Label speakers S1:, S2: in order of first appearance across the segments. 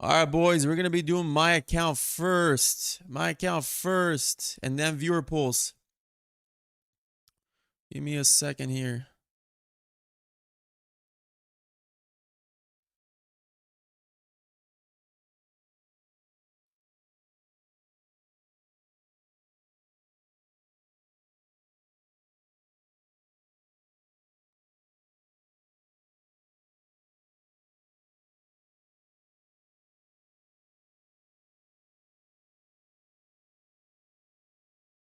S1: All right, boys, we're going to be doing my account first. My account first, and then viewer polls. Give me a second here.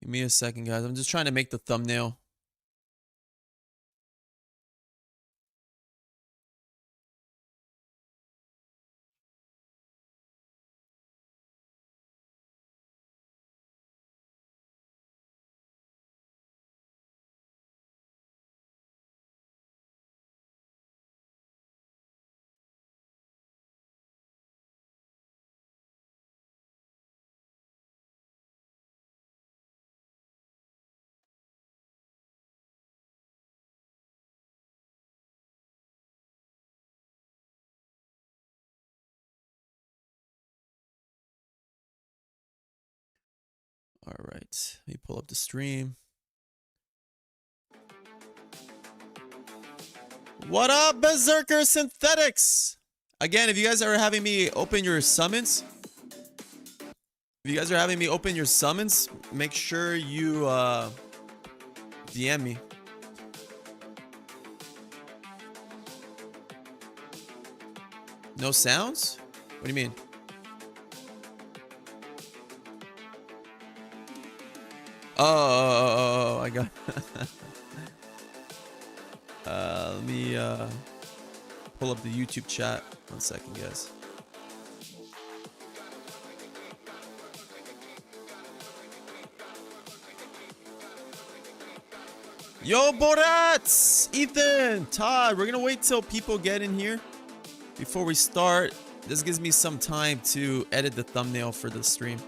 S1: Give me a second, guys. I'm just trying to make the thumbnail. All right, let me pull up the stream. What up, Berserker Synthetics? Again, if you guys are having me open your summons, make sure you DM me. No sounds? What do you mean? Oh, I got. Let me pull up the YouTube chat. 1 second, guys. Yo, Borats! Ethan! Todd! We're gonna wait till people get in here before we start. This gives me some time to edit the thumbnail for the stream.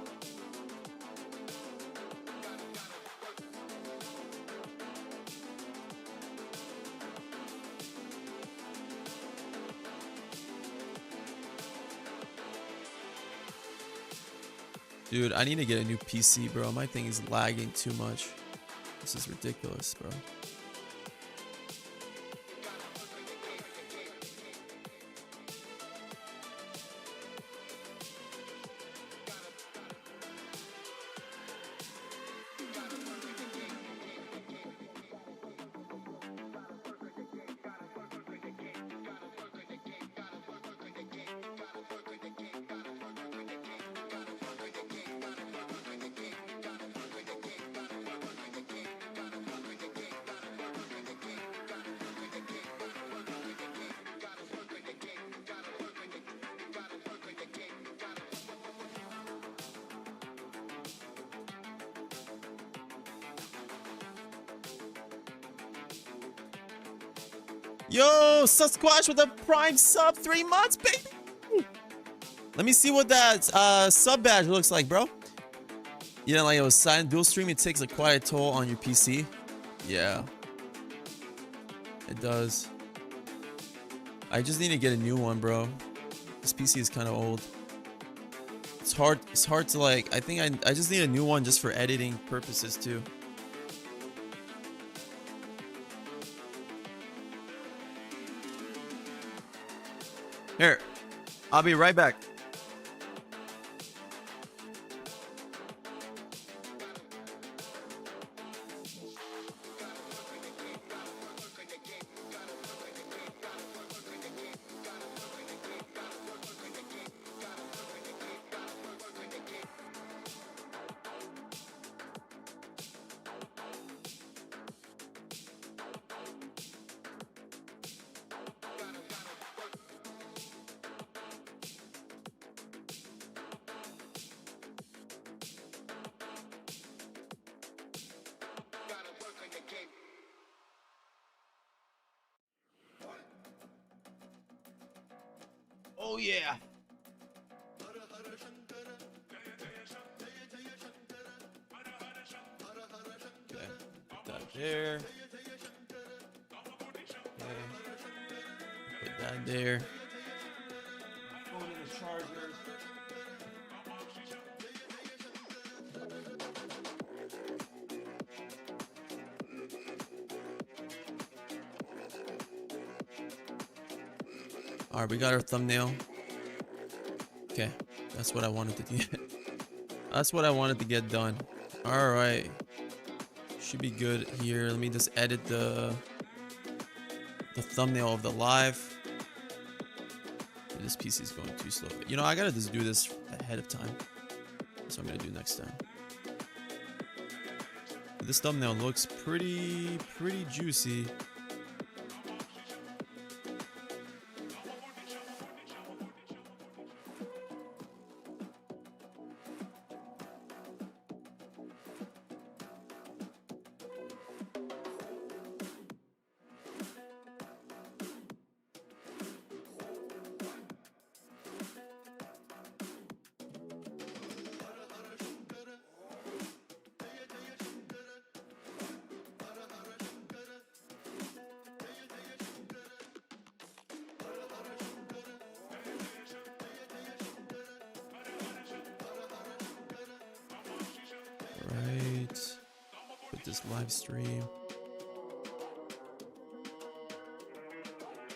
S1: Dude, I need to get a new PC, bro. My thing is lagging too much. This is ridiculous, bro. Yo, Sasquatch with a prime sub, 3 months, baby. Let me see what that sub badge looks like, bro. You know, like it was silent dual stream, it takes a quiet toll on your PC. Yeah, it does. I just need to get a new one, bro. This PC is kind of old. It's hard to like, I think I just need a new one just for editing purposes too. Here, I'll be right back. Oh yeah. Okay, put that there. Okay, put that there. Phone in the charger. All right, we got our thumbnail. Okay, that's what I wanted to get. That's what I wanted to get done. All right, should be good here. Let me just edit the thumbnail of the live. This PC is going too slow. You know, I gotta just do this ahead of time. That's what I'm gonna do next time. This thumbnail looks pretty juicy. Right. Put this live stream.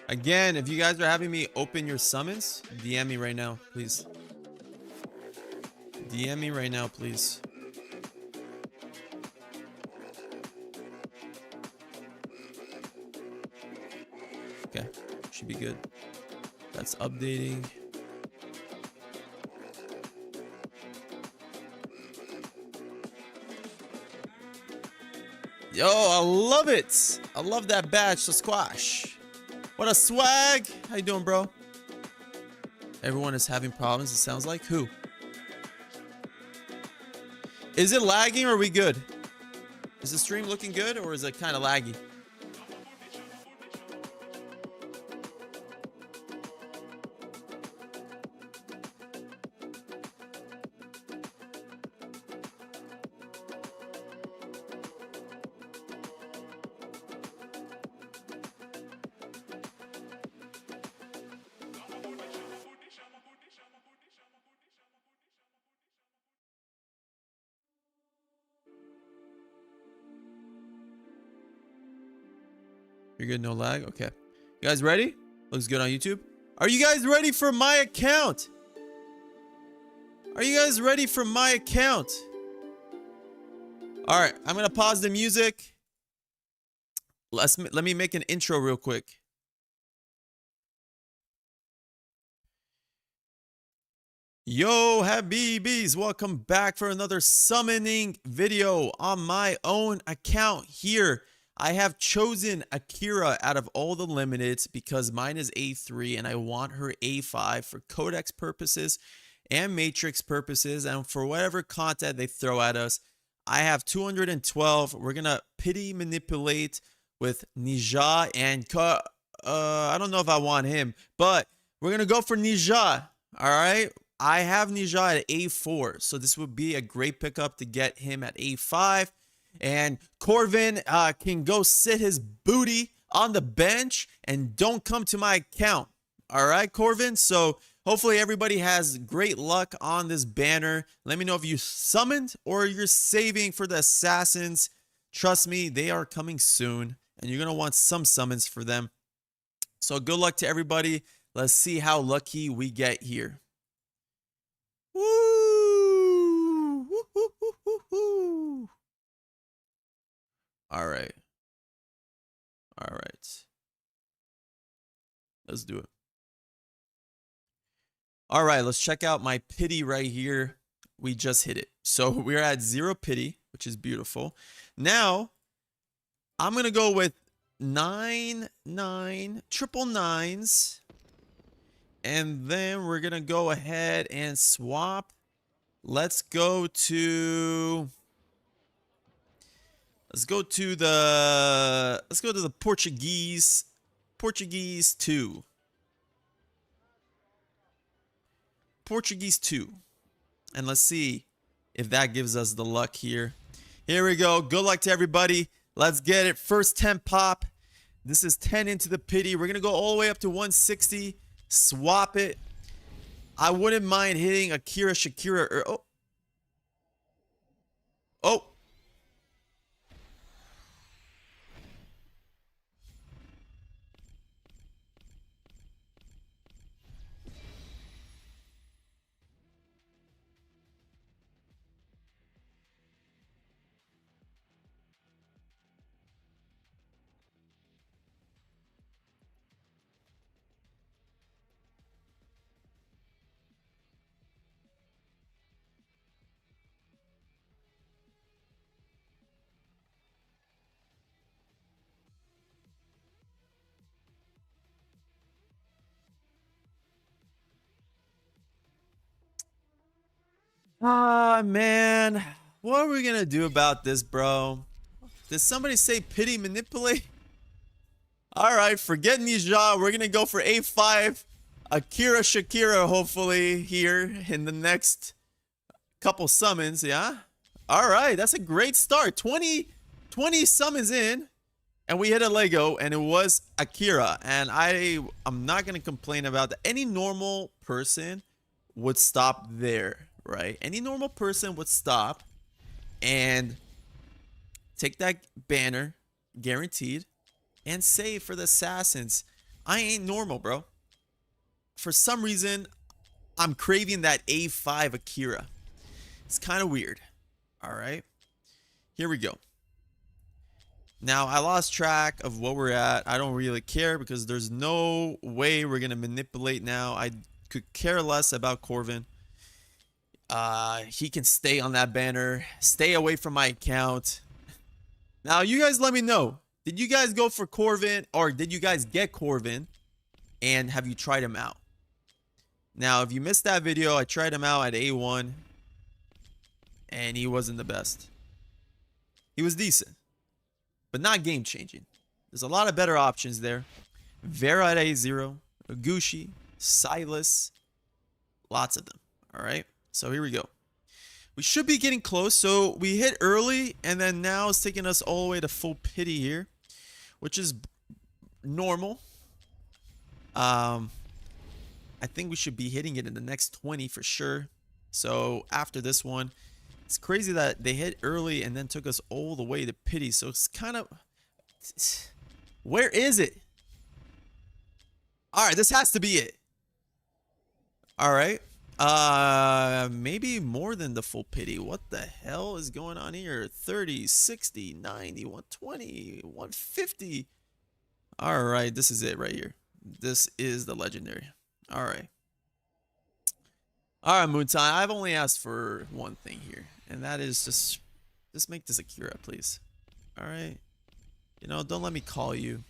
S1: Again, if you guys are having me open your summons, DM me right now, please. DM me right now, please. Okay, should be good. That's updating. Yo, I love it. I love that badge to squash. What a swag. How you doing, bro? Everyone is having problems, it sounds like. Who? Is it lagging or are we good? Is the stream looking good or is it kind of laggy? You're good, no lag? Okay. You guys ready? Looks good on YouTube. Are you guys ready for my account? Are you guys ready for my account? Alright, I'm gonna pause the music. Let me make an intro real quick. Yo, Habibis, welcome back for another summoning video on my own account here. I have chosen Akira out of all the limiteds because mine is A3 and I want her A5 for codex purposes and matrix purposes and for whatever content they throw at us. I have 212. We're going to pity manipulate with Nija and I don't know if I want him, but we're going to go for Nija. All right. I have Nija at A4, so this would be a great pickup to get him at A5. And Corvin can go sit his booty on the bench and don't come to my account. All right, Corvin? So hopefully everybody has great luck on this banner. Let me know if you summoned or you're saving for the assassins. Trust me, they are coming soon, and you're going to want some summons for them. So good luck to everybody. Let's see how lucky we get here. Woo! Woo, woo, woo, woo, woo. All right. All right. Let's do it. All right, let's check out my pity right here. We just hit it. So we're at 0 pity, which is beautiful. Now, I'm going to go with 9, 9, triple nines. And then we're going to go ahead and swap. Let's go to the Portuguese 2. Portuguese 2. And let's see if that gives us the luck here. Here we go. Good luck to everybody. Let's get it. First 10 pop. This is 10 into the pity. We're going to go all the way up to 160. Swap it. I wouldn't mind hitting Akira Shakira. Oh. Oh. Ah, man. What are we gonna do about this, bro? Did somebody say pity manipulate? Alright, forget Nija. We're gonna go for A5. Akira Shakira, hopefully, here in the next couple summons, yeah? Alright, that's a great start. 20 summons in, and we hit a Lego, and it was Akira. And I'm not gonna complain about that. Any normal person would stop there. Right? Any normal person would stop and take that banner, guaranteed, and save for the assassins. I ain't normal, bro. For some reason, I'm craving that A5 Akira. It's kind of weird. All right. Here we go. Now, I lost track of what we're at. I don't really care because there's no way we're going to manipulate now. I could care less about Corvin. He can stay on that banner. Stay away from my account. Now, you guys let me know. Did you guys go for Corvin, or did you guys get Corvin? And have you tried him out? Now, if you missed that video, I tried him out at A1. And he wasn't the best. He was decent. But not game-changing. There's a lot of better options there. Vera at A0. Gucci. Silas. Lots of them. Alright? So here we go. We should be getting close. So we hit early, and then now it's taking us all the way to full pity here, which is normal. I think we should be hitting it in the next 20 for sure. So after this one, it's crazy that they hit early and then took us all the way to pity. So it's kind of, where is it? All right, this has to be it. All right. Maybe more than the full pity. What the hell is going on here? 30, 60, 90, 120, 150. All right, this is it right here. This is the legendary. All right. All right, Moontai. I've only asked for one thing here, and that is just make this Akira, please. All right. You know, don't let me call you.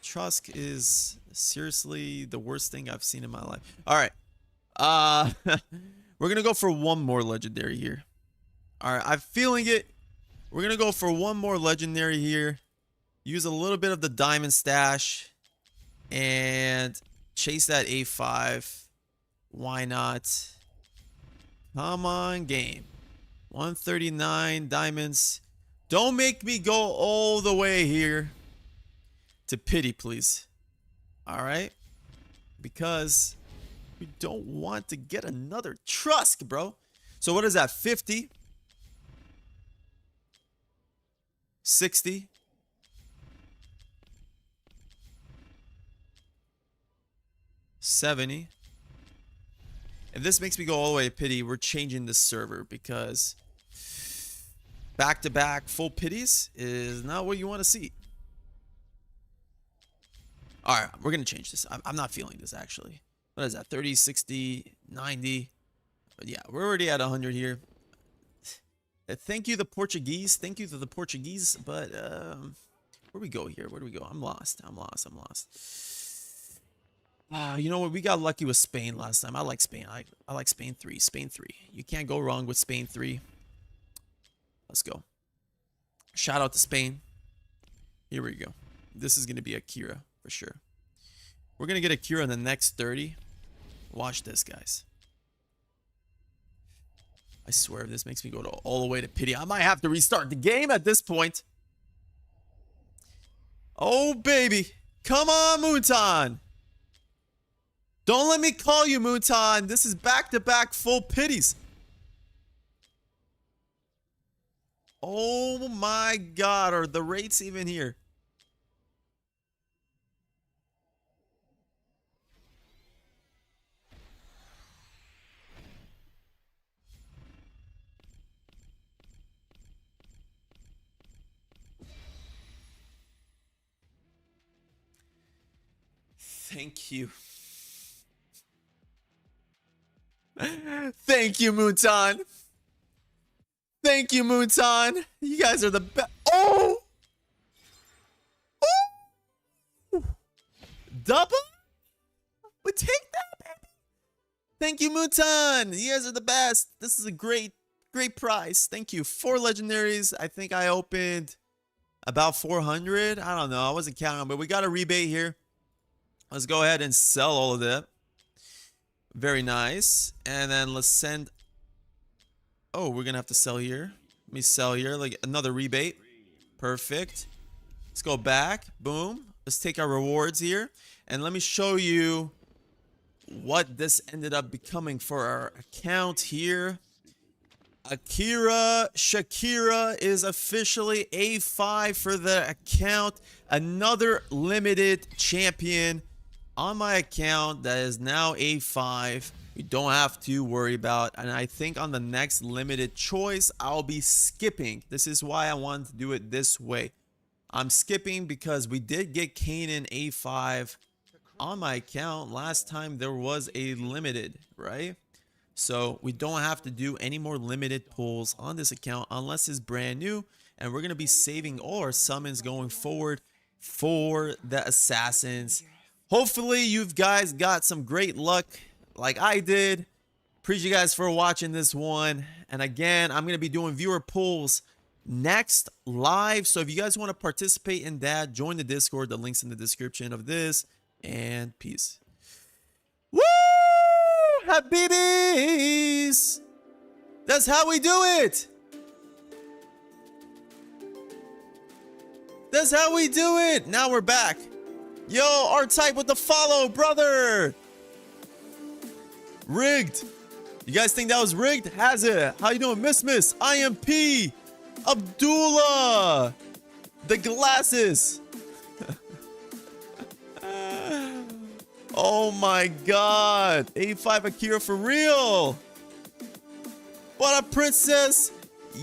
S1: Trusk is seriously the worst thing I've seen in my life. All right. We're gonna go for one more legendary here. All right, I'm feeling it. We're gonna go for one more legendary here. Use a little bit of the diamond stash and chase that A5. Why not? Come on, game. 139 diamonds. Don't make me go all the way here to pity, please. All right, because we don't want to get another Trusk, bro. So what is that? 50, 60, 70. If this makes me go all the way to pity, we're changing the server, because back-to-back full pities is not what you want to see. All right, we're going to change this. I'm not feeling this, actually. What is that? 30, 60, 90. But yeah, we're already at 100 here. Thank you, the Portuguese. Thank you to the Portuguese. But where do we go here? Where do we go? I'm lost. I'm lost. I'm lost. You know what? We got lucky with Spain last time. I like Spain. I like Spain 3. Spain 3. You can't go wrong with Spain 3. Let's go. Shout out to Spain. Here we go. This is going to be Akira for sure. We're going to get Akira in the next 30. Watch this, guys. I swear if this makes me go all the way to pity, I might have to restart the game at this point. Oh, baby. Come on, Mutan. Don't let me call you, Mutan. This is back-to-back full pities. Oh my god, are the rates even here? Thank you. Thank you, Mutan. Thank you, Mutan. You guys are the best. Oh! Oh! Double? We take that, baby. Thank you, Mutan. You guys are the best. This is a great prize. Thank you. 4 legendaries. I think I opened about 400. I don't know. I wasn't counting, but we got a rebate here. Let's go ahead and sell all of that. Very nice. And then let's send... Oh, we're going to have to sell here. Let me sell here. Like another rebate. Perfect. Let's go back. Boom. Let's take our rewards here. And let me show you what this ended up becoming for our account here. Shakira is officially A5 for the account. Another limited champion on my account that is now A5. You don't have to worry about. And I think on the next limited choice, I'll be skipping. This is why I wanted to do it this way. I'm skipping because we did get Kanan A5 on my account last time there was a limited, right? So we don't have to do any more limited pulls on this account unless it's brand new. And we're going to be saving all our summons going forward for the assassins. Hopefully you guys got some great luck like I did. Appreciate you guys for watching this one. And again, I'm going to be doing viewer polls next live. So if you guys want to participate in that, join the Discord. The link's in the description of this. And peace. Woo! Habibis! That's how we do it! That's how we do it! Now we're back. Yo, R-Type with the follow, brother! Rigged. You guys think that was rigged? Has it? How you doing, Miss? IMP! Abdullah! The glasses! Oh my god! A5 Akira for real! What a princess!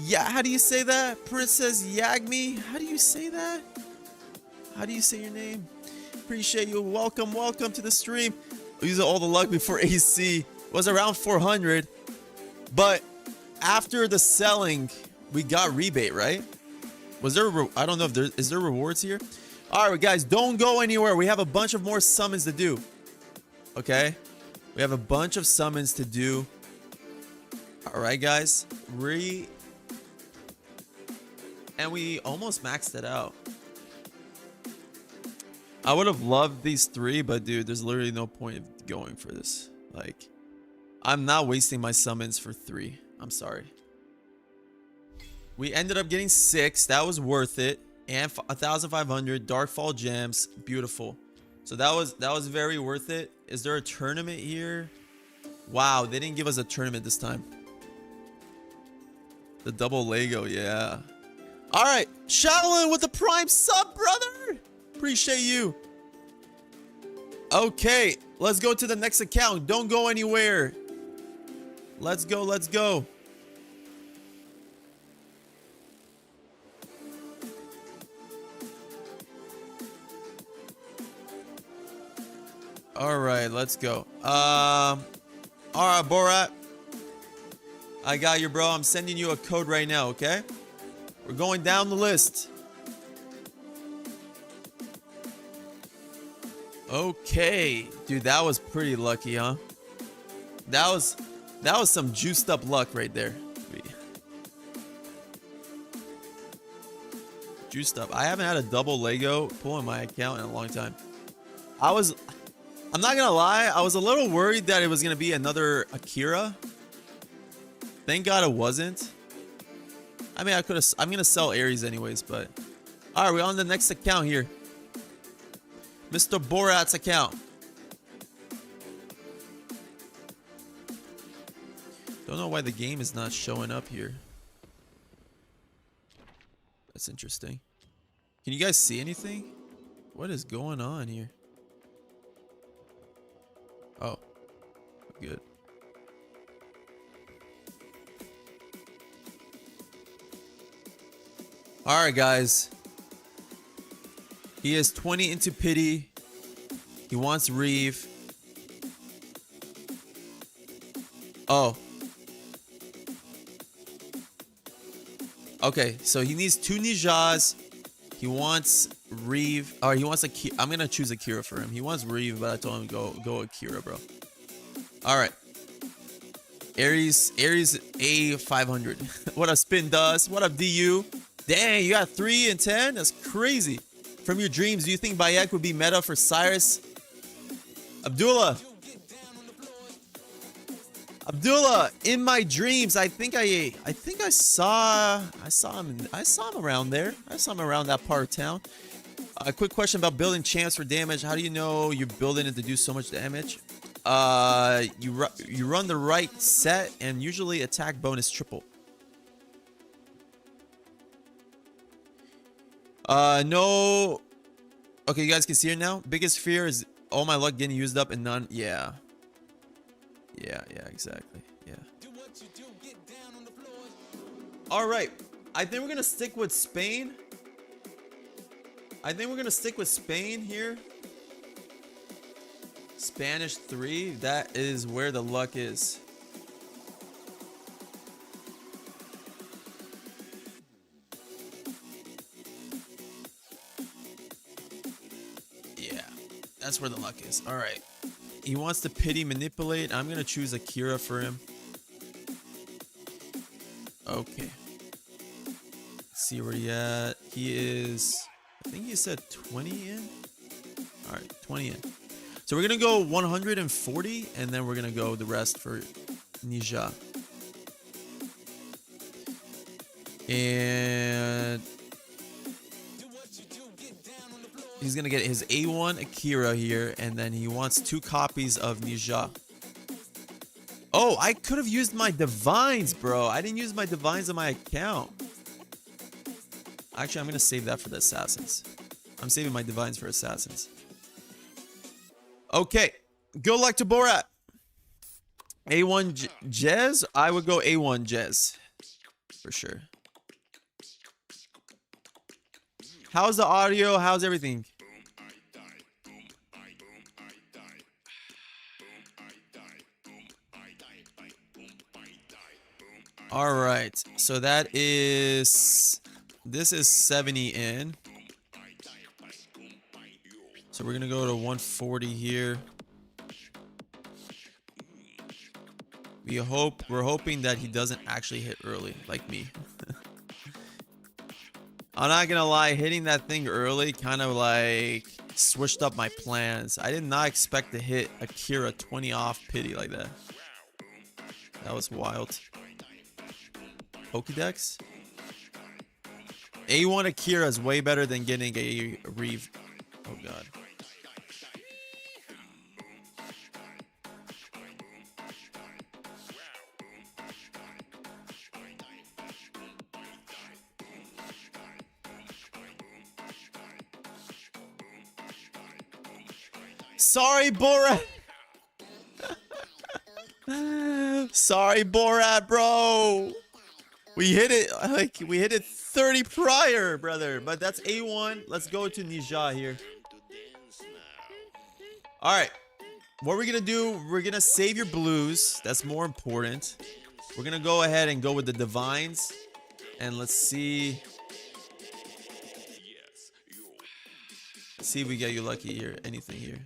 S1: Yeah, how do you say that? Princess Yagmi? How do you say that? How do you say your name? Appreciate you. Welcome to the stream. Use all the luck before AC. Was around 400. But after the selling, we got rebate, right? Was there I don't know if is there rewards here? Alright guys, don't go anywhere. We have a bunch of more summons to do. Okay? We have a bunch of summons to do. Alright guys. And we almost maxed it out. I would have loved these 3, but dude, there's literally no point of going for this. Like, I'm not wasting my summons for 3. I'm sorry. We ended up getting 6. That was worth it. And 1,500 Darkfall gems. Beautiful. So that was very worth it. Is there a tournament here? Wow, they didn't give us a tournament this time. The double Lego, yeah. All right, Shaolin with the prime sub, brother. Appreciate you. Okay, let's go to the next account. Don't go anywhere. Let's go, let's go. All right, let's go. All right, Borat. I got you, bro. I'm sending you a code right now, okay? We're going down the list. Okay, dude, that was pretty lucky, huh? That was some juiced up luck right there. Juiced up. I haven't had a double Lego pull in my account in a long time. I was I'm not gonna lie, I was a little worried that it was gonna be another Akira. Thank God it wasn't. I mean, I'm gonna sell Ares anyways, but all right, we're on the next account here. Mr. Borat's account. Don't know why the game is not showing up here. That's interesting. Can you guys see anything? What is going on here? Oh, good. All right, guys. He is 20 into pity. He wants Reeve. Oh. Okay, so he needs 2 Nijas. He wants Reeve. Or he wants Akira. I'm gonna choose Akira for him. He wants Reeve, but I told him go Akira, bro. All right. Ares A500. What up, Spin Dust? What up, DU? Dang, you got 3 and 10? That's crazy. From your dreams, do you think Bayek would be meta for Cyrus? Abdullah, in my dreams, I think I saw him around there. I saw him around that part of town. A quick question about building champs for damage. How do you know you're building it to do so much damage? You run the right set and usually attack bonus triple. No. Okay, you guys can see it now. Biggest fear is all my luck getting used up and none. Yeah, exactly. Yeah. All right. I think we're gonna stick with Spain. Here. Spanish 3. That is where the luck is. That's where the luck is. All right. He wants to pity manipulate. I'm going to choose Akira for him. Okay. Let's see where he at. He is, I think he said 20 in. All right, 20 in. So we're going to go 140 and then we're going to go the rest for Nija. And he's gonna get his A1 Akira here, and then he wants 2 copies of Nija. Oh, I could have used my divines, bro. I didn't use my divines on my account. Actually, I'm gonna save that for the assassins. I'm saving my divines for assassins. Okay, good luck to Borat. A1 Jez? I would go A1 Jez for sure. How's the audio? How's everything? All right. So that is... This is 70 in. So we're going to go to 140 here. We're hoping that he doesn't actually hit early like me. I'm not gonna lie, hitting that thing early kind of like switched up my plans. I did not expect to hit Akira 20 off pity like that. That was wild. Pokédex? A1 Akira is way better than getting a Reeve. Oh god. Sorry, Borat. Sorry, Borat, bro. We hit it 30 prior, brother. But that's A1. Let's go to Nija here. All right. What we're going to do, we're going to save your blues. That's more important. We're going to go ahead and go with the divines. And let's see. Let's see if we get you lucky here. Anything here.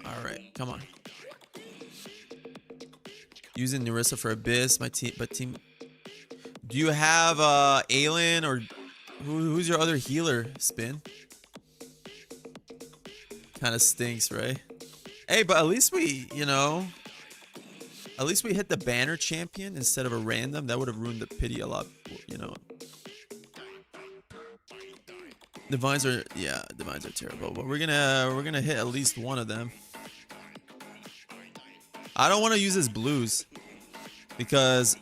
S1: All right, come on. Using Nerissa for Abyss, my team, but team. Do you have Aelin or who's your other healer? Spin. Kind of stinks, right? Hey, but at least we, you know, at least we hit the banner champion instead of a random. That would have ruined the pity a lot, you know. Divines are, yeah, divines are terrible, but we're gonna hit at least one of them. I don't want to use his blues because,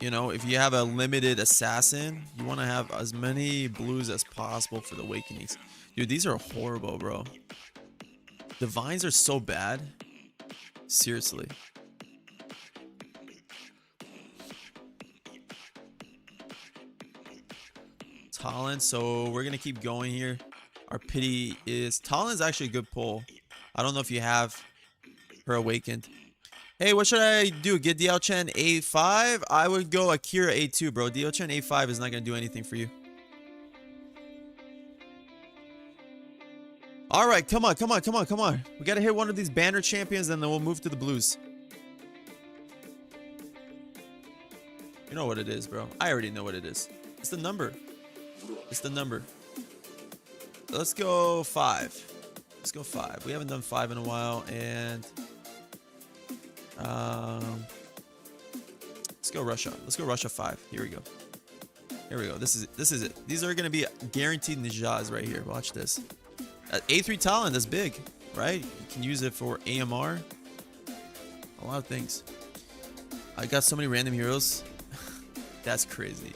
S1: you know, if you have a limited assassin, you want to have as many blues as possible for the awakenings. Dude, these are horrible, bro. Divines are so bad. Seriously. Talon, so we're gonna keep going here. Our pity is Talon's actually a good pull. I don't know if you have her awakened. Hey, what should I do? Get Diao-Chen A5? I would go Akira A2, bro. Diao-Chen A5 is not gonna do anything for you. Alright, come on, come on, come on, come on. We gotta hit one of these banner champions and then we'll move to the blues. You know what it is, bro. I already know what it is. It's the number. It's the number. Let's go 5. Let's go 5. We haven't done 5 in a while, and let's go Russia. Let's go Russia 5. Here we go. Here we go. This is it. These are gonna be guaranteed Nijas right here. Watch this. A3 Talon, that's big, right? You can use it for AMR. A lot of things. I got so many random heroes. That's crazy.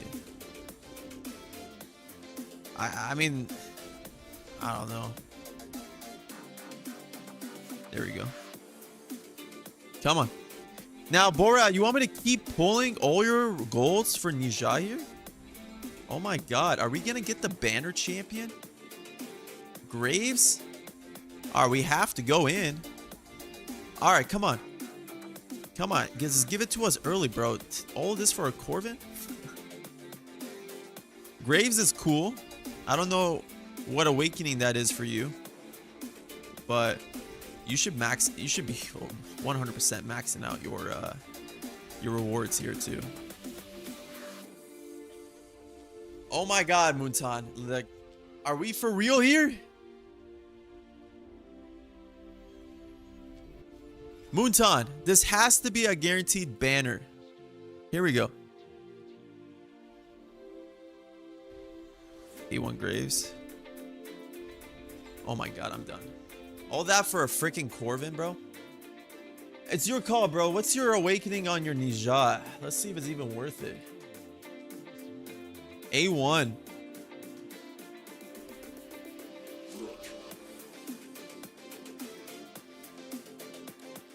S1: I mean, I don't know. There we go. Come on. Now, Borat, you want me to keep pulling all your golds for Nija here? Oh my god. Are we going to get the banner champion? Graves? Alright, we have to go in. Alright, come on. Come on. Just give it to us early, bro. All this for a Corvin? Graves is cool. I don't know what awakening that is for you, but you should max. You should be 100% maxing out your rewards here too. Oh my God, Moonton! Like, are we for real here? Moonton, this has to be a guaranteed banner. Here we go. A1 Graves. Oh my god, I'm done. All that for a freaking Corvin, bro? It's your call, bro. What's your awakening on your Nija? Let's see if it's even worth it. A1.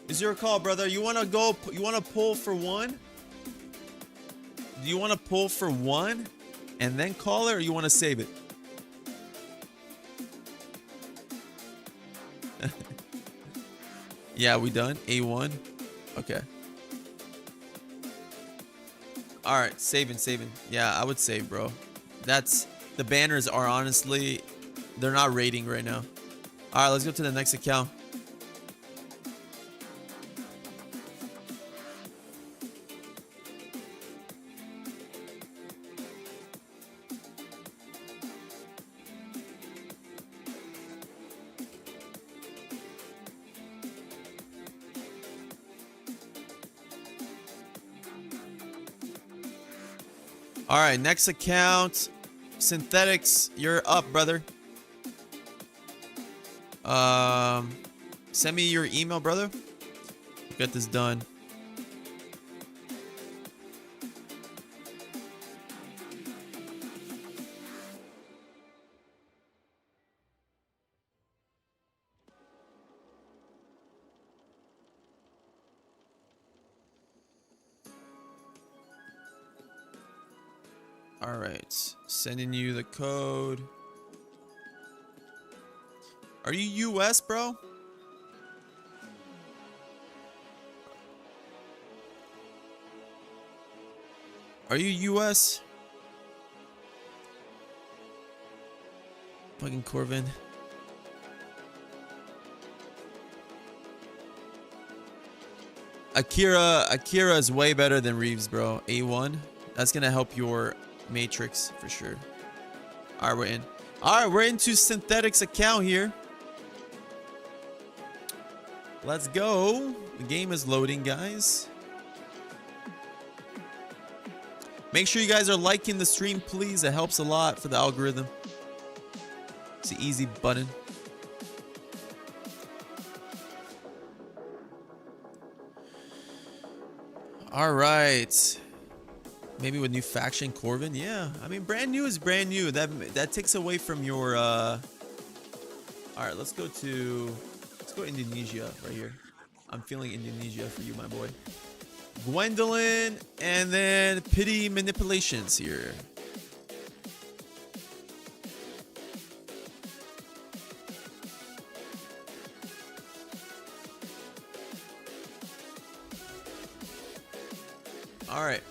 S1: It's your call, brother. You want to go? You want to pull for one? Do you want to pull for one and then call it, or you want to save it? Yeah, we done? A1? Okay. Alright, saving. Yeah, I would save, bro. That's... The banners are honestly... They're not rating right now. Alright, let's go to the next account. All right, next account, Synthetics. You're up, brother. Send me your email, brother. Get this done. All right, sending you the code. Are you US, bro? Are you US? Fucking Corvin. Akira is way better than Reeves, bro. A1. That's gonna help your Matrix for sure. All right, we're in. All right, we're into Synthetics account here. Let's go. The game is loading, guys. Make sure you guys are liking the stream, please. It helps a lot for the algorithm. It's an easy button. All right. Maybe with new faction, Corvin. Yeah, I mean, brand new is brand new. That takes away from your. All right, let's go Indonesia right here. I'm feeling Indonesia for you, my boy. Gwendolyn, and then pity manipulations here. All right.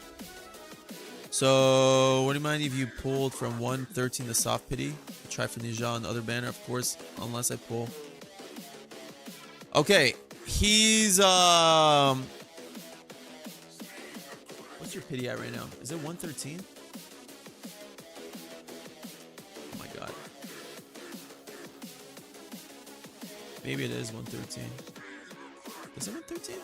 S1: So, what do you mind if you pulled from 113 the soft pity? Try for Ninja on the other banner, of course, unless I pull. Okay, he's what's your pity at right now? Is it 113? Oh my god. Maybe it is 113. Is it 113?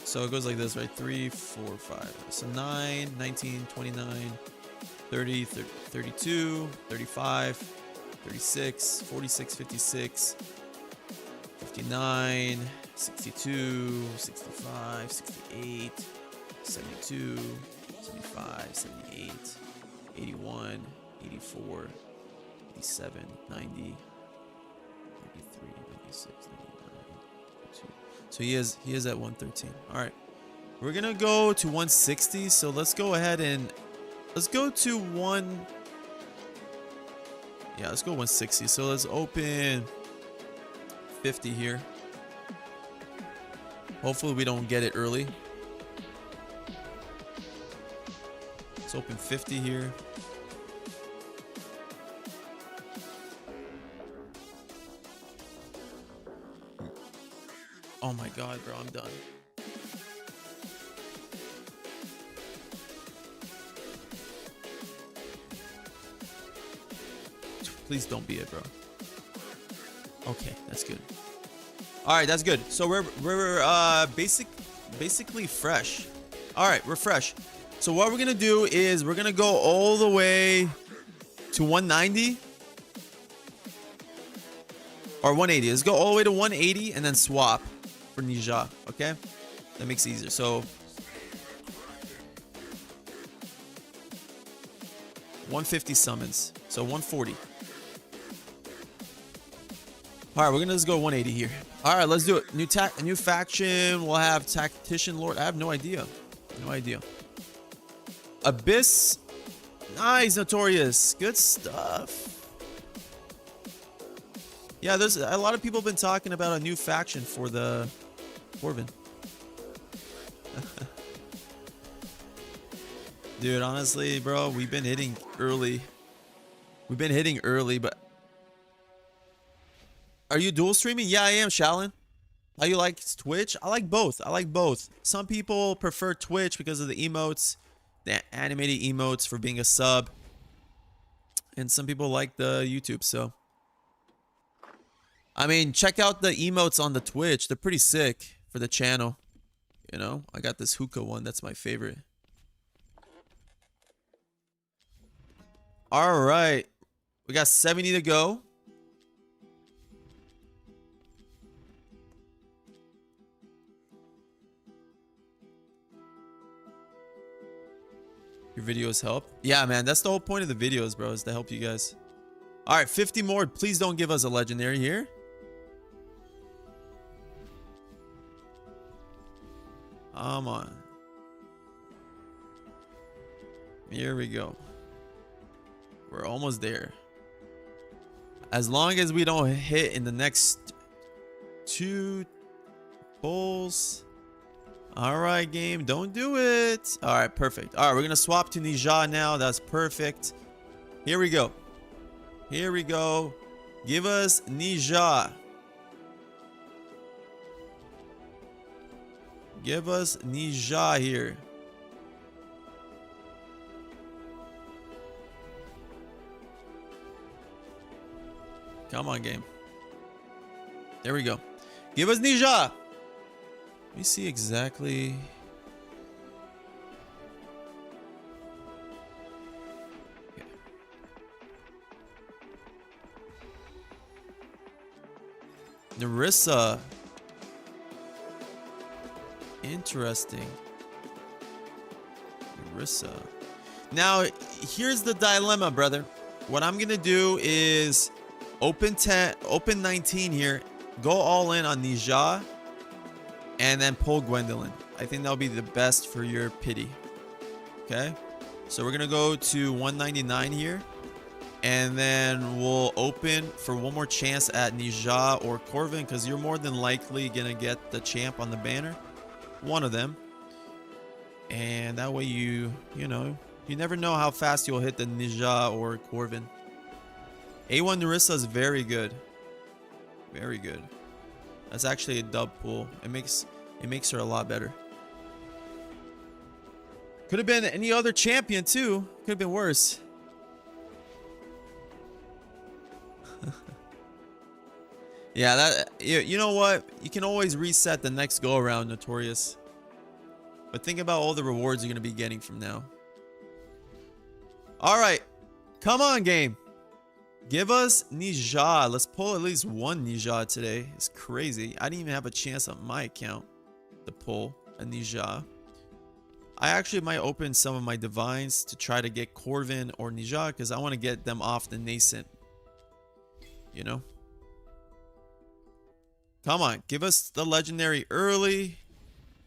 S1: So it goes like this, right? 3, 4, 5. So 9, 19, 29, 30, 32, 35, 36, 46, 56, 59, 62, 65, 68, 72, 75, 78, 81, 84, 87, 90, 93, 96, 99, 92. So he is at 113. All right. We're going to go to 160. So let's go ahead and let's go to let's go 160. So let's open 50 here. Hopefully we don't get it early. Let's open 50 here. Oh my god, bro, I'm done. Please don't be it, bro. Okay, that's good. All right, that's good. So we're basically fresh. All right, we're fresh. So what we're gonna do is we're gonna go all the way to 190 or 180. Let's go all the way to 180 and then swap for Ninja. Okay, that makes it easier. So 150 summons. So 140. All right, we're gonna just go 180 here. All right, let's do it. New faction. We'll have Tactician Lord. I have no idea. No idea. Abyss. Nice, Notorious. Good stuff. Yeah, there's a lot of people have been talking about a new faction for the Corvin. Dude, honestly, bro, we've been hitting early. But are you dual streaming? Yeah, I am, Shalin. How you like Twitch? I like both. Some people prefer Twitch because of the emotes, the animated emotes for being a sub. And some people like the YouTube, so. I mean, check out the emotes on the Twitch. They're pretty sick for the channel. You know, I got this hookah one. That's my favorite. All right. We got 70 to go. Your videos help? Yeah, man. That's the whole point of the videos, bro, is to help you guys. All right, 50 more. Please don't give us a legendary here. Come on. Here we go. We're almost there. As long as we don't hit in the next 2 pulls. All right, game. Don't do it. All right, perfect. All right, we're going to swap to Ninja now. That's perfect. Here we go. Here we go. Give us Ninja. Give us Ninja here. Come on, game. There we go. Give us Nija. Let me see exactly. Okay. Narissa. Interesting. Narissa. Now, here's the dilemma, brother. What I'm gonna do is open 10, open 19 here, go all in on Nija, and then pull Gwendolyn. I think that'll be the best for your pity. Okay, so we're gonna go to 199 here, and then we'll open for one more chance at Nija or Corvin, because you're more than likely gonna get the champ on the banner, one of them, and that way you know. You never know how fast you'll hit the Nija or Corvin. A1 Narissa is very good. Very good. That's actually a dub pool. It makes her a lot better. Could have been any other champion too. Could have been worse. Yeah, that you know what? You can always reset the next go around, Notorious. But think about all the rewards you're going to be getting from now. All right, come on, game. Give us Nija. Let's pull at least one Nija today. It's crazy. I didn't even have a chance on my account to pull a Nija. I actually might open some of my divines to try to get Corvin or Nija, because I want to get them off the nascent. You know? Come on, give us the legendary early,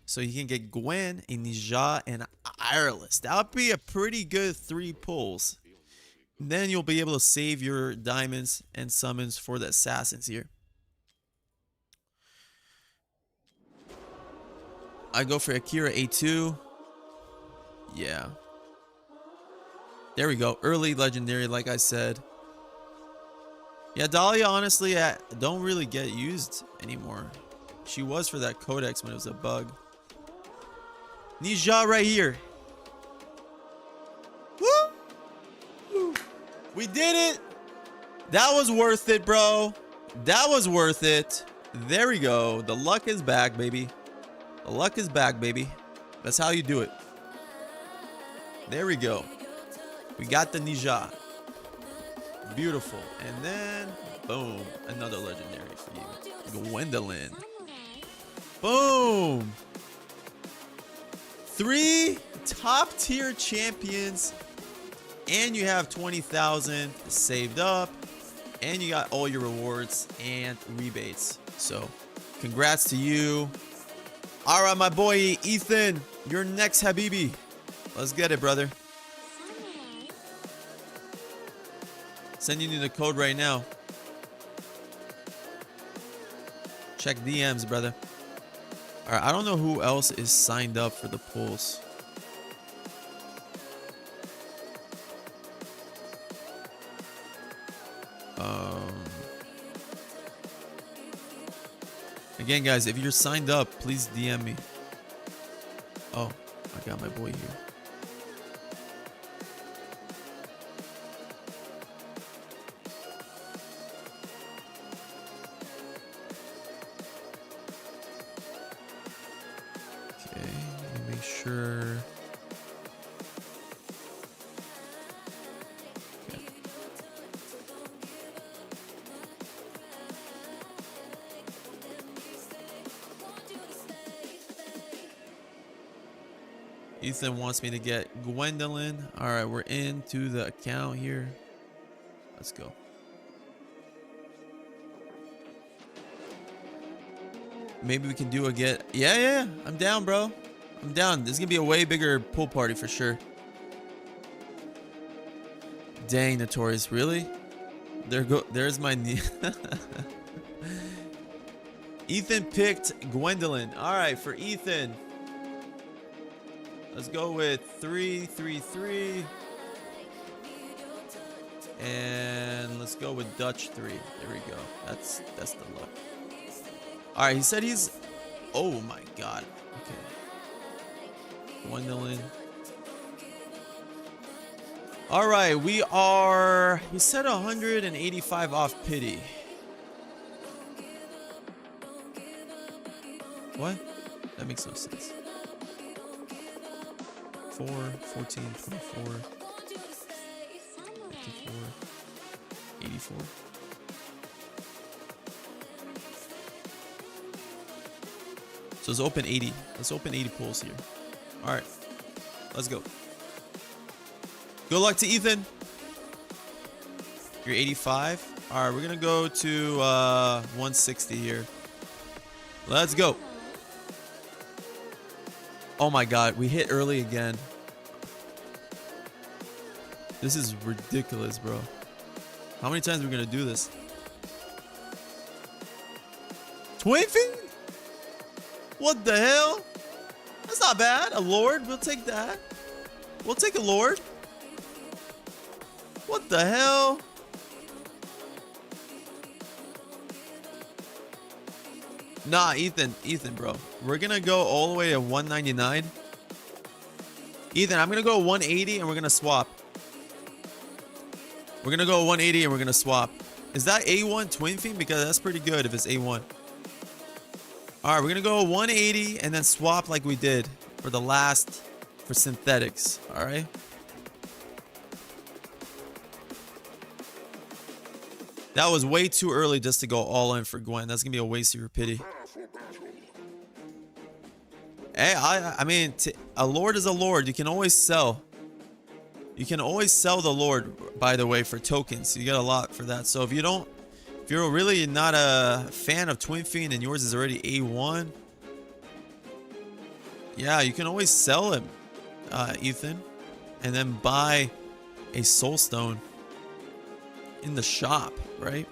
S1: so you can get Gwen, a Nija, and Ireless. That would be a pretty good 3 pulls. Then you'll be able to save your diamonds and summons for the assassins here. I go for Akira A2. Yeah. There we go. Early legendary, like I said. Yeah, Dahlia, honestly, don't really get used anymore. She was for that codex when it was a bug. Nija right here. Woo! We did it. That was worth it, bro. That was worth it. There we go. The luck is back, baby. The luck is back, baby. That's how you do it. There we go. We got the Nija. Beautiful. And then, boom. Another legendary for you. Gwendolyn. Boom. 3 top tier champions. And you have 20,000 saved up. And you got all your rewards and rebates. So, congrats to you. All right, my boy Ethan. You're next, Habibi. Let's get it, brother. Sending you the code right now. Check DMs, brother. All right, I don't know who else is signed up for the pulls. Again, guys, if you're signed up, please DM me. Oh, I got my boy here. Okay, let me make sure. Ethan wants me to get Gwendolyn. All right, we're into the account here. Let's go. Maybe we can do a get. Yeah. I'm down, bro. I'm down. This is gonna be a way bigger pool party for sure. Dang, Notorious, really? There's my knee. Ethan picked Gwendolyn. All right, for Ethan. Let's go with 333. And let's go with Dutch 3. There we go. That's the luck. All right, he said he's. Oh my God. Okay. Gwendolyn. All right, we are. He said 185 off pity. What? That makes no sense. 4, 14, 24, 54, 84. So let's open 80. Let's open 80 pulls here. All right, let's go. Good luck to Ethan. You're 85. All right, we're gonna go to 160 here. Let's go. Oh my God, we hit early again. This is ridiculous, bro. How many times are we gonna do this? Twin Fiend? What the hell? That's not bad. A Lord, we'll take that. We'll take a Lord. What the hell? Nah, Ethan, bro. We're gonna go all the way to 199. Ethan, I'm gonna go 180 and we're gonna swap. We're gonna go 180 and we're gonna swap. Is that A1 Twin Fiend? Because that's pretty good if it's A1. All right, we're gonna go 180 and then swap like we did for the last, for synthetics. All right. That was way too early just to go all in for Gwen. That's gonna be a waste of your pity. Hey, I mean, a Lord is a Lord. You can always sell. You can always sell the Lord, by the way, for tokens. You get a lot for that. So if you're really not a fan of Twin Fiend and yours is already A1, yeah, you can always sell him, Ethan, and then buy a Soul Stone in the shop, right?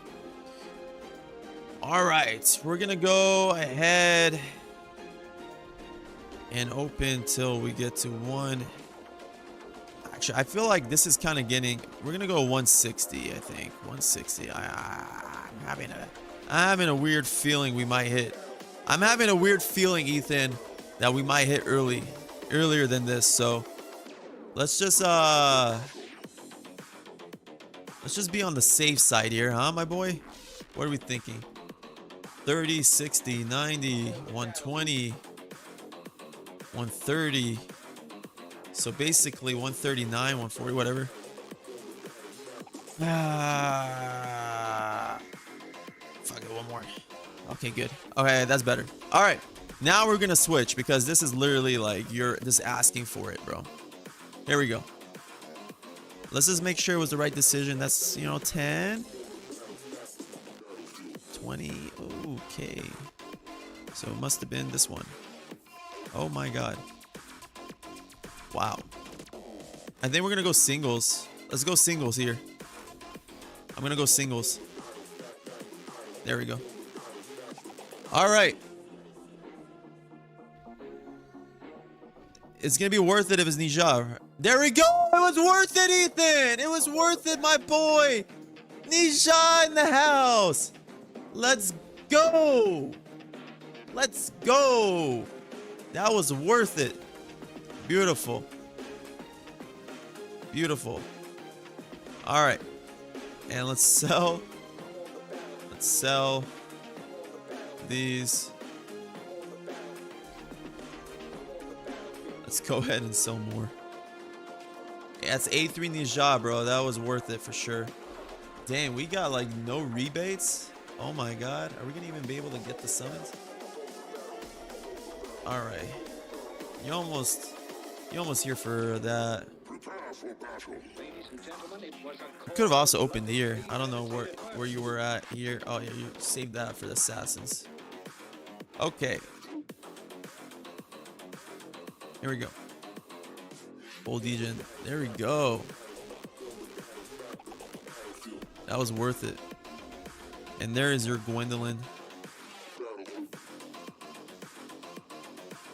S1: All right, we're gonna go ahead and open till we get to one. Actually, I feel like this is kind of getting. We're gonna go 160. I think 160. I'm having a weird feeling we might hit. I'm having a weird feeling, Ethan, that we might hit earlier than this. So let's just be on the safe side here, huh, my boy? What are we thinking? 30, 60, 90, 120, 130. So basically 139, 140, whatever. Fuck it, one more. Okay, good. Okay, that's better. All right, now we're gonna switch because this is literally like you're just asking for it, bro. Here we go. Let's just make sure it was the right decision. That's, 10, 20. Okay. So it must have been this one. Oh my God. Wow. I think we're going to go singles. Let's go singles here. I'm going to go singles. There we go. All right. It's going to be worth it if it's Nija. There we go. It was worth it, Ethan. It was worth it, my boy. Nija in the house. Let's go. Let's go. That was worth it. Beautiful. Beautiful. All right. And let's sell. Let's sell these. Let's go ahead and sell more. Yeah, that's A3 Nija, bro. That was worth it for sure. Damn, we got like no rebates. Oh my God. Are we gonna even be able to get the summons? All right. You almost here for that. You could have also opened here. I don't know where you were at here. Oh yeah, you saved that for the assassins. Okay. Here we go. Old Degen. There we go. That was worth it. And there is your Gwendolyn.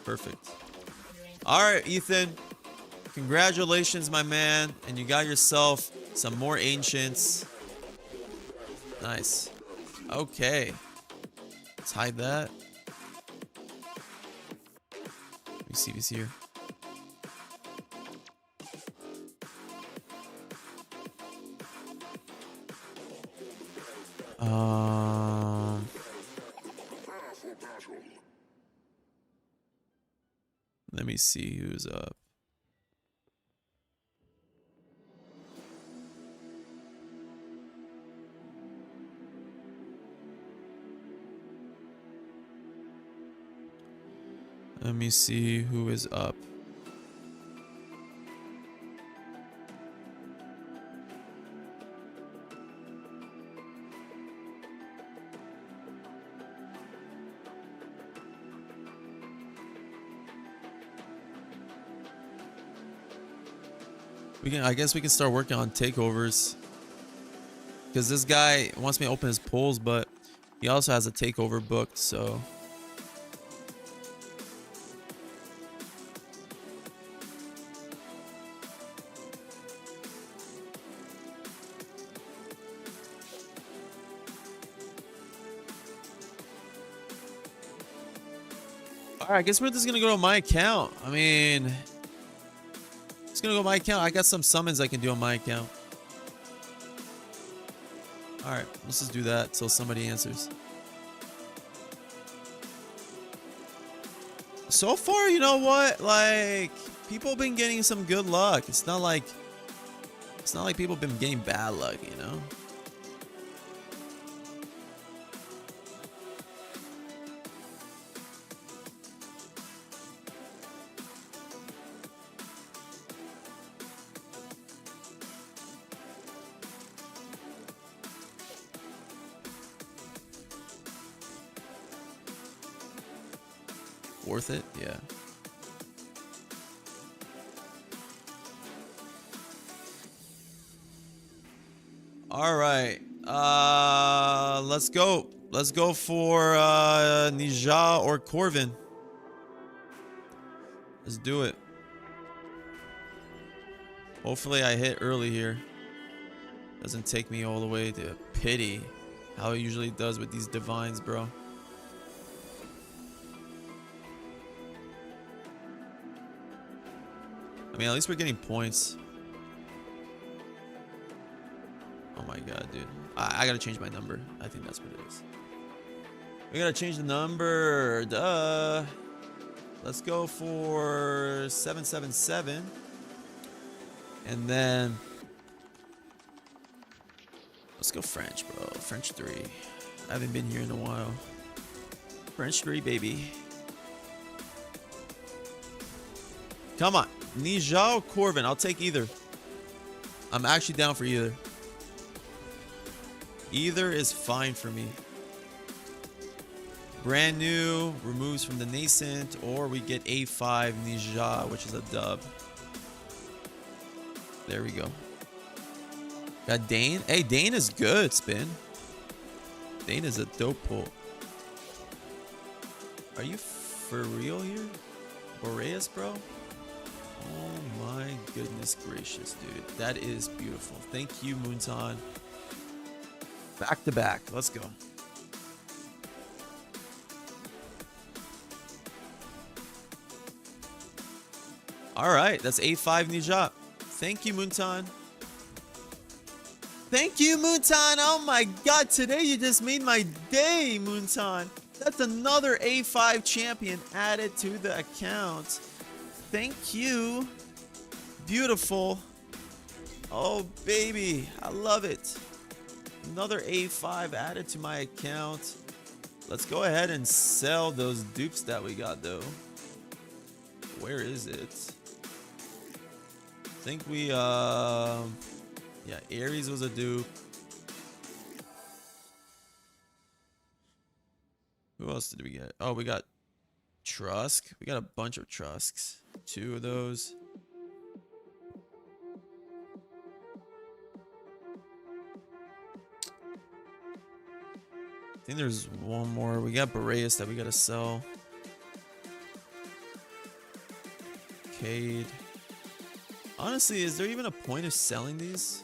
S1: Perfect. All right, Ethan. Congratulations, my man. And you got yourself some more ancients. Nice. Okay. Let's hide that. Let me see if he's here. Let me see who's up. Let me see who is up. I guess we can start working on takeovers. Because this guy wants me to open his polls, but he also has a takeover booked, so. Alright, I guess we're just gonna go to my account. I mean, it's gonna go to my account. I got some summons I can do on my account. Alright, let's just do that till somebody answers. So far, you know what? Like, people have been getting some good luck. It's not like people have been getting bad luck, you know? Worth it? Yeah. All right. Let's go. Let's go for Nija or Corvin. Let's do it. Hopefully I hit early here. Doesn't take me all the way to pity. How it usually does with these divines, bro. I mean, at least we're getting points. Oh my god, dude. I gotta change my number. I think that's what it is. We gotta change the number. Duh. Let's go for 777. And then let's go French, bro. French 3. I haven't been here in a while. French 3, baby. Come on. Nija or Corvin? I'll take either. I'm actually down for either. Either is fine for me. Brand new, removes from the nascent, or we get A5 Nija, which is a dub. There we go. Got Dane. Hey, Dane is good, Spin. Dane is a dope pull. Are you for real here? Boreas, bro? Oh my goodness gracious, dude. That is beautiful. Thank you, Moonton. Back to back. Let's go. All right. That's A5 Nija. Thank you, Moonton. Thank you, Moonton. Oh my god. Today you just made my day, Moonton. That's another A5 champion added to the account. Thank you. Beautiful. Oh, baby. I love it. Another A5 added to my account. Let's go ahead and sell those dupes that we got, though. Where is it? I think we, yeah, Ares was a dupe. Who else did we get? Oh, we got Trusk. We got a bunch of Trusks. 2 of those. I think there's one more. We got Boreas that we gotta sell. Cade. Honestly, is there even a point of selling these?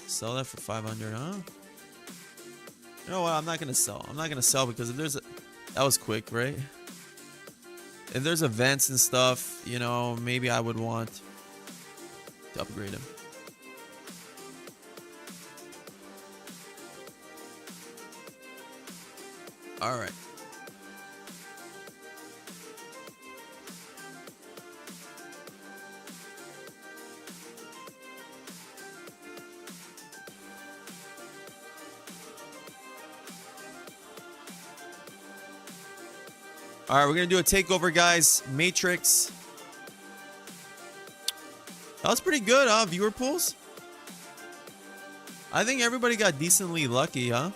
S1: Sell that for 500, huh? You know what? I'm not gonna sell. I'm not gonna sell because if there's a... That was quick, right? If there's events and stuff, you know, maybe I would want to upgrade him. All right. All right, we're gonna do a takeover, guys. Matrix. That was pretty good, huh? Viewer pools. I think everybody got decently lucky, huh?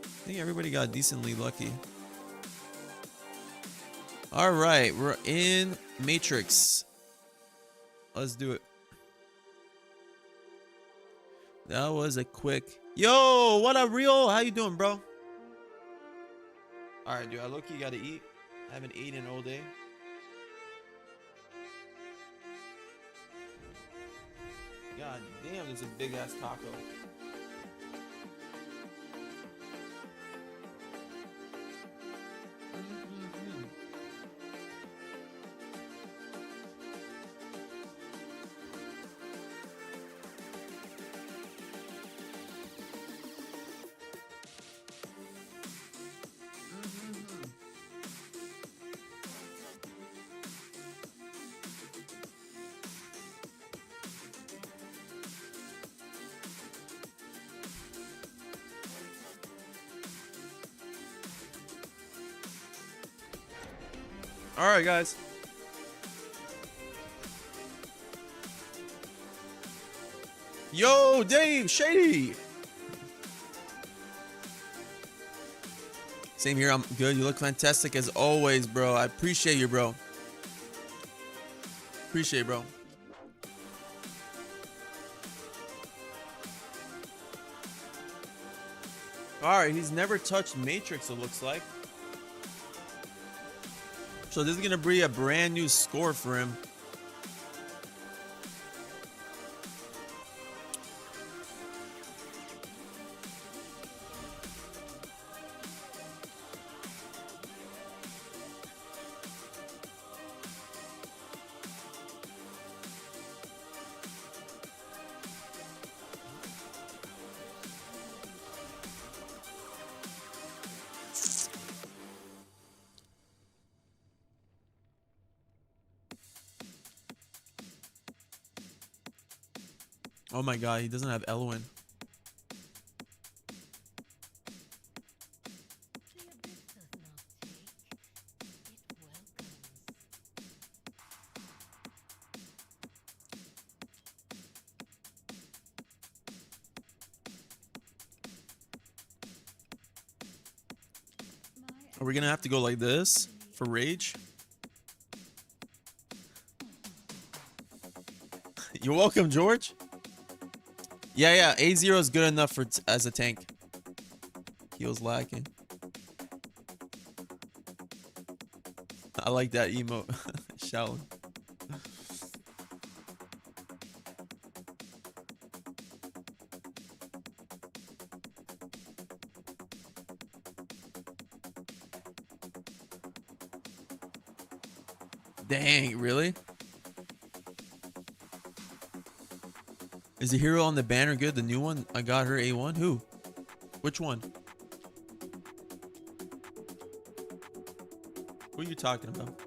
S1: I think everybody got decently lucky. All right, we're in Matrix. Let's do it. That was a quick. Yo, what up, Real? How you doing, bro? All right, dude. I look, you gotta eat. I haven't eaten all day. God damn, there's a big ass taco. All right, guys. Yo, Dave, Shady. Same here. I'm good. You look fantastic as always, bro. I appreciate you, bro. Appreciate it, bro. All right, he's never touched Matrix, it looks like. So this is gonna be a brand new score for him. Oh my god, he doesn't have Elwyn. Are we gonna have to go like this for rage? You're welcome, George. Yeah, A0 is good enough for as a tank. Heals lacking. I like that emote. Shallon. Dang, really? Is the hero on the banner good? The new one? I got her A1. Who? Which one? Who are you talking about?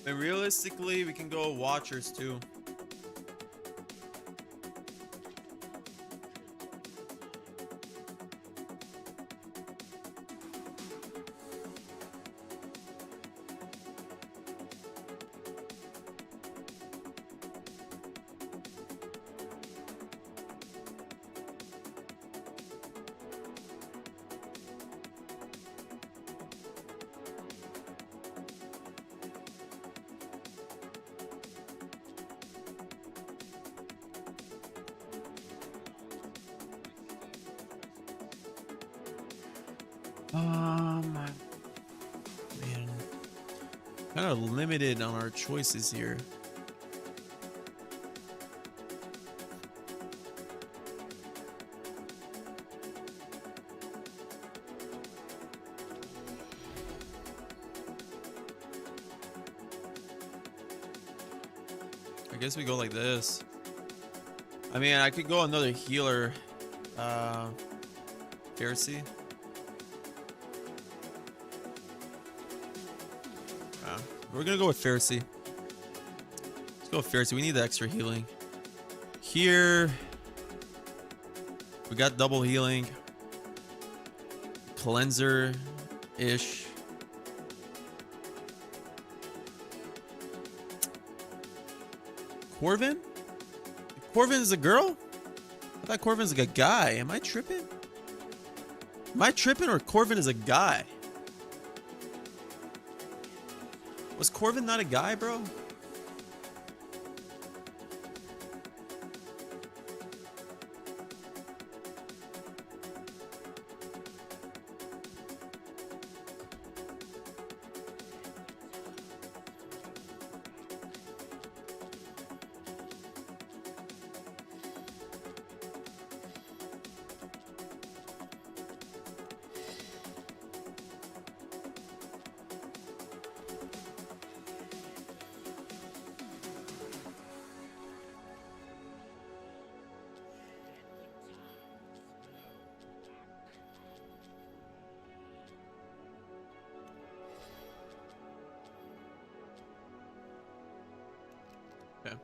S1: And realistically, we can go watchers too. Man, kind of limited on our choices here. I guess we go like this. I mean, I could go another healer. Pharisee. We're gonna go with Pharisee. Let's go with Pharisee. We need the extra healing. Here, we got double healing. Cleanser-ish. Corvin? Corvin is a girl? I thought Corvin is like a guy. Am I tripping? Am I tripping or Corvin is a guy? Was Corvin not a guy, bro? Okay.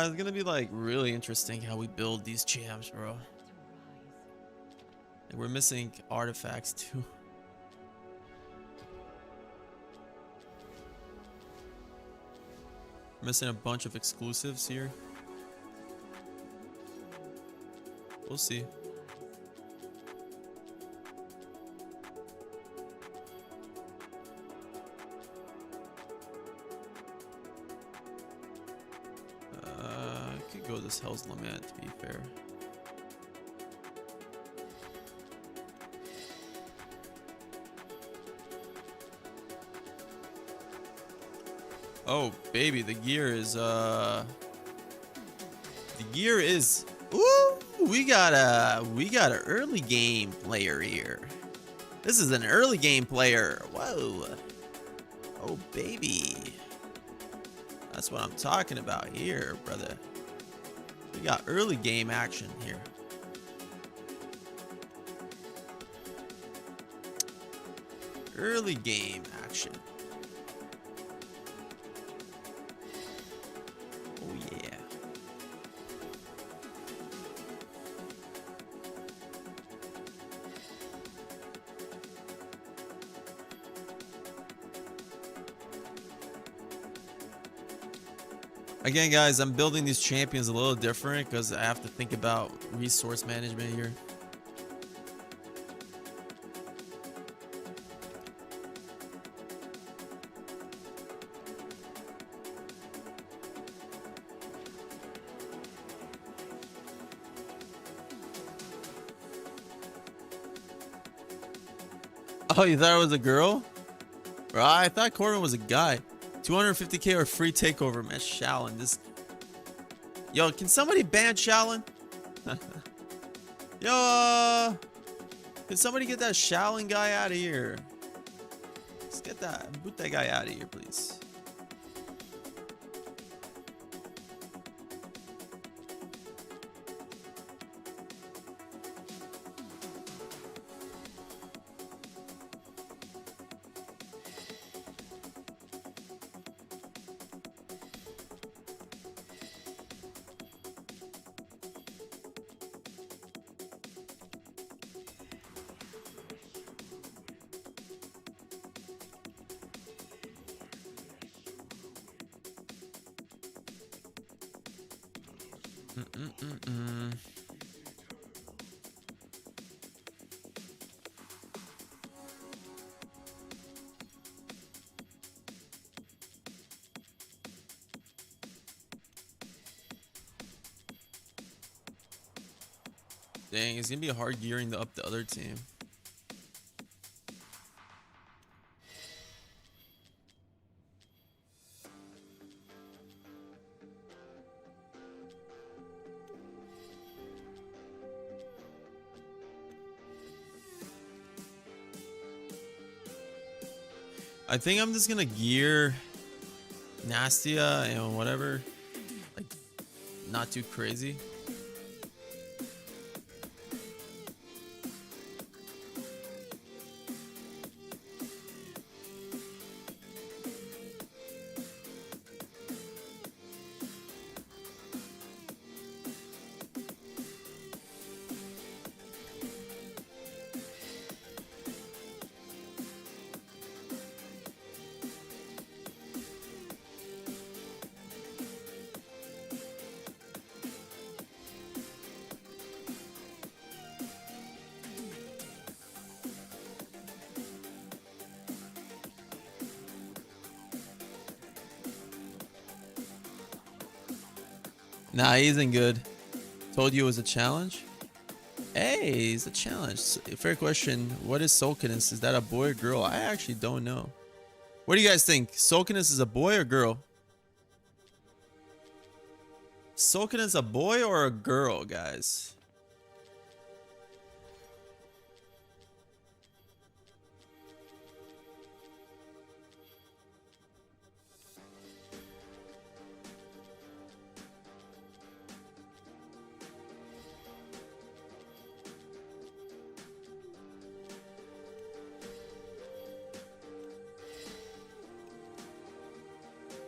S1: It's gonna be like really interesting how we build these champs, bro. And we're missing artifacts too. Missing a bunch of exclusives here. We'll see. I could go this Hell's Lament to be fair. Oh baby, the gear is ooh, we got an early game player here. This is an early game player. Whoa. Oh baby. That's what I'm talking about here, brother. We got early game action here. Early game action. Oh yeah. Again, guys, I'm building these champions a little different because I have to think about resource management here. Oh, you thought it was a girl? Bro, I thought Corbin was a guy. 250k or free takeover, man. Shallon, this. Yo, can somebody ban Shallon? Yo, can somebody get that Shallon guy out of here? Let's get that, boot that guy out of here, please. Dang, it's gonna be hard gearing up the other team. I think I'm just gonna gear Nastia and whatever. Like, not too crazy. Nah, he isn't good. Told you it was a challenge? Hey, it's a challenge. Fair question. What is Sulkiness? Is that a boy or girl? I actually don't know. What do you guys think? Sulkiness is a boy or girl? Sulkiness a boy or a girl, guys?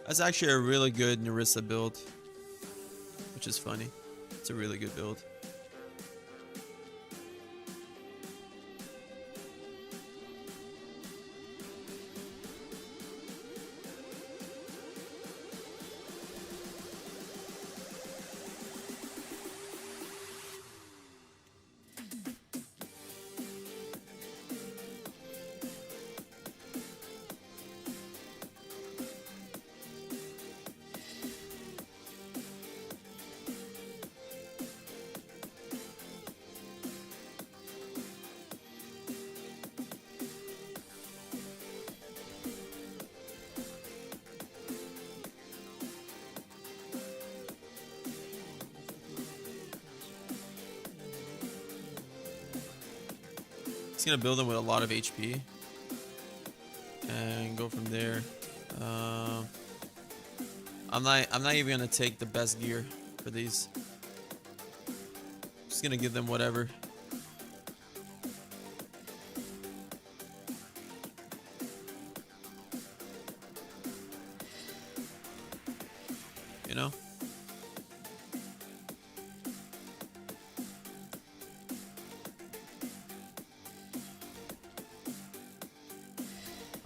S1: That's actually a really good Narissa build, which is funny. It's a really good build. He's gonna build him with a lot of HP and go from there. I'm not even gonna take the best gear for these. Just gonna give them whatever. You know?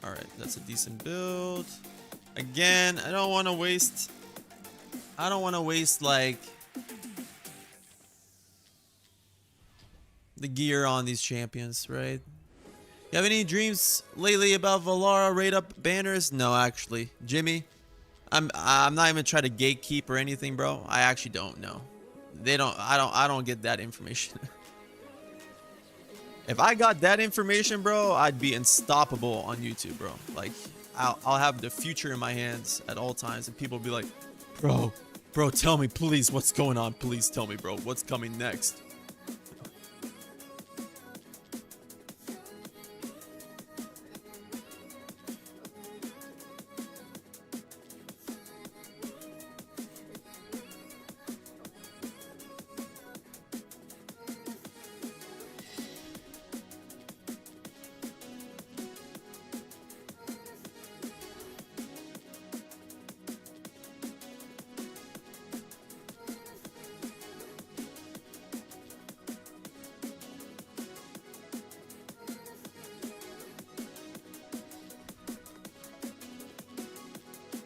S1: Alright, that's a decent build. Again, I don't want to waste like the gear on these champions, right? You have any dreams lately about Valara raid up banners? No, actually. Jimmy, I'm not even trying to gatekeep or anything, bro. I actually don't know. I don't get that information. If I got that information, bro, I'd be unstoppable on YouTube, bro. Like, I'll have the future in my hands at all times, and people will be like, bro, tell me, please, what's going on? Please tell me, bro, what's coming next?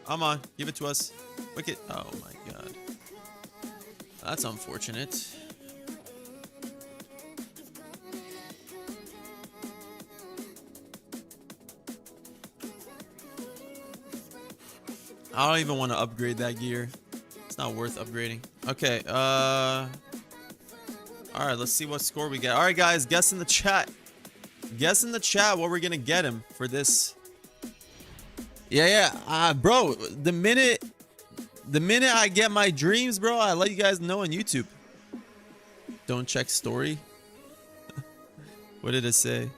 S1: Come on, give it to us. Wicked. Oh my god. That's unfortunate. I don't even want to upgrade that gear. It's not worth upgrading. Okay, alright, let's see what score we get. Alright guys, guess in the chat. Guess in the chat what we're gonna get him for this. Yeah, bro, the minute I get my dreams, bro, I let you guys know on YouTube. Don't check story. What did it say?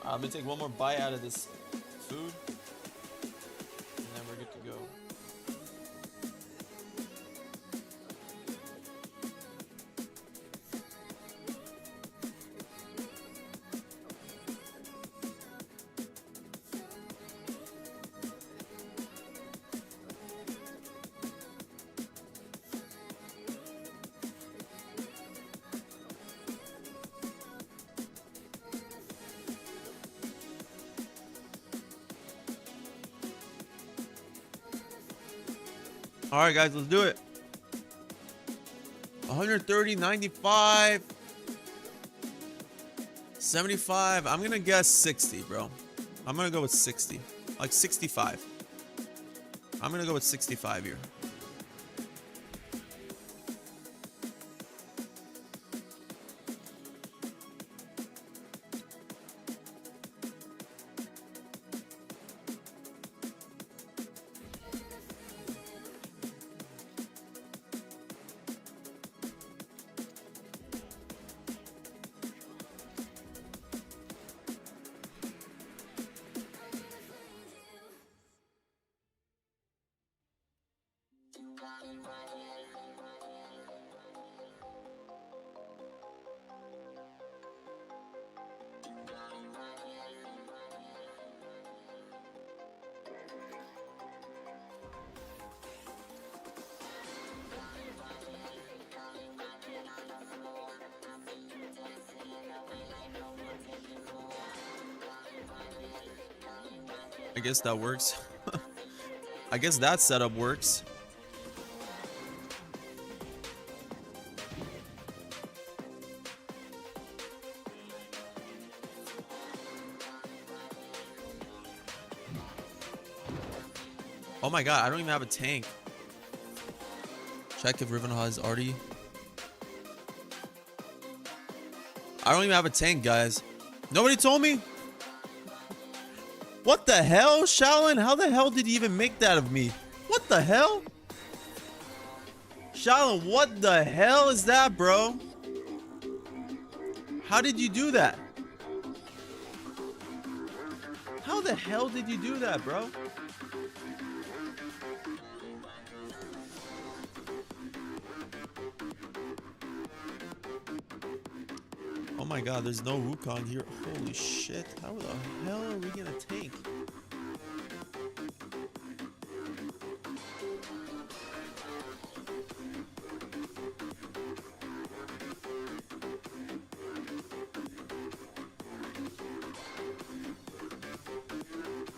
S1: I'm gonna take one more bite out of this food, and then we're good to go. All right, guys, let's do it. 130, 95, 75. I'm gonna guess 60, bro. I'm gonna go with 60, like 65. I'm gonna go with 65 here. I guess that works. I guess that setup works. Oh my god, I don't even have a tank. Check if Rivenhall has already. I don't even have a tank, guys. Nobody told me. What the hell, Shaolin? How the hell did you even make that of me? What the hell? Shaolin, what the hell is that, bro? How did you do that? How the hell did you do that, bro? Oh my god, there's no Wukong here. Holy shit. How the hell are we gonna tank?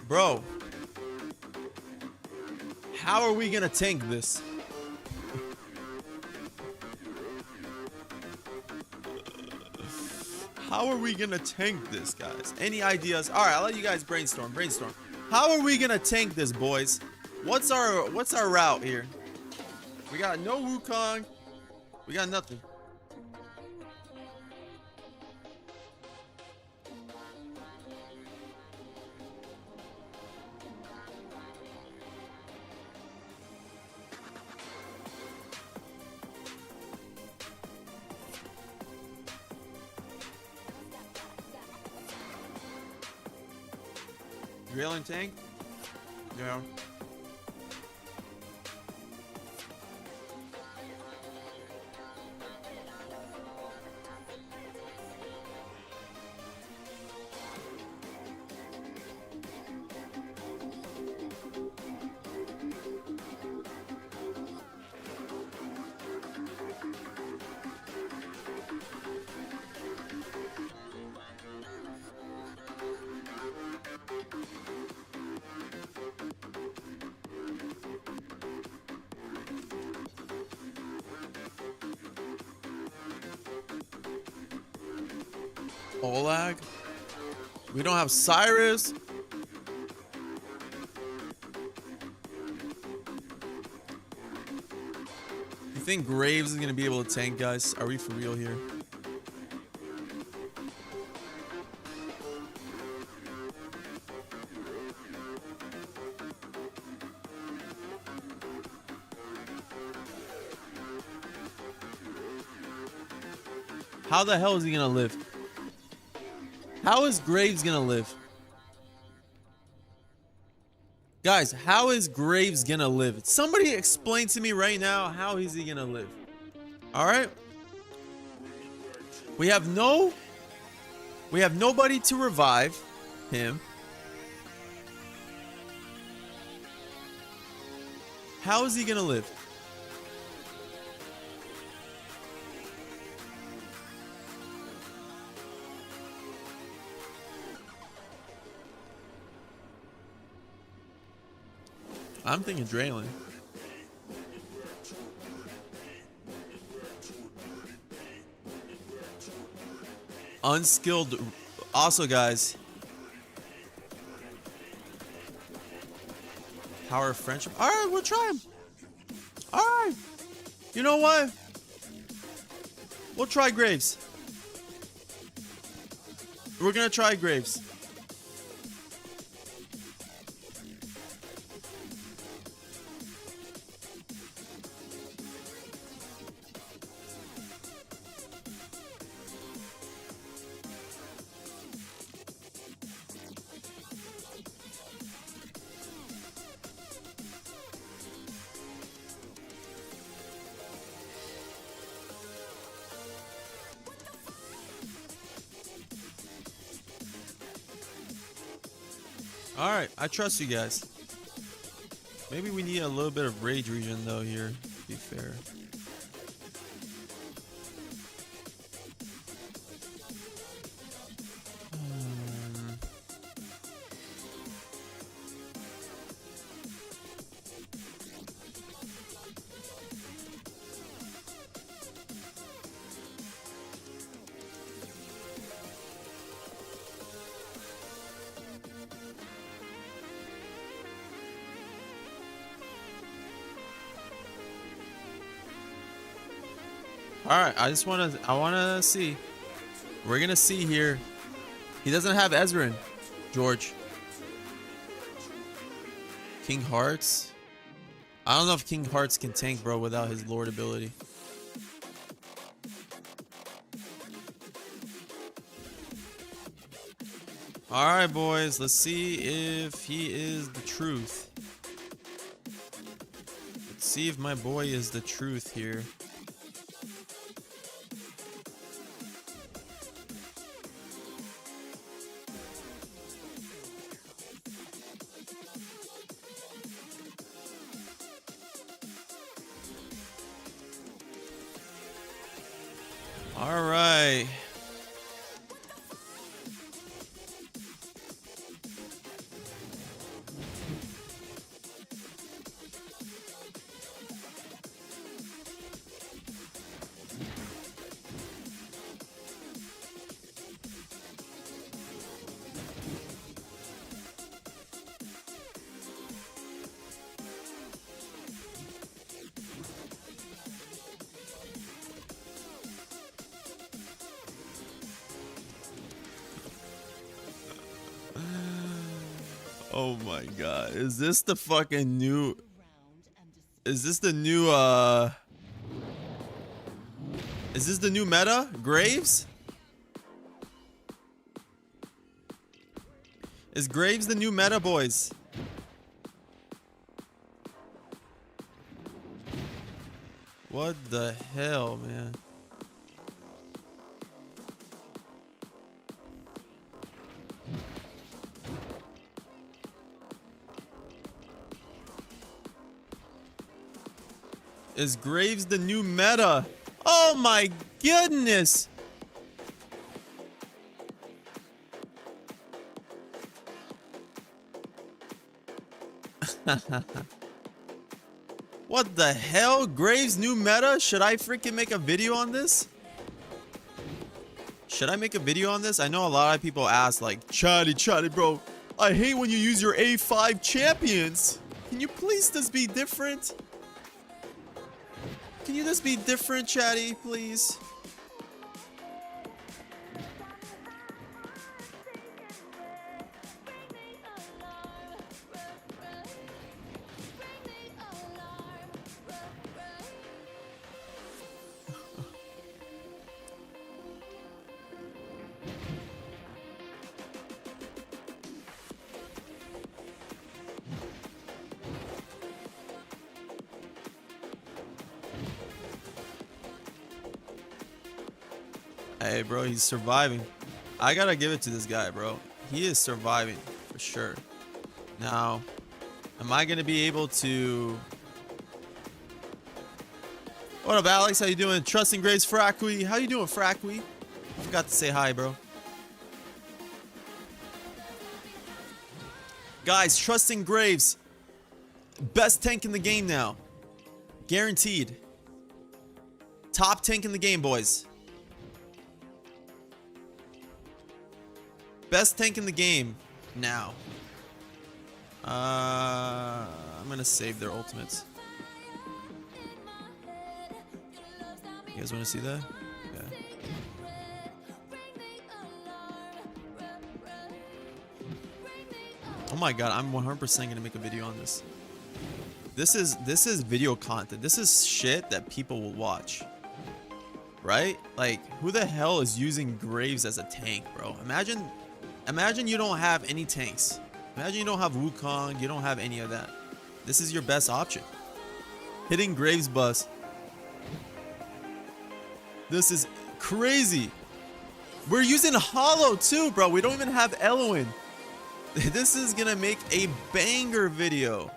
S1: Bro. How are we gonna tank this? How are we gonna tank this, guys? Any ideas? All right, I'll let you guys brainstorm. How are we gonna tank this, boys? What's our route here? We got no Wukong. We got nothing. Drilling tank? Yeah. Olag. We don't have Cyrus. You think Graves is gonna be able to tank, guys? Are we for real here? How the hell is he gonna live? How is Graves gonna live? Guys, how is Graves gonna live? Somebody explain to me right now, how is he gonna live? Alright. We have nobody to revive him. How is he gonna live? I'm thinking Draylon. Unskilled. Also, guys. Power of friendship. Alright, we'll try him. Alright. You know what? We'll try Graves. We're gonna try Graves. Alright, I trust you guys. Maybe we need a little bit of rage regen though here, to be fair. Alright, I wanna see. We're gonna see here. He doesn't have Ezrein, George. King Hearts? I don't know if King Hearts can tank, bro, without his Lord ability. Alright, boys, let's see if he is the truth. Let's see if my boy is the truth here. All right. Oh my god. Is this the fucking new... Is this the new, Is this the new meta? Graves? Is Graves the new meta, boys? What the hell, man? Is Graves the new meta? Oh my goodness! What the hell? Graves new meta? Should I freaking make a video on this? Should I make a video on this? I know a lot of people ask like, Chatty, bro, I hate when you use your A5 champions. Can you please just be different? Can you just be different, Chatty, please? Hey, bro, he's surviving. I gotta give it to this guy, bro. He is surviving for sure. Now, am I gonna be able to... What up, Alex? How you doing? Trusting Graves Fracui. How you doing, Fracui? I forgot to say hi, bro. Guys, Trusting Graves. Best tank in the game now. Guaranteed. Top tank in the game, boys. Best tank in the game now. I'm gonna save their ultimates. You guys want to see that? Yeah. Oh my god, I'm 100% gonna make a video on this. This is video content. This is shit that people will watch. Right? Like, who the hell is using Graves as a tank, bro? Imagine you don't have any tanks. Imagine you don't have Wukong, you don't have any of that. This is your best option. Hitting Graves bus. This is crazy. We're using Hollow too, bro. We don't even have Eloin. This is gonna make a banger video.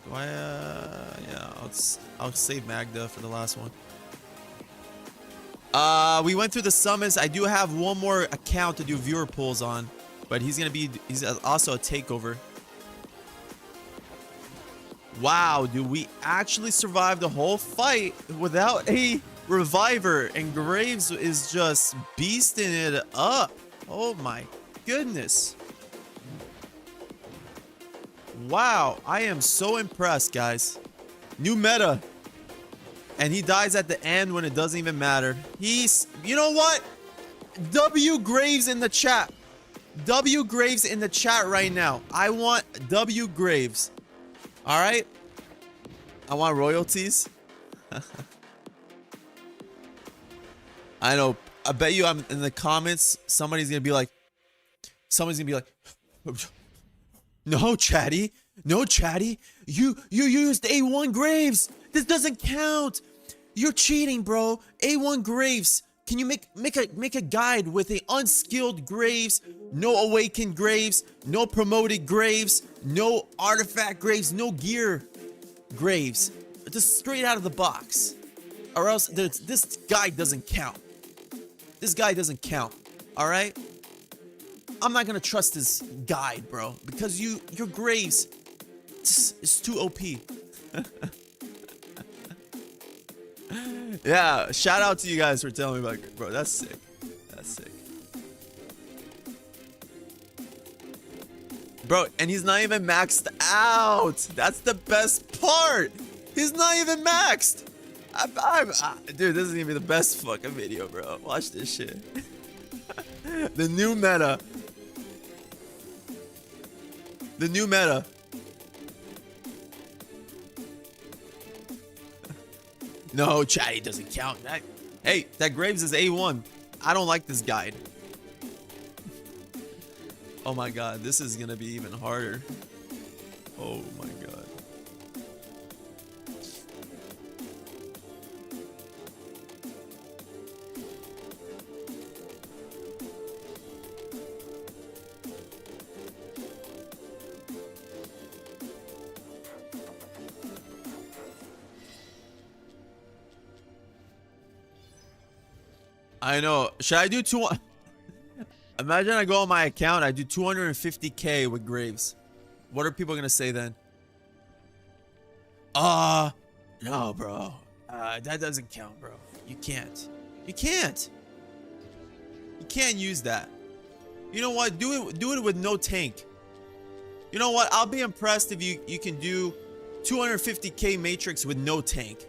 S1: Do I, yeah, I'll save Magda for the last one. We went through the summons. I do have one more account to do viewer polls on, but he's also a takeover. Wow, dude, we actually survived the whole fight without a reviver, and Graves is just beasting it up. Oh my goodness. Wow, I am so impressed, guys. New meta. And he dies at the end when it doesn't even matter. You know what? W Graves in the chat. W Graves in the chat right now. I want W Graves. All right? I want royalties. I know. I bet you I'm in the comments. Somebody's going to be like, no, Chatty. No, Chatty. You used A1 Graves. This doesn't count. You're cheating, bro. A1 Graves. Can you make a guide with a unskilled Graves, no awakened Graves, no promoted Graves, no artifact Graves, no gear Graves, just straight out of the box, or else this guide doesn't count. This guy doesn't count. All right. I'm not gonna trust this guide, bro, because your Graves is too OP. Yeah, shout out to you guys for telling me about it, bro. That's sick. That's sick. Bro, and he's not even maxed out. That's the best part. He's not even maxed. Dude, this is gonna be the best fucking video, bro. Watch this shit. The new meta. The new meta. No, Chatty doesn't count. Hey, that Graves is A1. I don't like this guide. Oh my god, this is gonna be even harder. Oh my god. I know. Should I do two? Imagine I go on my account, I do 250k with Graves. What are people gonna say then? No, bro. That doesn't count, bro. You can't. You can't. You can't use that. You know what? Do it with no tank. You know what? I'll be impressed if you can do 250k Matrix with no tank.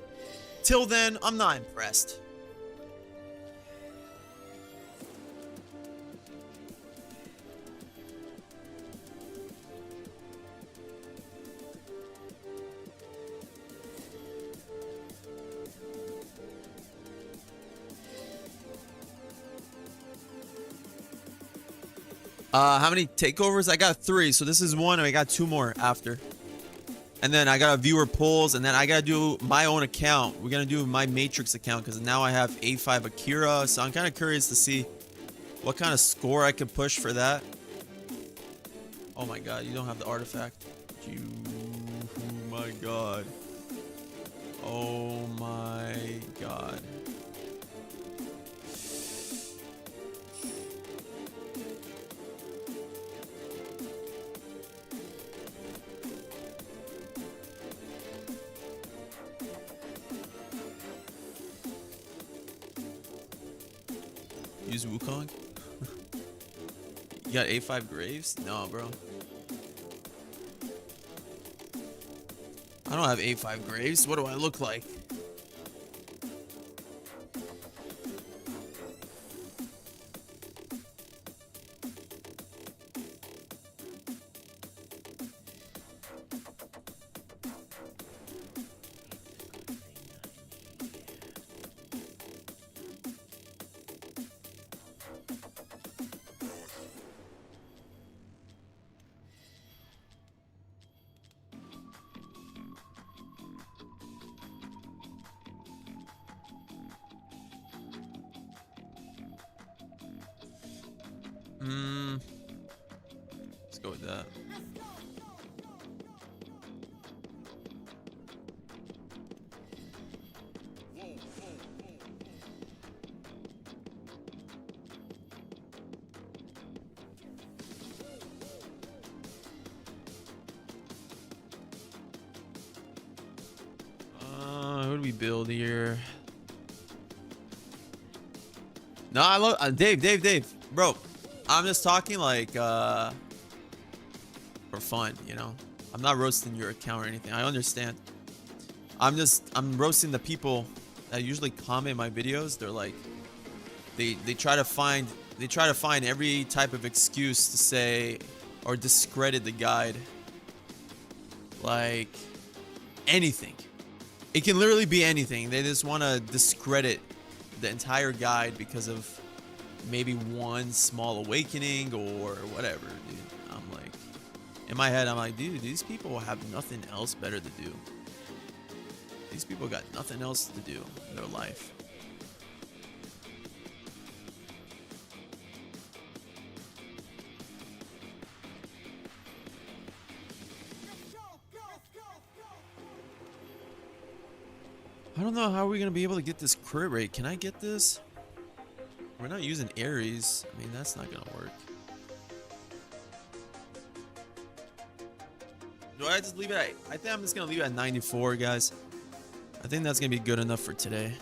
S1: Till then, I'm not impressed. How many takeovers? I got 3, so this is 1, and I got 2 more after. And then I got a viewer polls, and then I gotta do my own account. We're gonna do my Matrix account because now I have A5 Akira. So I'm kind of curious to see what kind of score I could push for that. Oh my god, you don't have the artifact. You, oh my god. Oh my god. Use Wukong? You got A5 Graves? No, bro. I don't have A5 Graves. What do I look like? Let's go with that. Who do we build here? No, I love Dave, bro. I'm just talking like for fun, you know. I'm not roasting your account or anything. I understand. I'm roasting the people that usually comment my videos. They're like they try to find every type of excuse to say or discredit the guide. Like anything. It can literally be anything. They just want to discredit the entire guide because of maybe one small awakening or whatever, dude. I'm like, in my head, I'm like, dude, these people have nothing else better to do. These people got nothing else to do in their life. I don't know how we're gonna be able to get this crit rate. Can I get this? We're not using Ares. I mean, that's not gonna work. Do I just leave it at? I think I'm just gonna leave it at 94, guys. I think that's gonna be good enough for today.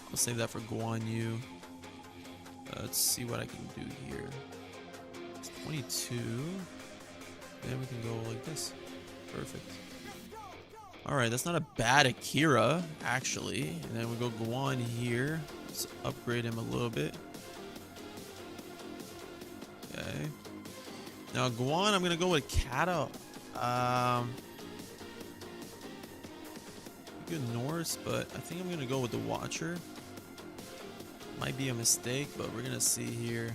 S1: I'll save that for Guan Yu. Let's see what I can do here. It's 22. Then we can go like this. Perfect. Alright, that's not a bad Akira, actually. And then we go Guan here. Let's upgrade him a little bit. Okay. Now Guan, I'm gonna go with Kata. Good Norse, but I think I'm gonna go with the Watcher. Might be a mistake, but we're gonna see here.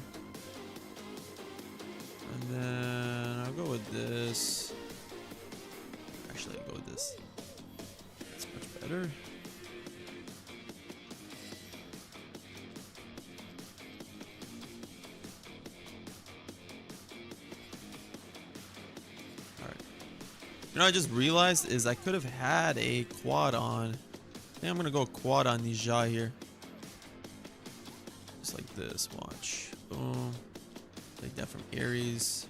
S1: And then I'll go with this. Actually, I'll go with this. That's much better. Alright. You know what I just realized is I could have had a quad on. I think I'm gonna go quad on Nija here. Just like this, watch. Boom. Take that from Ares.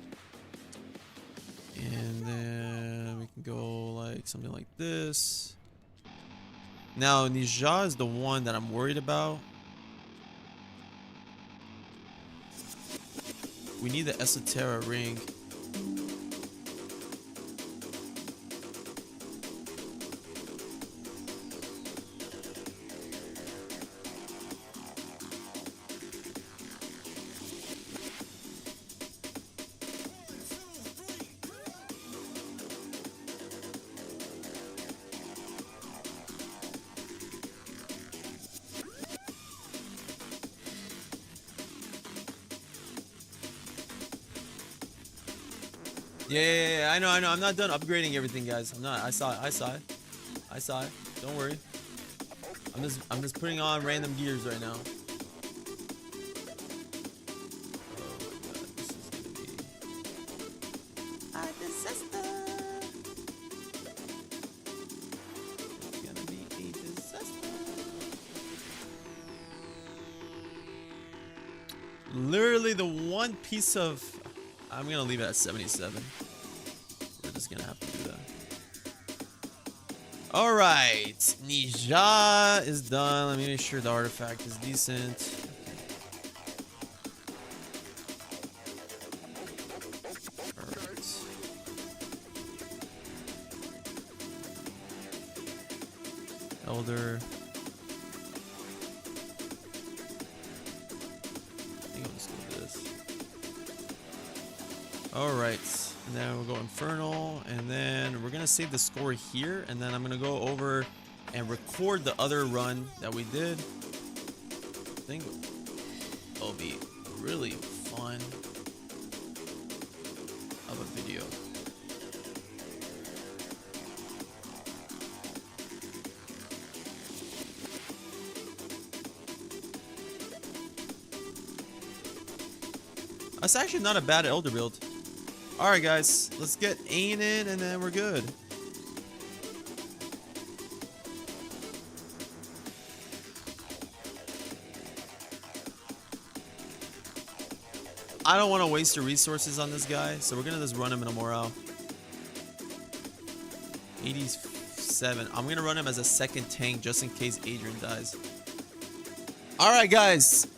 S1: And then we can go like something like this. Now, Nija is the one that I'm worried about. We need the Esoterra ring. Yeah. I know. I'm not done upgrading everything, guys. I'm not. I saw it. Don't worry. I'm just putting on random gears right now. Oh my god, this is gonna be a disaster. It's gonna be a disaster. Literally the one piece of... I'm gonna leave it at 77. We're just gonna have to do that. Alright, Nija is done. Let me make sure the artifact is decent. Alright. Elder. I think I'll just go with this. Alright, and then we'll go Infernal, and then we're gonna save the score here, and then I'm gonna go over and record the other run that we did. I think it'll be really fun of a video. That's actually not a bad Elder build. Alright guys, let's get Ain in and then we're good. I don't want to waste your resources on this guy, so we're gonna just run him in a morale. 87. I'm gonna run him as a second tank just in case Adrian dies. Alright guys.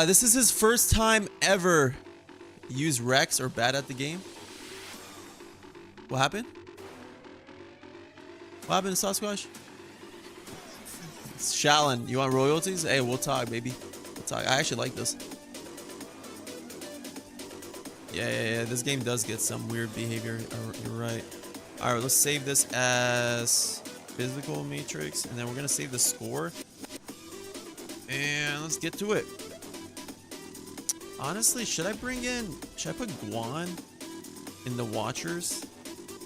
S1: This is his first time ever use Rex or bad at the game. What happened? What happened to Sasquatch? It's Shalin, you want royalties? Hey, we'll talk, baby. We'll talk. I actually like this. Yeah. This game does get some weird behavior. You're right. Alright, let's save this as physical matrix, and then we're gonna save the score. And let's get to it. Honestly, should I put Guan in the Watchers?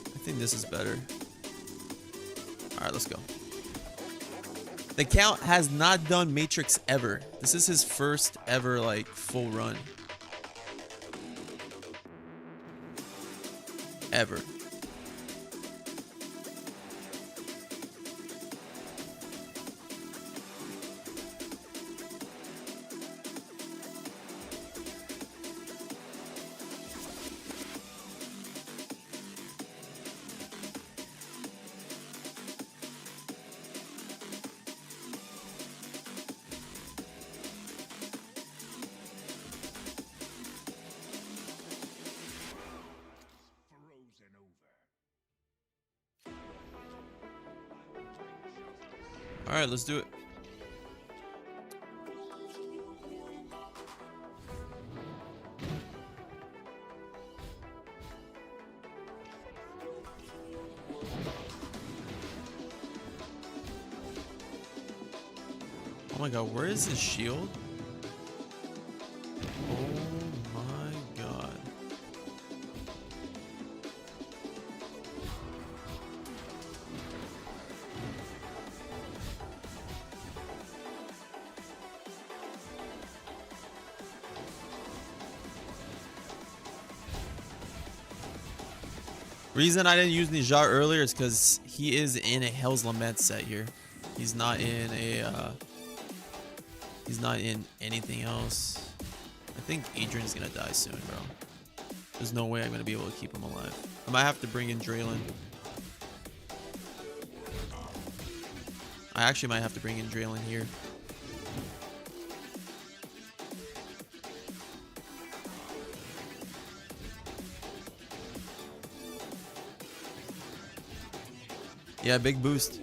S1: I think this is better. Alright, let's go. The Count has not done Matrix ever. This is his first ever, like, full run. Ever. Alright, let's do it. Oh my god, where is his shield? Oh my god. Reason I didn't use Nijar earlier is because he is in a Hell's Lament set here. He's not in a he's not in anything else. I think Adrian's gonna die soon, bro. There's no way I'm gonna be able to keep him alive. I might have to bring in Draylin. I actually might have to bring in Draylin here. Yeah, big boost.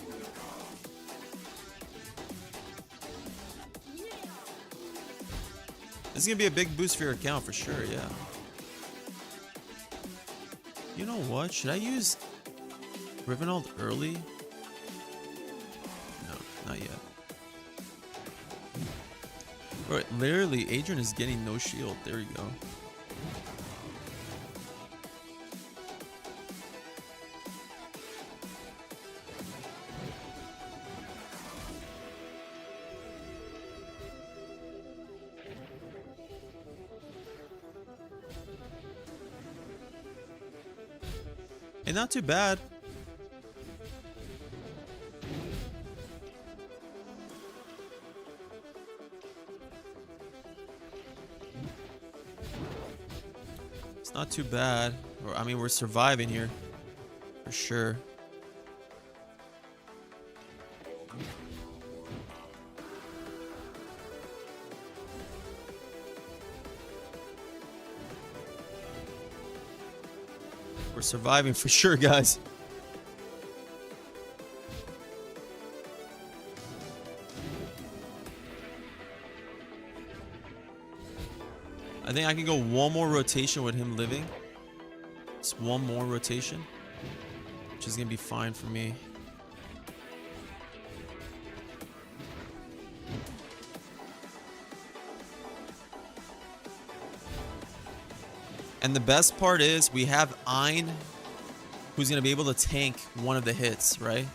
S1: This is gonna be a big boost for your account for sure, yeah. You know what? Should I use Rivenald early? No, not yet. Bro, literally, Adrian is getting no shield. There we go. Hey, not too bad. It's not too bad. I mean, we're surviving here. For sure. We're surviving for sure, guys. I think I can go one more rotation with him living. Just one more rotation, which is gonna be fine for me. And the best part is we have Ein, who's going to be able to tank one of the hits, right?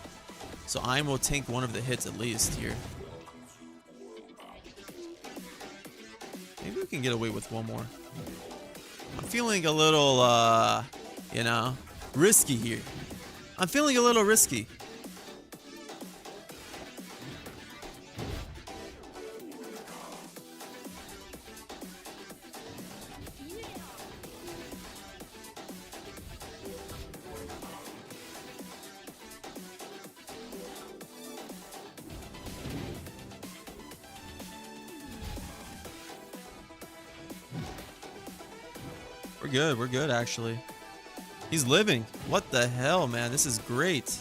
S1: So Ein will tank one of the hits at least here. Maybe we can get away with one more. I'm feeling a little, you know, risky here. I'm feeling a little risky. We're good actually. He's living. What the hell, man? This is great.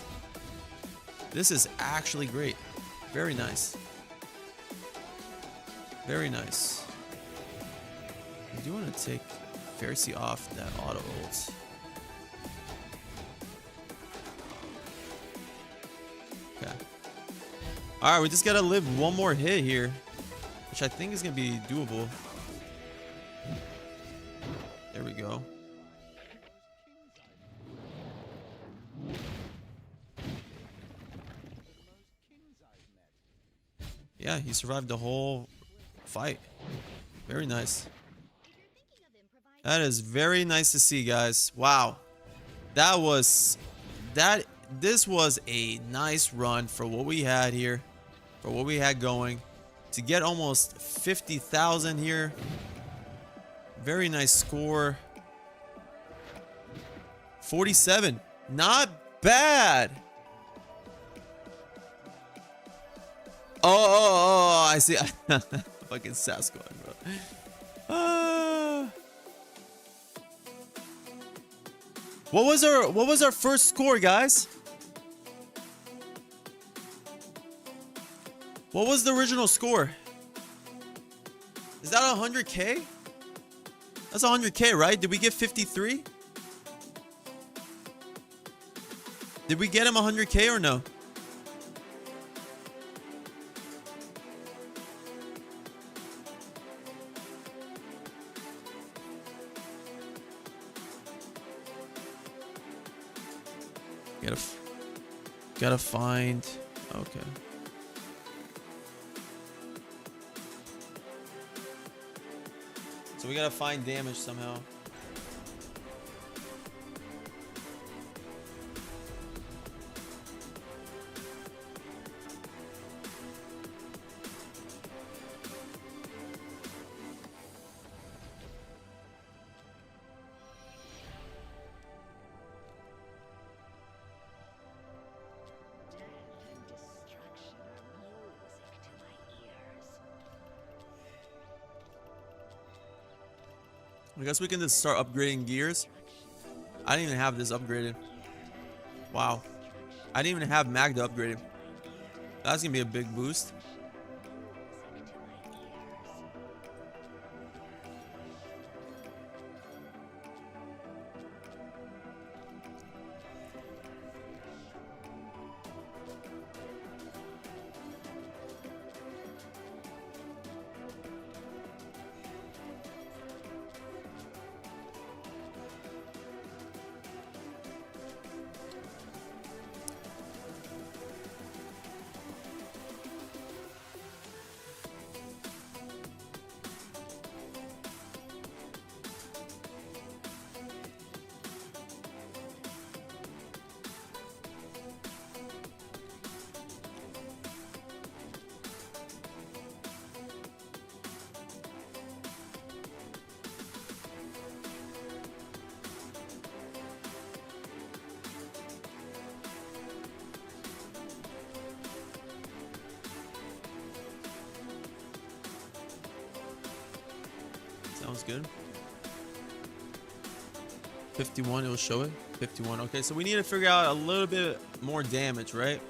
S1: This is actually great. Very nice. Very nice. I do want to take Pharisee off that auto ult. Okay. Alright, we just gotta live one more hit here, which I think is gonna be doable. There we go. Yeah, he survived the whole fight. Very nice. That is very nice to see, guys. Wow. This was a nice run for what we had here. For what we had going. To get almost 50,000 here. Very nice score. 47. Not bad. Oh, I see. Fucking Sasquatch, bro. What was our first score, guys? What was the original score? Is that 100K? That's 100K, right? Did we get 53? Did we get him 100K or no? Gotta find. Okay. So we gotta find damage somehow. I guess we can just start upgrading gears. I didn't even have this upgraded. Wow. I didn't even have Magda upgraded. That's gonna be a big boost. Sounds good. 51, it'll show it. 51. Okay, so we need to figure out a little bit more damage, right?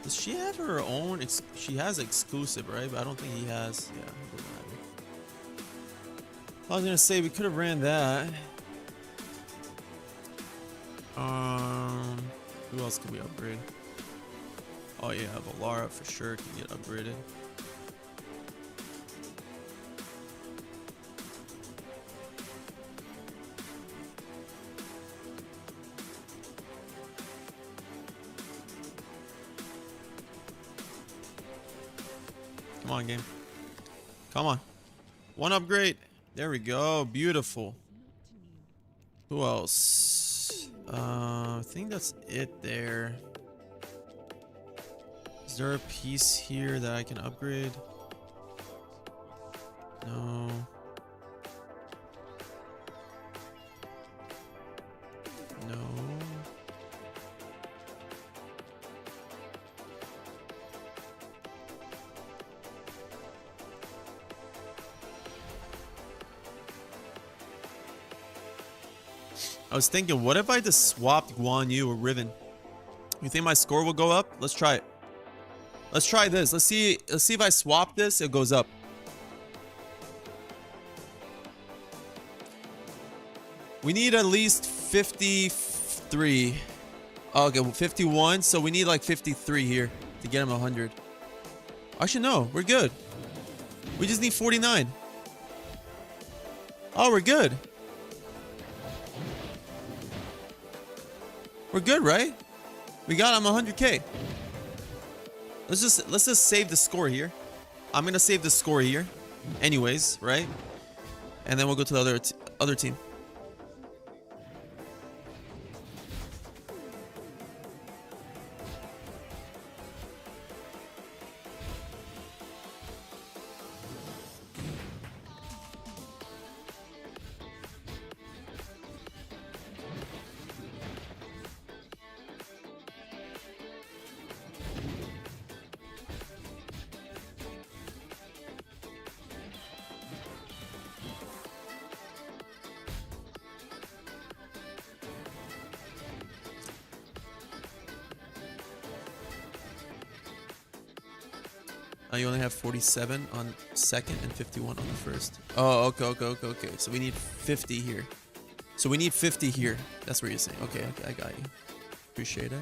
S1: Does she have her own? She has exclusive, right? But I don't think he has. Yeah, it doesn't matter. I was gonna say we could have ran that. Who else can we upgrade? Oh yeah, Bulwark for sure can get upgraded. Come on, game. Come on. One upgrade. There we go. Beautiful. Who else? I think that's it there. Is there a piece here that I can upgrade? No. No. I was thinking, what if I just swapped Guan Yu or Riven? You think my score will go up? Let's try it. Let's try this. Let's see if I swap this, it goes up. We need at least 53. Okay, well, 51. So we need like 53 here to get him 100. Actually, no, we're good. We just need 49. Oh, we're good. We're good, right? We got him 100k. Let's just save the score here. I'm gonna save the score here, anyways, right? And then we'll go to the other team. You only have 47 on second and 51 on the first. Oh, okay. So we need 50 here. So we need 50 here. That's what you're saying. Okay, I got you. Appreciate it.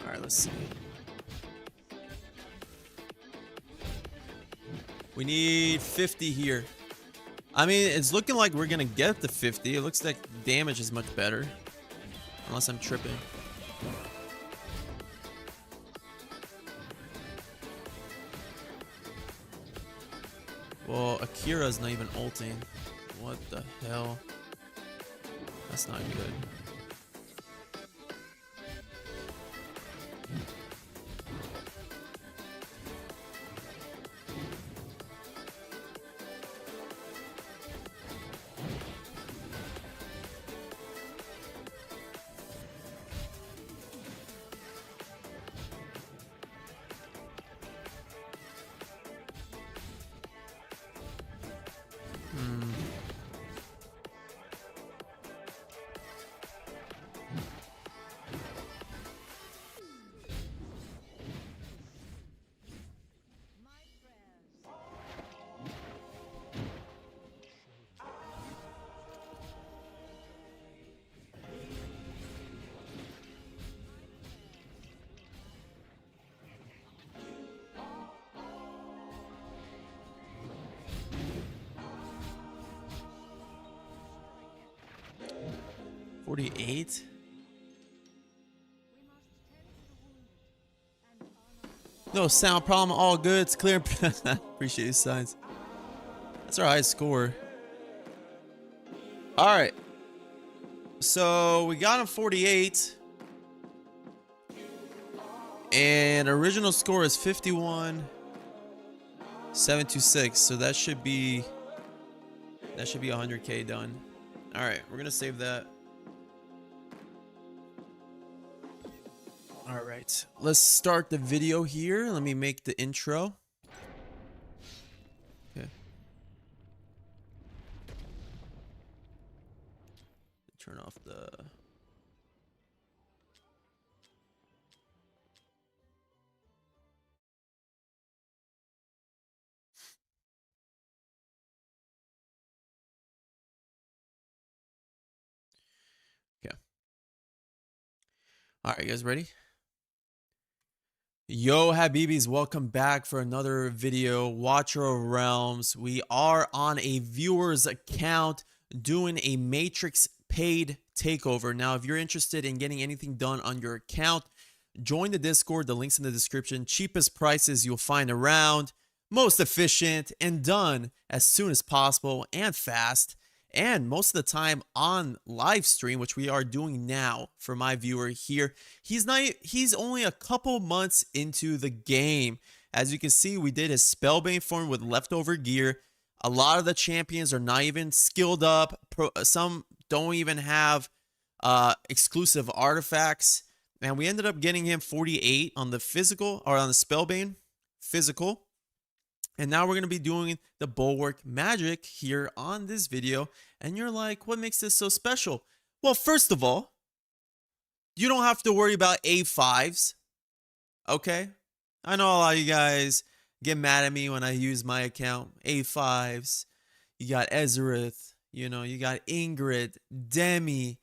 S1: Alright, let's see. We need 50 here. I mean, it's looking like we're gonna get the 50. It looks like damage is much better. Unless I'm tripping. Well, Akira's not even ulting. What the hell? That's not good. 48? No sound problem, all good. It's clear. Appreciate your signs. That's our highest score. All right. So we got him 48. And original score is 51,726. So that should be 100K done. All right, we're gonna save that. All right, let's start the video here. Let me make the intro. Okay. Turn off the... Okay. All right, you guys ready? Yo, Habibis, welcome back for another video. Watcher of Realms. We are on a viewer's account doing a Matrix paid takeover. Now, if you're interested in getting anything done on your account, join the Discord. The link's in the description. Cheapest prices you'll find around. Most efficient and done as soon as possible and fast. And most of the time on live stream, which we are doing now for my viewer here. He's only a couple months into the game. As you can see, we did his Spellbane form with leftover gear. A lot of the champions are not even skilled up. Some don't even have exclusive artifacts. And we ended up getting him 48 on the physical, or on the Spellbane physical. And now we're going to be doing the Bulwark magic here on this video. And you're like, what makes this so special? Well, first of all, you don't have to worry about A5s. Okay? I know a lot of you guys get mad at me when I use my account. A5s. You got Ezreath. You know, you got Ingrid, Demi.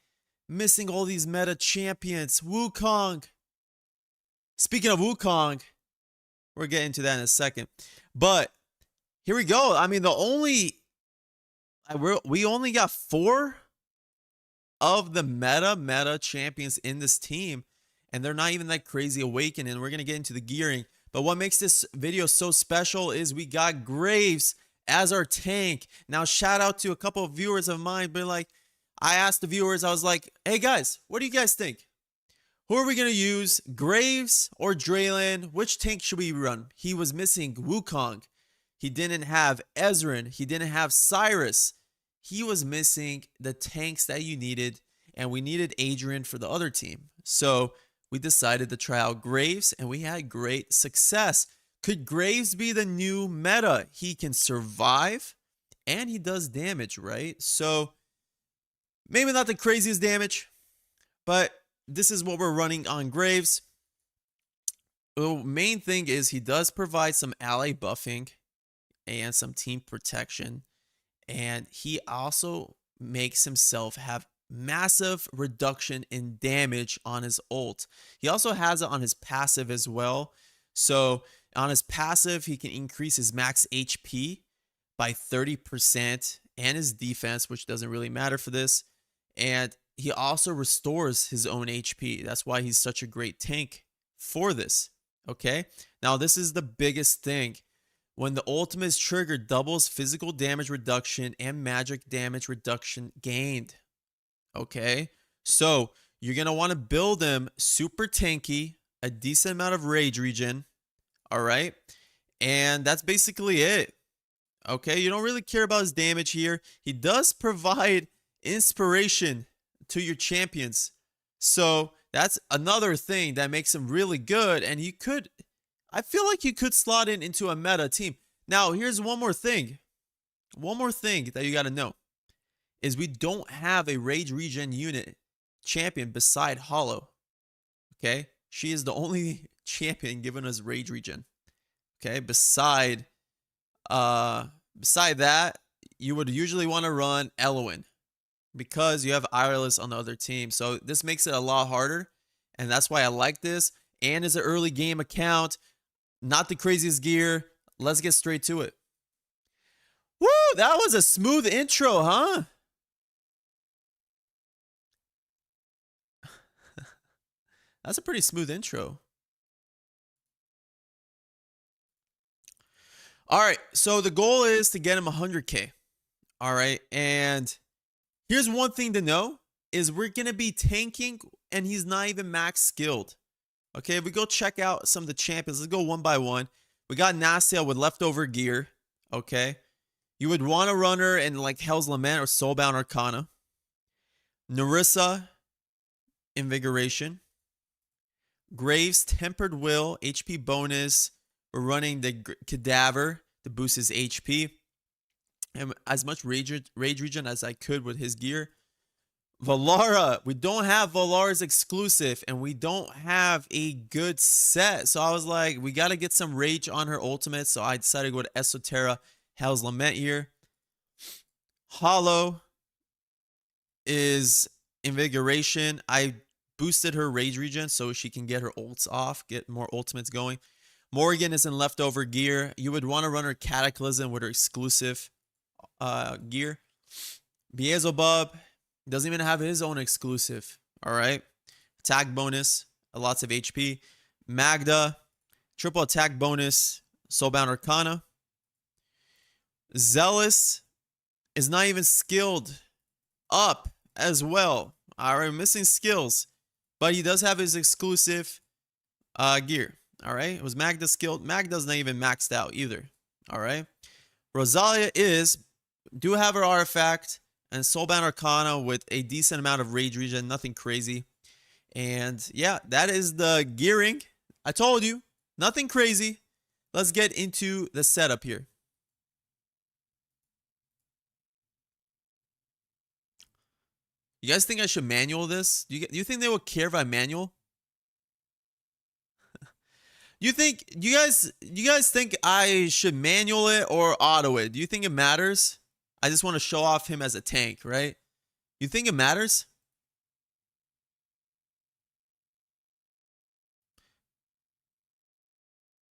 S1: Missing all these meta champions. Wukong. Speaking of Wukong, we're getting to that in a second. But here we go. I mean, we only got 4 of the meta champions in this team, and they're not even that crazy awakening. We're going to get into the gearing. But what makes this video so special is we got Graves as our tank. Now, shout out to a couple of viewers of mine, but like, I asked the viewers, I was like, hey guys, what do you guys think? Who are we going to use? Graves or Draylen? Which tank should we run? He was missing Wukong. He didn't have Ezreal. He didn't have Cyrus. He was missing the tanks that you needed, and we needed Adrian for the other team. So we decided to try out Graves, and we had great success. Could Graves be the new meta? He can survive, and he does damage, right? So maybe not the craziest damage, but this is what we're running on Graves. The main thing is he does provide some ally buffing and some team protection. And he also makes himself have massive reduction in damage on his ult. He also has it on his passive as well. So on his passive, he can increase his max HP by 30% and his defense, which doesn't really matter for this. And he also restores his own HP. That's why he's such a great tank for this. Okay. Now, this is the biggest thing. When the ultimate is triggered, doubles physical damage reduction and magic damage reduction gained. Okay. So you're going to want to build him super tanky, a decent amount of rage regen. All right. And that's basically it. Okay. You don't really care about his damage here. He does provide inspiration to your champions. So that's another thing that makes him really good. And you could, I feel like you could slot in into a meta team. Now, here's one more thing. One more thing that you got to know is we don't have a rage regen unit champion beside Hollow. Okay. She is the only champion giving us rage regen. Okay. Beside that, you would usually want to run Eloin, because you have Irelis on the other team. So this makes it a lot harder. And that's why I like this. And it's an early game account. Not the craziest gear. Let's get straight to it. Woo! That was a smooth intro, huh? That's a pretty smooth intro. All right, so the goal is to get him 100K. All right, and here's one thing to know is we're going to be tanking, and he's not even max skilled. Okay, if we go check out some of the champions, let's go one by one. We got Nastia with leftover gear. Okay, you would want to run her in like Hell's Lament or Soulbound Arcana. Nerissa, Invigoration. Graves, Tempered Will, HP bonus. We're running the Cadaver to boost his HP. And as much rage regen as I could with his gear. Valara, we don't have Valara's exclusive, and we don't have a good set. So I was like, we got to get some rage on her ultimate. So I decided to go to Esoterra, Hell's Lament here. Hollow is Invigoration. I boosted her rage regen so she can get her ults off, get more ultimates going. Morgan is in leftover gear. You would want to run her Cataclysm with her exclusive gear. Beelzebub doesn't even have his own exclusive. All right. Attack bonus, lots of HP. Magda, triple attack bonus, Soulbound Arcana. Zealous is not even skilled up as well. All right, missing skills. But he does have his exclusive gear. All right. It was Magda skilled. Magda's not even maxed out either. All right. Rosalia do have her artifact and Soulbound Arcana with a decent amount of rage regen. Nothing crazy. And yeah, that is the gearing. I told you, nothing crazy. Let's get into the setup here. You guys think I should manual this? Do you think they would care if I manual? You guys think I should manual it or auto it? Do you think it matters? I just want to show off him as a tank, right? You think it matters?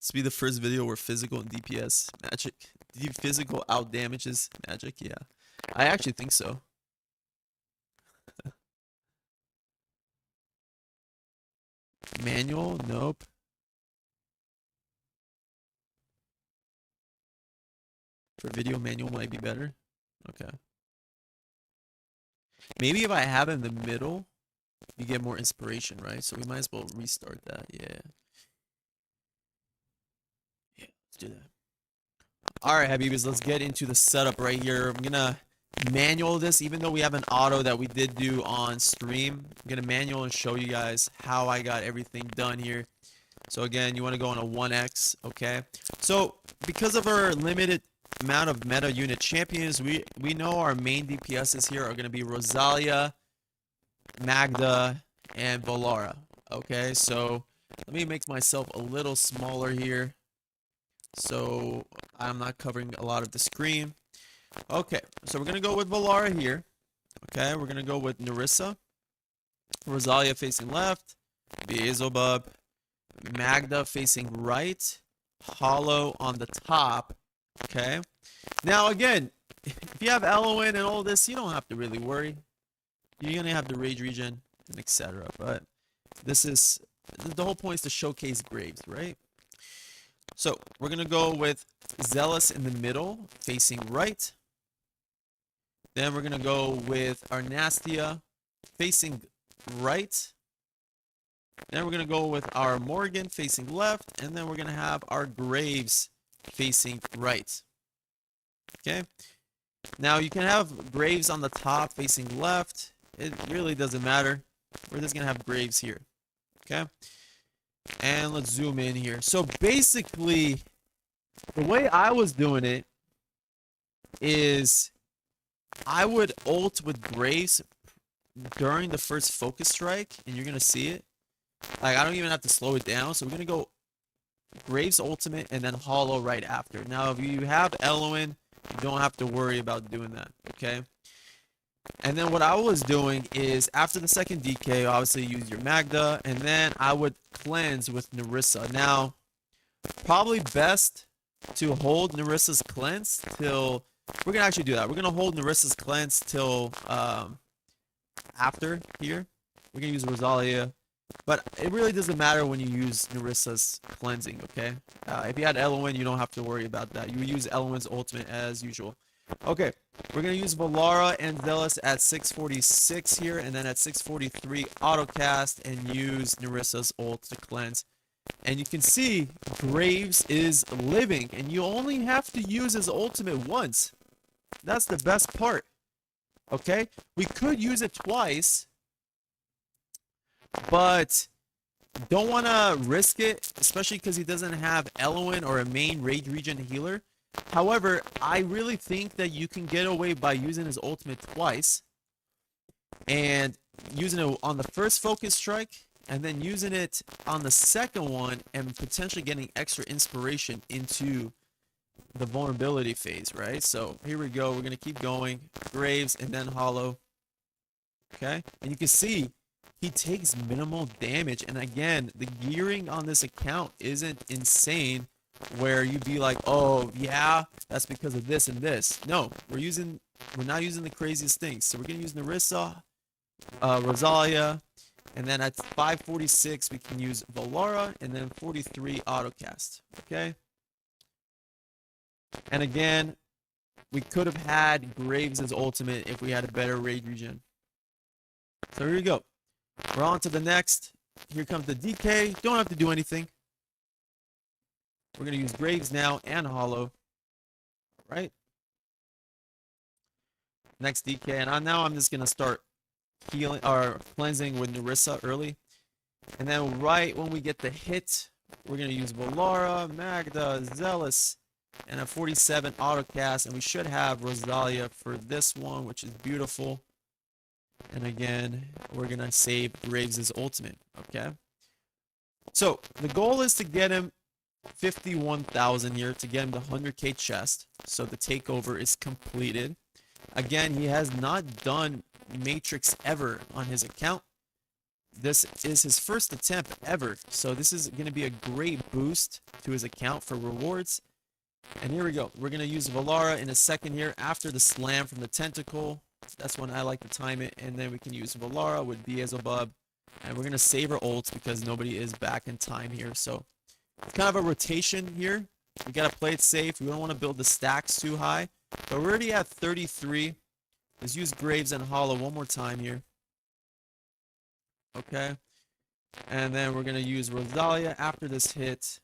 S1: This will be the first video where physical and DPS magic. Physical out damages magic, yeah. I actually think so. Manual? Nope. For video, manual might be better. Okay. Maybe if I have it in the middle, you get more inspiration, right? So we might as well restart that. Yeah. Yeah, let's do that. Alright, Habibis, let's get into the setup right here. I'm gonna manual this, even though we have an auto that we did do on stream. I'm gonna manual and show you guys how I got everything done here. So again, you want to go on a 1x, okay? So because of our limited amount of meta unit champions, we know our main DPSs here are going to be Rosalia, Magda, and Valara. Okay, so let me make myself a little smaller here so I'm not covering a lot of the screen. Okay, so we're going to go with Valara here. Okay, we're going to go with Nerissa, Rosalia facing left, Beelzebub, Magda facing right, Hollow on the top. Okay. Now again, if you have Eloin and all this, you don't have to really worry. You're gonna have the rage regen and etc. But this is the whole point is to showcase Graves, right? So we're gonna go with Zealous in the middle, facing right. Then we're gonna go with our Nastia facing right. Then we're going to go with our Morgan facing left. And then we're going to have our Graves facing right. Okay. Now you can have Graves on the top facing left. It really doesn't matter. We're just going to have Graves here. Okay. And let's zoom in here. So basically, the way I was doing it is I would ult with Graves during the first focus strike. And you're going to see it. Like, I don't even have to slow it down. So we're going to go Graves ultimate and then Hollow right after. Now, if you have Eloin, you don't have to worry about doing that. Okay. And then what I was doing is after the second DK, obviously use your Magda. And then I would cleanse with Nerissa. Now, probably best to hold Nerissa's cleanse till... We're going to actually do that. We're going to hold Nerissa's cleanse till after here. We're going to use Rosalia But it really doesn't matter when you use Nerissa's cleansing, okay? If you had Elowin, you don't have to worry about that. You would use Elowin's ultimate as usual. Okay, we're going to use Valara and Zealous at 646 here, and then at 643 autocast and use Nerissa's ult to cleanse. And you can see Graves is living, and you only have to use his ultimate once. That's the best part. Okay, we could use it twice, but don't want to risk it, especially because he doesn't have Elowin or a main rage regen healer. However, I really think that you can get away by using his ultimate twice and using it on the first focus strike and then using it on the second one and potentially getting extra inspiration into the vulnerability phase, right? So here we go. We're going to keep going. Graves and then Hollow. Okay? And you can see he takes minimal damage. And again, the gearing on this account isn't insane where you'd be like, oh, yeah, that's because of this and this. No, we're not using the craziest things. So we're going to use Nerissa, Rosalia, and then at 546, we can use Valara, and then 43 autocast. Okay? And again, we could have had Graves' ultimate if we had a better raid regen. So here we go. We're on to the next. Here comes the DK. Don't have to do anything. We're going to use Graves now and Hollow. All right. Next DK. And now I'm just going to start healing or cleansing with Nerissa early. And then right when we get the hit, we're going to use Valara, Magda, Zealous, and a 47 autocast. And we should have Rosalia for this one, which is beautiful. And again, we're going to save Graves' ultimate. Okay. So the goal is to get him 51,000 here to get him the 100k chest. So the takeover is completed. Again, he has not done Matrix ever on his account. This is his first attempt ever. So this is going to be a great boost to his account for rewards. And here we go. We're going to use Valara in a second here after the slam from the tentacle. That's when I like to time it. And then we can use Valara with Beelzebub. And we're going to save our ults because nobody is back in time here. So it's kind of a rotation here. We got to play it safe. We don't want to build the stacks too high. But we're already at 33. Let's use Graves and Hollow one more time here. Okay. And then we're going to use Rosalia after this hit.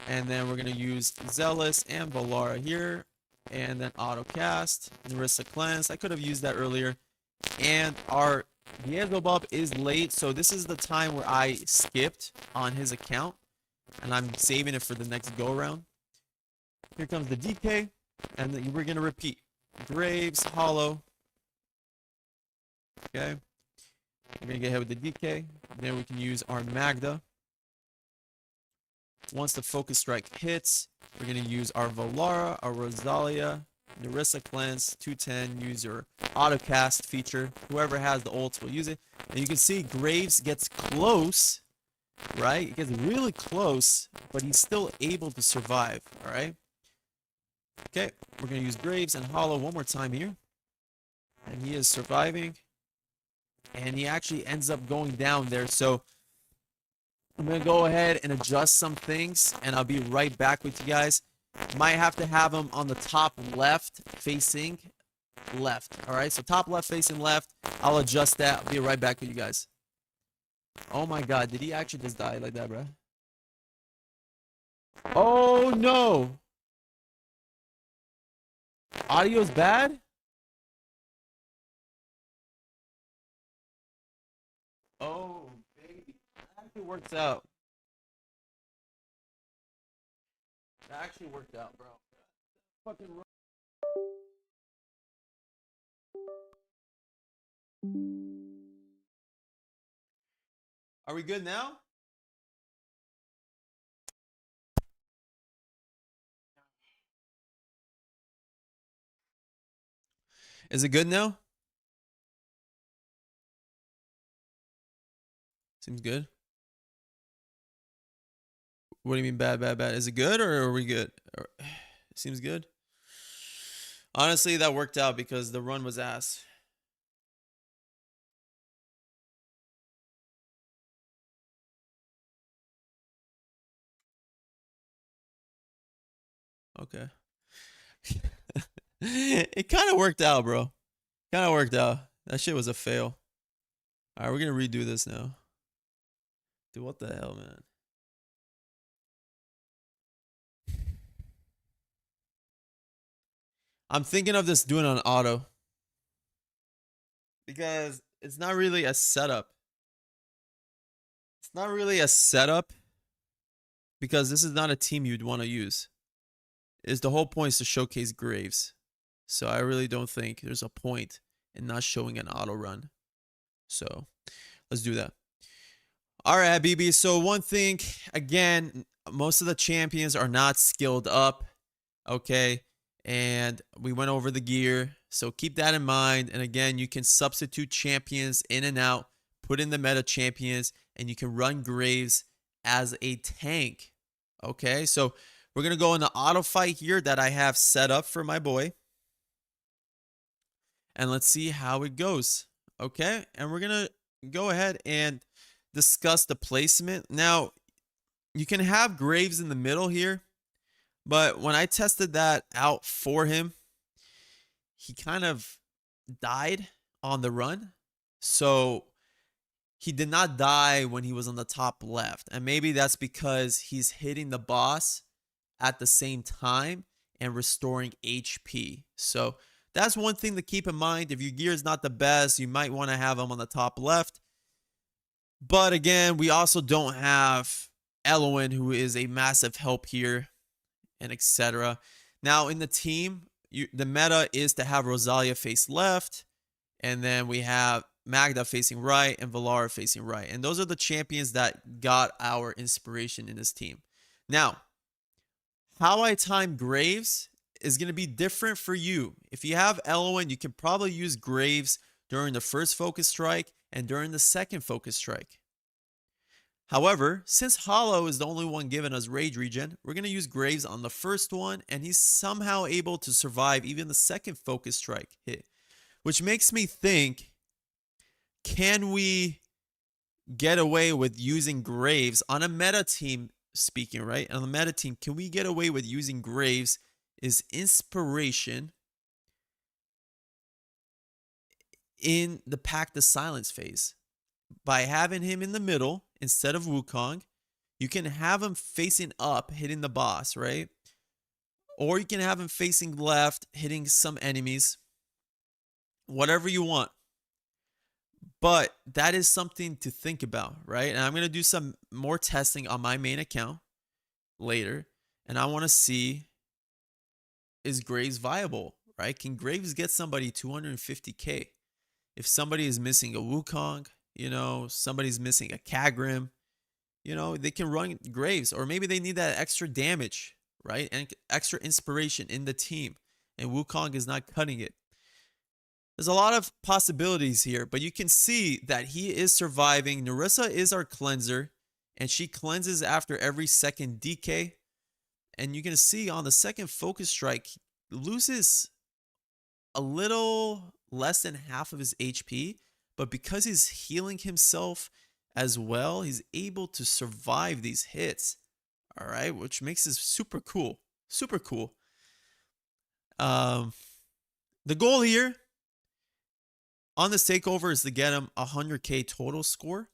S1: And then we're going to use Zealous and Valara here. And then autocast. Nerissa cleanse. I could have used that earlier. And our Beelzebub is late. So this is the time where I skipped on his account. And I'm saving it for the next go around. Here comes the DK. And then we're going to repeat. Graves, Hollow. Okay. We're going to get hit with the DK. Then we can use our Magda. Once the focus strike hits, we're going to use our Valara, our Rosalia, Nerissa cleanse, 210, use your autocast feature. Whoever has the ults will use it. And you can see Graves gets close, right? He gets really close, but he's still able to survive, all right? Okay, we're going to use Graves and Hollow one more time here. And he is surviving. And he actually ends up going down there. So I'm going to go ahead and adjust some things. And I'll be right back with you guys. Might have to have him on the top left facing left. All right, so top left facing left. I'll adjust that. I'll be right back with you guys. Oh my God, did he actually just die like that, bro? Oh no. Audio's bad? Oh, baby. That actually works out. That actually worked out, bro. Fucking. Are we good now? Is it good now? Seems good. What do you mean bad? Is it good or are we good? Seems good. Honestly, that worked out because the run was ass. Okay. It kind of worked out, bro. Kind of worked out. That shit was a fail. All right, we're going to redo this now. Dude, what the hell, man? I'm thinking of this doing on auto. Because it's not really a setup. It's not really a setup. Because this is not a team you'd want to use. Is the whole point is to showcase Graves. So I really don't think there's a point in not showing an auto run. So let's do that. All right, BB. So one thing, again, most of the champions are not skilled up. Okay. And we went over the gear. So keep that in mind. And again, you can substitute champions in and out, put in the meta champions, and you can run Graves as a tank. Okay. So we're going to go in the auto fight here that I have set up for my boy. And let's see how it goes. Okay. And we're going to go ahead and discuss the placement. Now, you can have Graves in the middle here, but when I tested that out for him, he kind of died on the run. So he did not die when he was on the top left. And maybe that's because he's hitting the boss at the same time and restoring HP. So that's one thing to keep in mind. If your gear is not the best, you might want to have him on the top left. But again, we also don't have Elowen, who is a massive help here, and etc. Now, in the team, the meta is to have Rosalia face left, and then we have Magda facing right and Valara facing right. And those are the champions that got our inspiration in this team. Now, how I time Graves is going to be different for you. If you have Elowen, you can probably use Graves during the first focus strike and during the second focus strike. However, since Hollow is the only one giving us rage regen, we're going to use Graves on the first one, and he's somehow able to survive even the second focus strike hit. Which makes me think, can we get away with using Graves on a meta team, speaking, right? On the meta team, can we get away with using Graves as inspiration in the Pact of Silence phase? By having him in the middle instead of Wukong, you can have him facing up, hitting the boss, right? Or you can have him facing left, hitting some enemies. Whatever you want. But that is something to think about, right? And I'm going to do some more testing on my main account later. And I want to see, is Graves viable, right? Can Graves get somebody 250k? If somebody is missing a Wukong, you know, somebody's missing a Kagrim, you know, they can run Graves. Or maybe they need that extra damage, right? And extra inspiration in the team. And Wukong is not cutting it. There's a lot of possibilities here, but you can see that he is surviving. Nerissa is our cleanser, and she cleanses after every second DK. And you can see on the second focus strike, he loses a little less than half of his HP, but because he's healing himself as well, he's able to survive these hits. All right, which makes this super cool. Super cool. The goal here on this takeover is to get him 100k total score.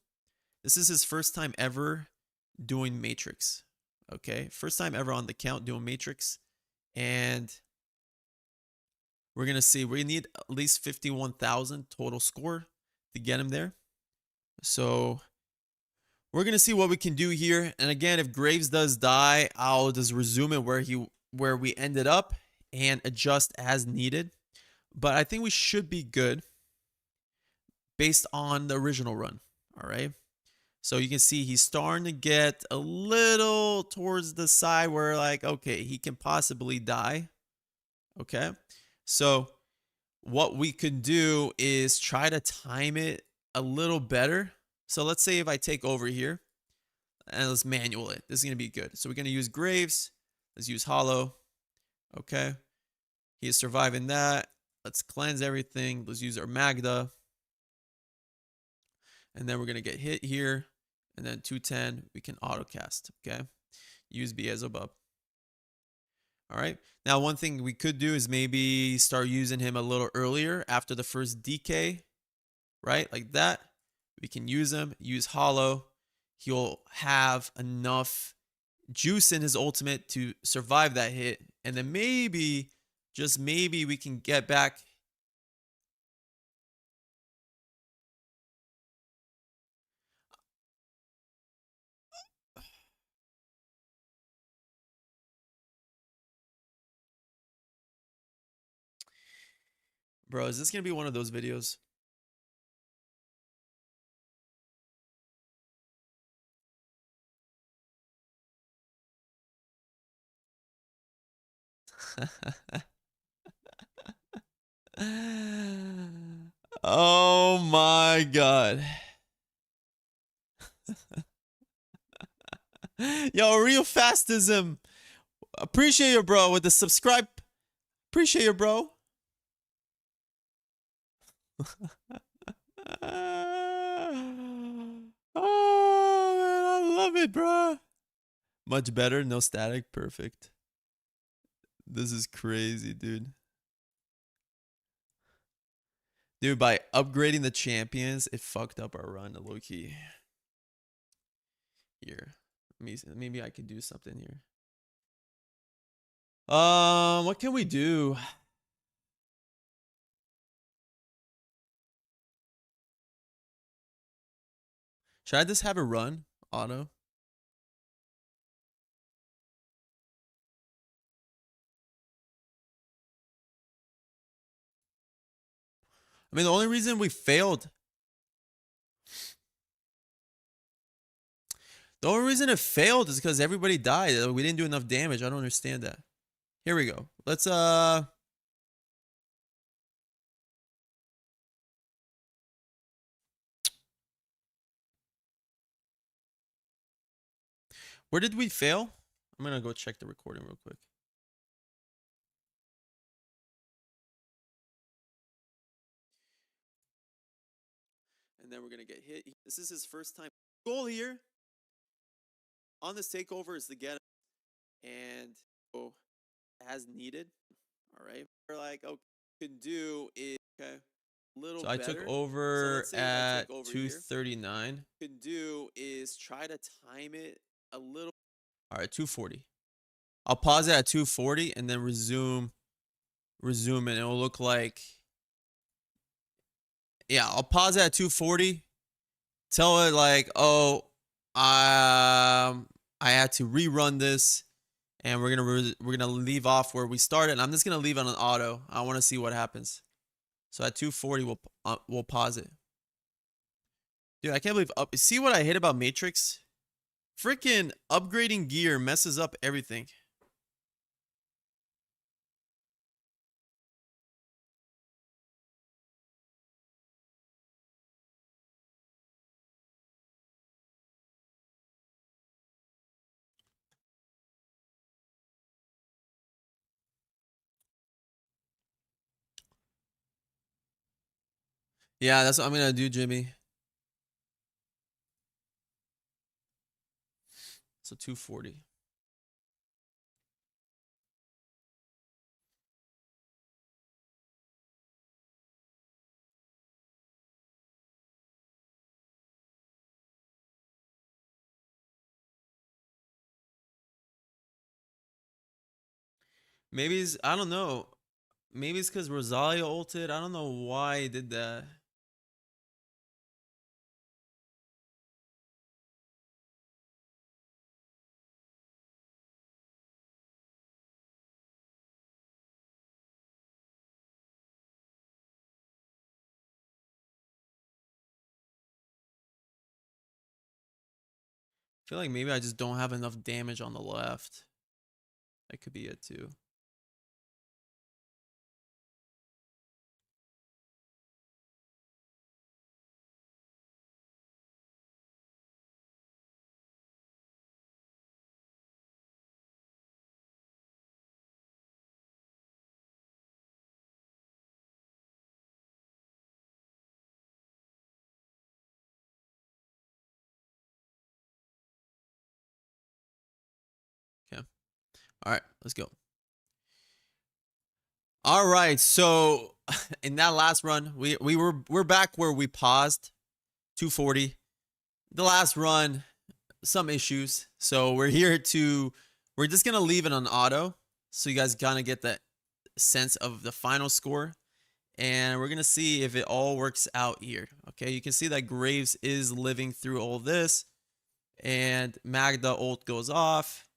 S1: This is his first time ever doing Matrix. Okay, first time ever on the count doing Matrix. And we're going to see, we need at least 51,000 total score to get him there. So we're going to see what we can do here. And again, if Graves does die, I'll just resume it where we ended up and adjust as needed. But I think we should be good based on the original run. All right. So you can see he's starting to get a little towards the side where, like, okay, he can possibly die. Okay. So what we could do is try to time it a little better. So let's say if I take over here and let's manual it. This is going to be good. So we're going to use Graves. Let's use Hollow. Okay. He is surviving that. Let's cleanse everything. Let's use our Magda. And then we're going to get hit here. And then 210, we can auto cast. Okay. Use Beelzebub. All right. Now, one thing we could do is maybe start using him a little earlier after the first DK, right? Like that. We can use him, use Hollow. He'll have enough juice in his ultimate to survive that hit. And then maybe, just maybe, we can get back. Bro, is this going to be one of those videos? Oh my god. Yo, real fastism. Appreciate you, bro, with the subscribe. Appreciate you, bro. Oh, man, I love it, bro. Much better, no static, perfect. This is crazy, dude. Dude, by upgrading the champions, it fucked up our run, low key. Here, maybe I could do something here. What can we do? Should I just have it run auto? I mean, the only reason we failed. The only reason it failed is because everybody died. We didn't do enough damage. I don't understand that. Here we go. Let's where did we fail? I'm gonna go check the recording real quick. And then we're gonna get hit. This is his first time. Goal here on this takeover is to get him and go as needed. All right. We're like, okay, can do is okay. Little so I took over at 239. Can do is try to time it a little. All right, 240. I'll pause it at 240 and then resume and it will look like, yeah, I'll pause it at 240. Tell it like, oh, I had to rerun this, and we're gonna leave off where we started. And I'm just gonna leave on an auto. I want to see what happens. So at 240, we'll pause it. Dude, I can't believe see what I hate about Matrix? Freaking upgrading gear messes up everything. Yeah, that's what I'm gonna do, Jimmy. So 240. Maybe it's, I don't know. Maybe it's because Rosalia ulted. I don't know why he did that. I feel like maybe I just don't have enough damage on the left. That could be it too. Okay. All right, let's go. All right, so in that last run, we're back where we paused, 240. The last run, some issues. So we're just gonna leave it on auto, so you guys kind of get the sense of the final score, and we're gonna see if it all works out here. Okay, you can see that Graves is living through all this, and Magda ult goes off,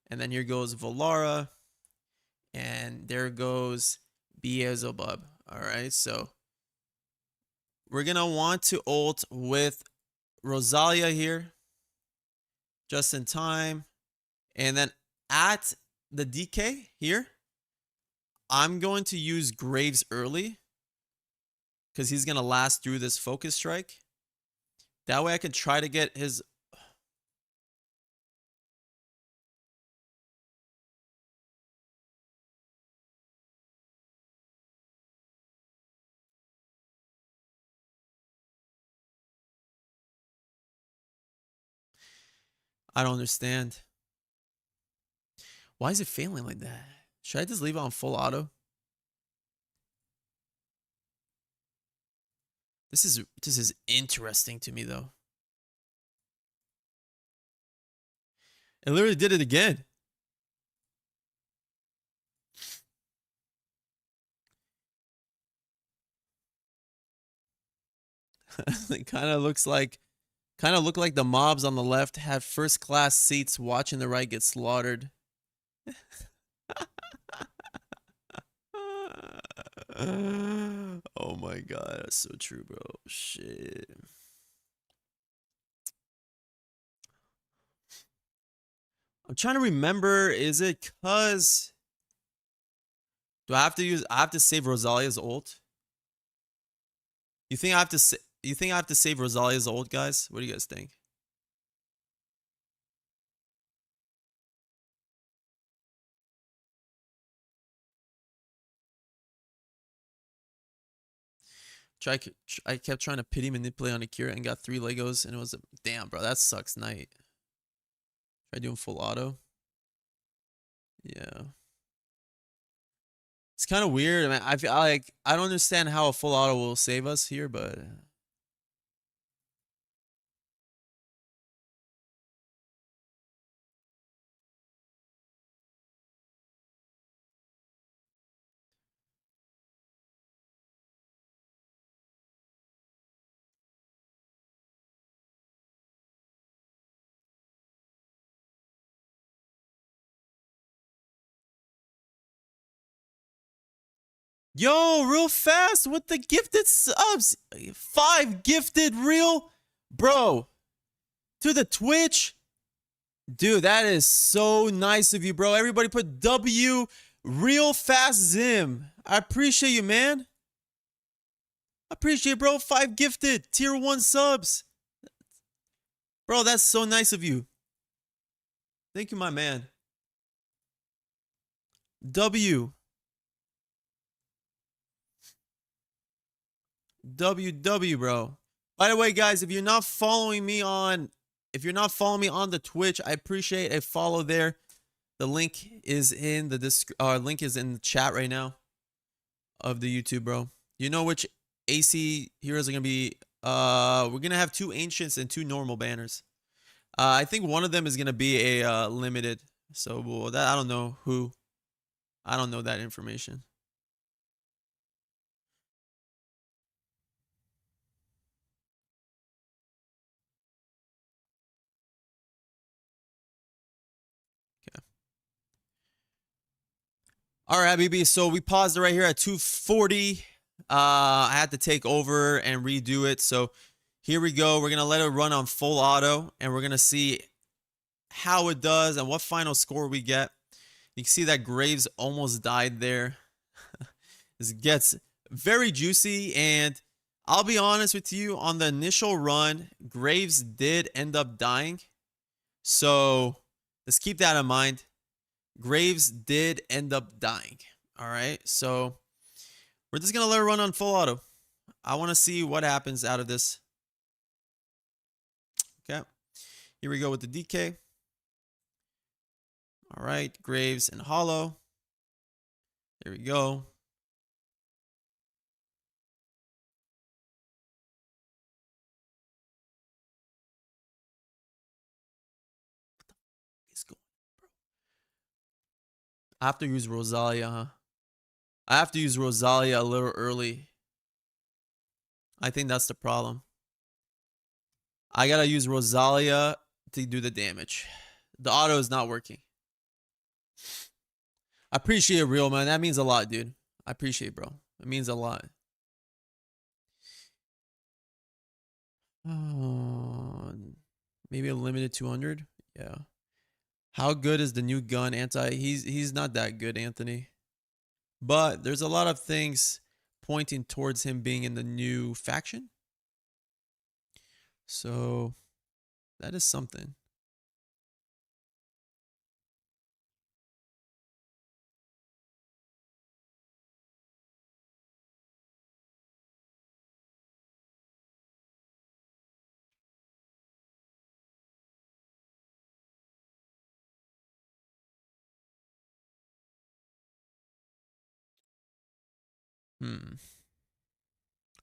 S1: and then here goes Valara, and there goes Beelzebub. All right, so we're gonna want to ult with Rosalia here, just in time. And then at the DK here, I'm going to use Graves early because he's going to last through this focus strike. That way I can try to get his... I don't understand. Why is it failing like that? Should I just leave it on full auto? This is interesting to me though. It literally did it again. It kind of look like the mobs on the left had first class seats watching the right get slaughtered. Oh my god, that's so true, bro. Shit. I'm trying to remember, is it cuz I have to save Rosalia's ult? You think I have to save Rosalia's ult, guys? What do you guys think? I kept trying to pity manipulate on Akira and got 3 Legos, and it was a damn, bro. That sucks night. Try doing full auto. Yeah. It's kind of weird. I mean, I feel like I don't understand how a full auto will save us here, but yo, real fast with the gifted subs. 5 gifted real. Bro, to the Twitch. Dude, that is so nice of you, bro. Everybody put W real fast Zim. I appreciate you, man. I appreciate it, bro. 5 gifted tier 1 subs. Bro, that's so nice of you. Thank you, my man. W. WW, bro. By the way, guys, if you're not following me on the Twitch, I appreciate a follow there. The link is in the chat right now of the YouTube, bro. You know which AC heroes are gonna be. We're gonna have 2 ancients and 2 normal banners. I think one of them is gonna be a limited. So that I don't know who. I don't know that information. All right, BB. So we paused it right here at 240. I had to take over and redo it. So here we go. We're going to let it run on full auto, and we're going to see how it does and what final score we get. You can see that Graves almost died there. This gets very juicy, and I'll be honest with you, on the initial run, Graves did end up dying. So let's keep that in mind. Graves did end up dying. All right, so we're just gonna let it run on full auto. I want to see what happens out of this. Okay, here we go with the DK. All right, Graves and Hollow. Here we go. What the f is going on, bro? I have to use Rosalia, huh? I have to use Rosalia a little early. I think that's the problem. I gotta use Rosalia to do the damage. The auto is not working. I appreciate it, real man. That means a lot, dude. I appreciate it, bro. It means a lot. Maybe a limited 200. Yeah. How good is the new gun? He's not that good, Anthony. But there's a lot of things pointing towards him being in the new faction. So that is something.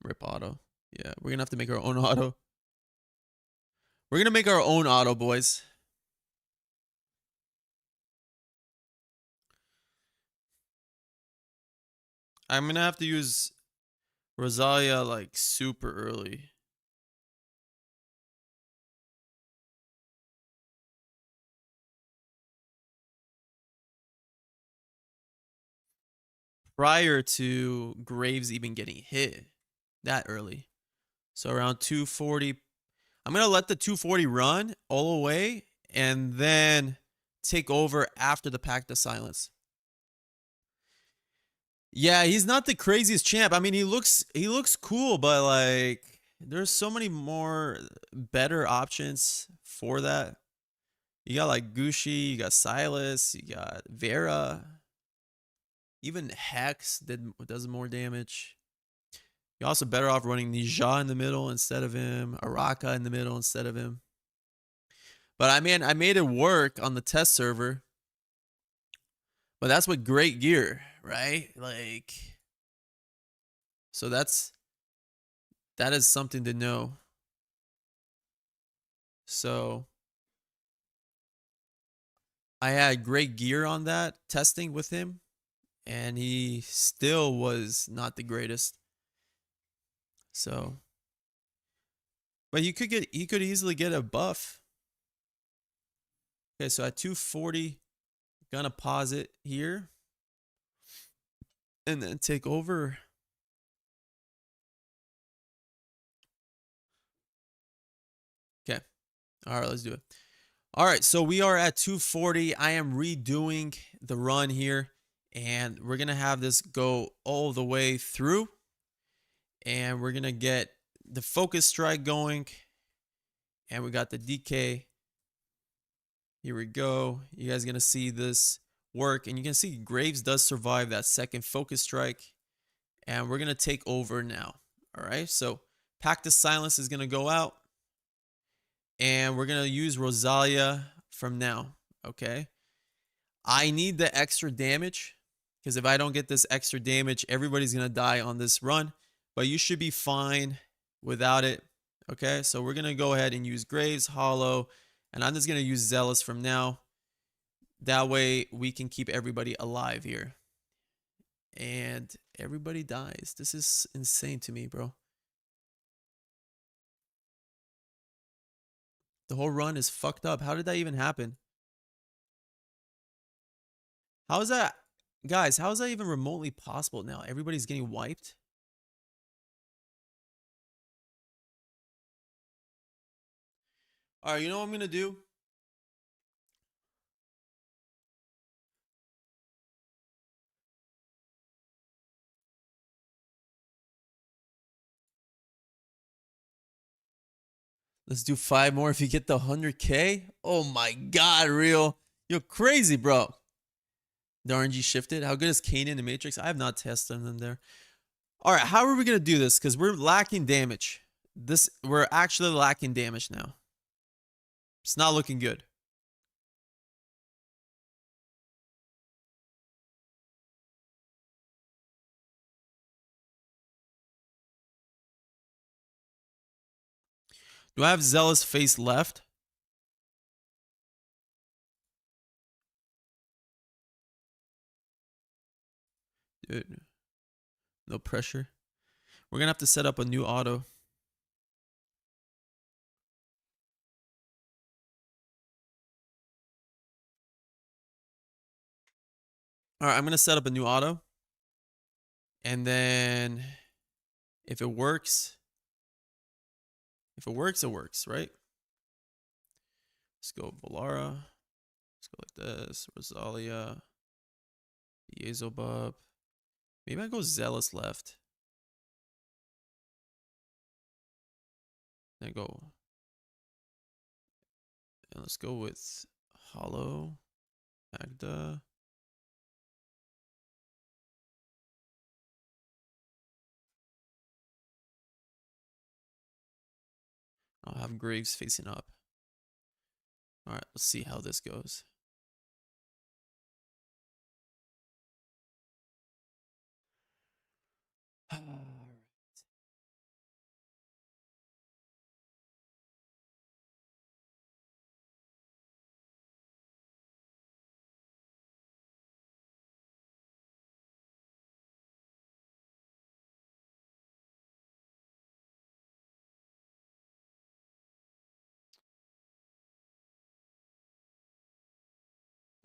S1: Rip auto. Yeah, we're gonna have to make our own auto. We're gonna make our own auto, boys. I'm gonna have to use Rosalia like super early. Prior to Graves even getting hit that early. So around 240. I'm going to let the 240 run all the way and then take over after the Pact of Silence. Yeah, he's not the craziest champ. I mean, he looks cool, but like there's so many more better options for that. You got like Gushi, you got Silas, you got Vera. Even Hex does more damage. You're also better off running Nija in the middle instead of him, Araka in the middle instead of him. But I mean, I made it work on the test server. But that's with great gear, right? Like, so that is something to know. So I had great gear on that testing with him, and he still was not the greatest. So, but he could easily get a buff. Okay, so at 240, gonna pause it here and then take over. Okay. All right, let's do it. All right, so we are at 240. I am redoing the run here, and we're going to have this go all the way through, and we're going to get the focus strike going, and we got the DK. Here we go. You guys are going to see this work, and you can see Graves does survive that second focus strike, and we're going to take over now. All right, so Pact of Silence is going to go out. And we're going to use Rosalia from now, okay? I need the extra damage because if I don't get this extra damage, everybody's going to die on this run. But you should be fine without it, okay? So we're going to go ahead and use Graves, Hollow, and I'm just going to use Zealous from now. That way we can keep everybody alive here. And everybody dies. This is insane to me, bro. The whole run is fucked up. How did that even happen? How is that? Guys, how is that even remotely possible now? Everybody's getting wiped? All right, you know what I'm going to do? Let's do 5 more if you get the 100K. Oh my God, real. You're crazy, bro. The RNG shifted. How good is Kanan in the Matrix? I have not tested them there. All right, how are we going to do this? Because we're lacking damage. We're actually lacking damage now. It's not looking good. Do I have Zealous face left? Dude, no pressure. We're gonna have to set up a new auto. All right, I'm gonna set up a new auto. And then if it works, it works, right? Let's go Valara. Let's go like this. Rosalia. Beelzebub. Maybe I go Zealous left. Then go. And let's go with Hollow. Magda. I'll have Graves facing up. Alright, let's see how this goes.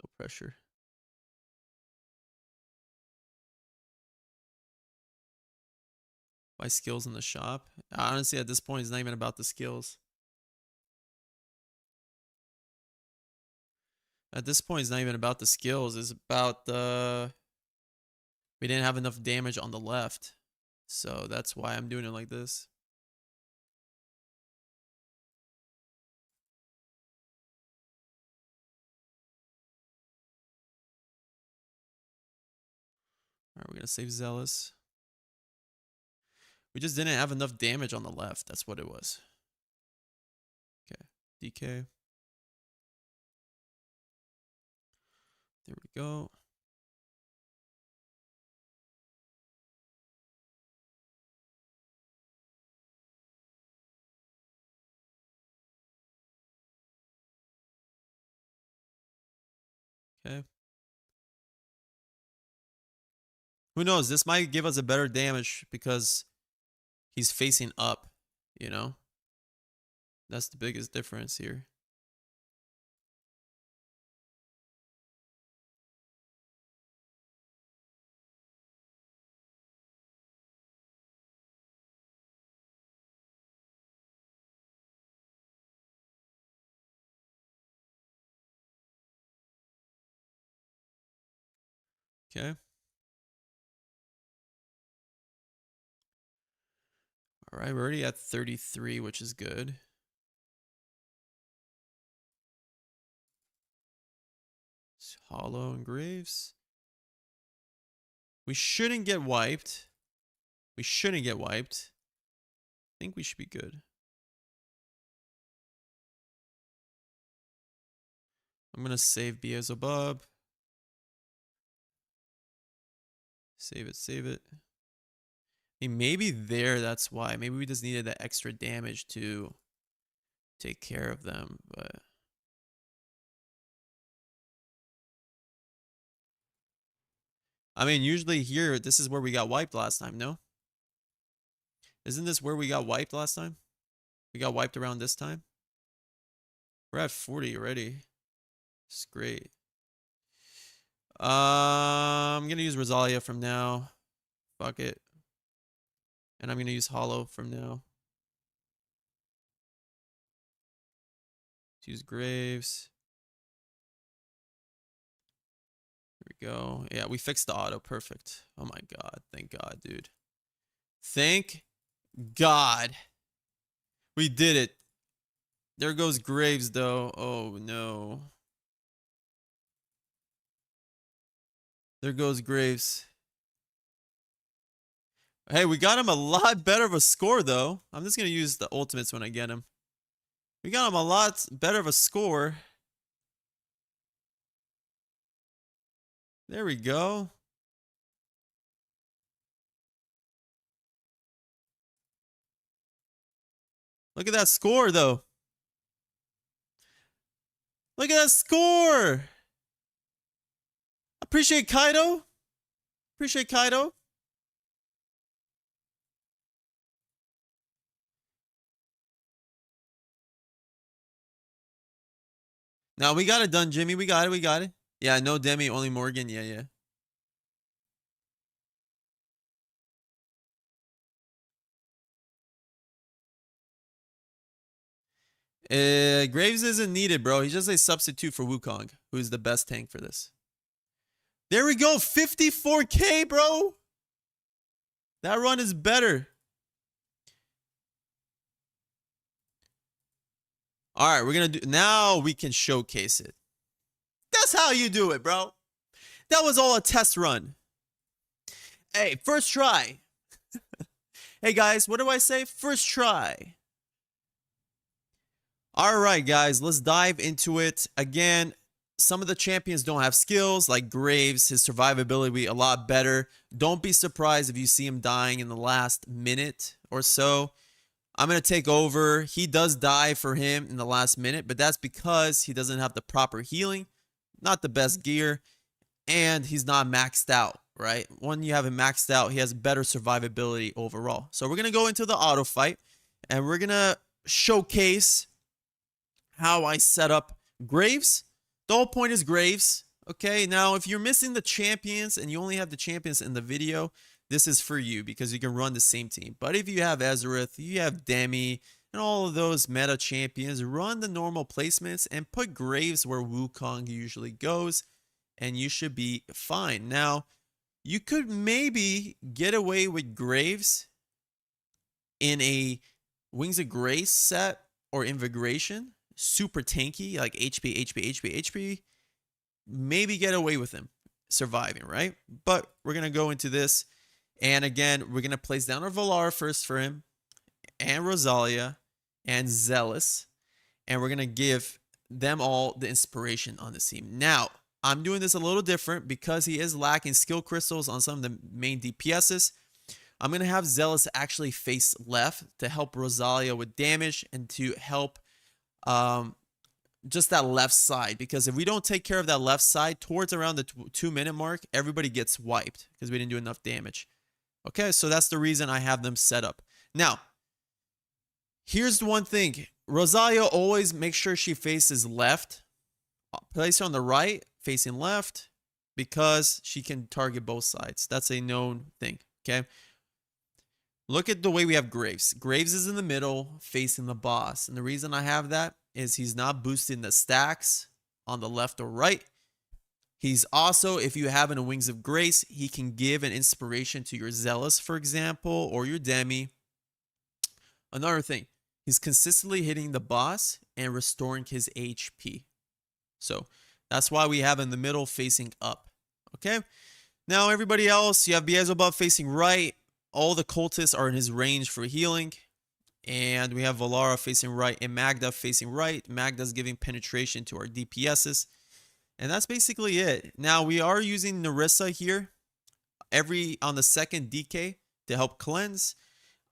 S1: No pressure. Buy skills in the shop. Honestly, at this point, it's not even about the skills. At this point, it's not even about the skills. It's about the... We didn't have enough damage on the left. So that's why I'm doing it like this. Alright, we're going to save Zealous. We just didn't have enough damage on the left. That's what it was. Okay. DK. There we go. Okay. Who knows? This might give us a better damage because he's facing up, you know? That's the biggest difference here. Okay. All right, we're already at 33, which is good. It's Hollow and Graves. We shouldn't get wiped. We shouldn't get wiped. I think we should be good. I'm going to save Beelzebub. Save it, save it. I mean, maybe there, that's why. Maybe we just needed that extra damage to take care of them, but... I mean, usually here, this is where we got wiped last time, no? Isn't this where we got wiped last time? We got wiped around this time? We're at 40 already. It's great. I'm going to use Rosalia from now. Fuck it. And I'm going to use Hollow from now. Let's use Graves. Here we go. Yeah, we fixed the auto. Perfect. Oh my god. Thank God, dude. Thank God. We did it. There goes Graves, though. Oh, no. There goes Graves. Hey, we got him a lot better of a score, though. I'm just going to use the ultimates when I get him. We got him a lot better of a score. There we go. Look at that score, though. Look at that score. Appreciate Kaido. Appreciate Kaido. Now we got it done, Jimmy. We got it. We got it. Yeah, no Demi, only Morgan. Yeah, yeah. Graves isn't needed, bro. He's just a substitute for Wukong, who's the best tank for this. There we go. 54K, bro. That run is better. All right, we're going to do... Now we can showcase it. That's how you do it, bro. That was all a test run. Hey, first try. Hey, guys, what do I say? First try. All right, guys, let's dive into it. Again, some of the champions don't have skills, like Graves. His survivability will be a lot better. Don't be surprised if you see him dying in the last minute or so. I'm going to take over. He does die for him in the last minute, but that's because he doesn't have the proper healing, not the best gear, and he's not maxed out, right? When you have him maxed out, he has better survivability overall. So we're going to go into the auto fight, and we're going to showcase how I set up Graves. The whole point is Graves. Okay, now if you're missing the champions and you only have the champions in the video, this is for you because you can run the same team. But if you have Ezreath, you have Demi, and all of those meta champions, run the normal placements and put Graves where Wukong usually goes, and you should be fine. Now, you could maybe get away with Graves in a Wings of Grace set or Invigoration. Super tanky, like HP. Maybe get away with him surviving, right? But we're going to go into this. And again, we're going to place down our Valara first for him. And Rosalia. And Zealous. And we're going to give them all the inspiration on this team. Now, I'm doing this a little different because he is lacking skill crystals on some of the main DPSs. I'm going to have Zealous actually face left to help Rosalia with damage and to help just that left side, because if we don't take care of that left side towards around the 2-minute mark, everybody gets wiped because we didn't do enough damage. Okay, so that's the reason I have them set up. Now, here's the one thing. Rosalia, always make sure she faces left. Place her on the right, facing left, because she can target both sides. That's a known thing, okay? Look at the way we have Graves. Graves is in the middle, facing the boss. And the reason I have that is he's not boosting the stacks on the left or right. He's also, if you have in a Wings of Grace, he can give an inspiration to your Zealous, for example, or your Demi. Another thing, he's consistently hitting the boss and restoring his HP. So that's why we have in the middle facing up. Okay? Now, everybody else, you have Beelzebub facing right. All the cultists are in his range for healing. And we have Valara facing right and Magda facing right. Magda's giving penetration to our DPSs. And that's basically it. Now, we are using Narissa here on the second DK to help cleanse.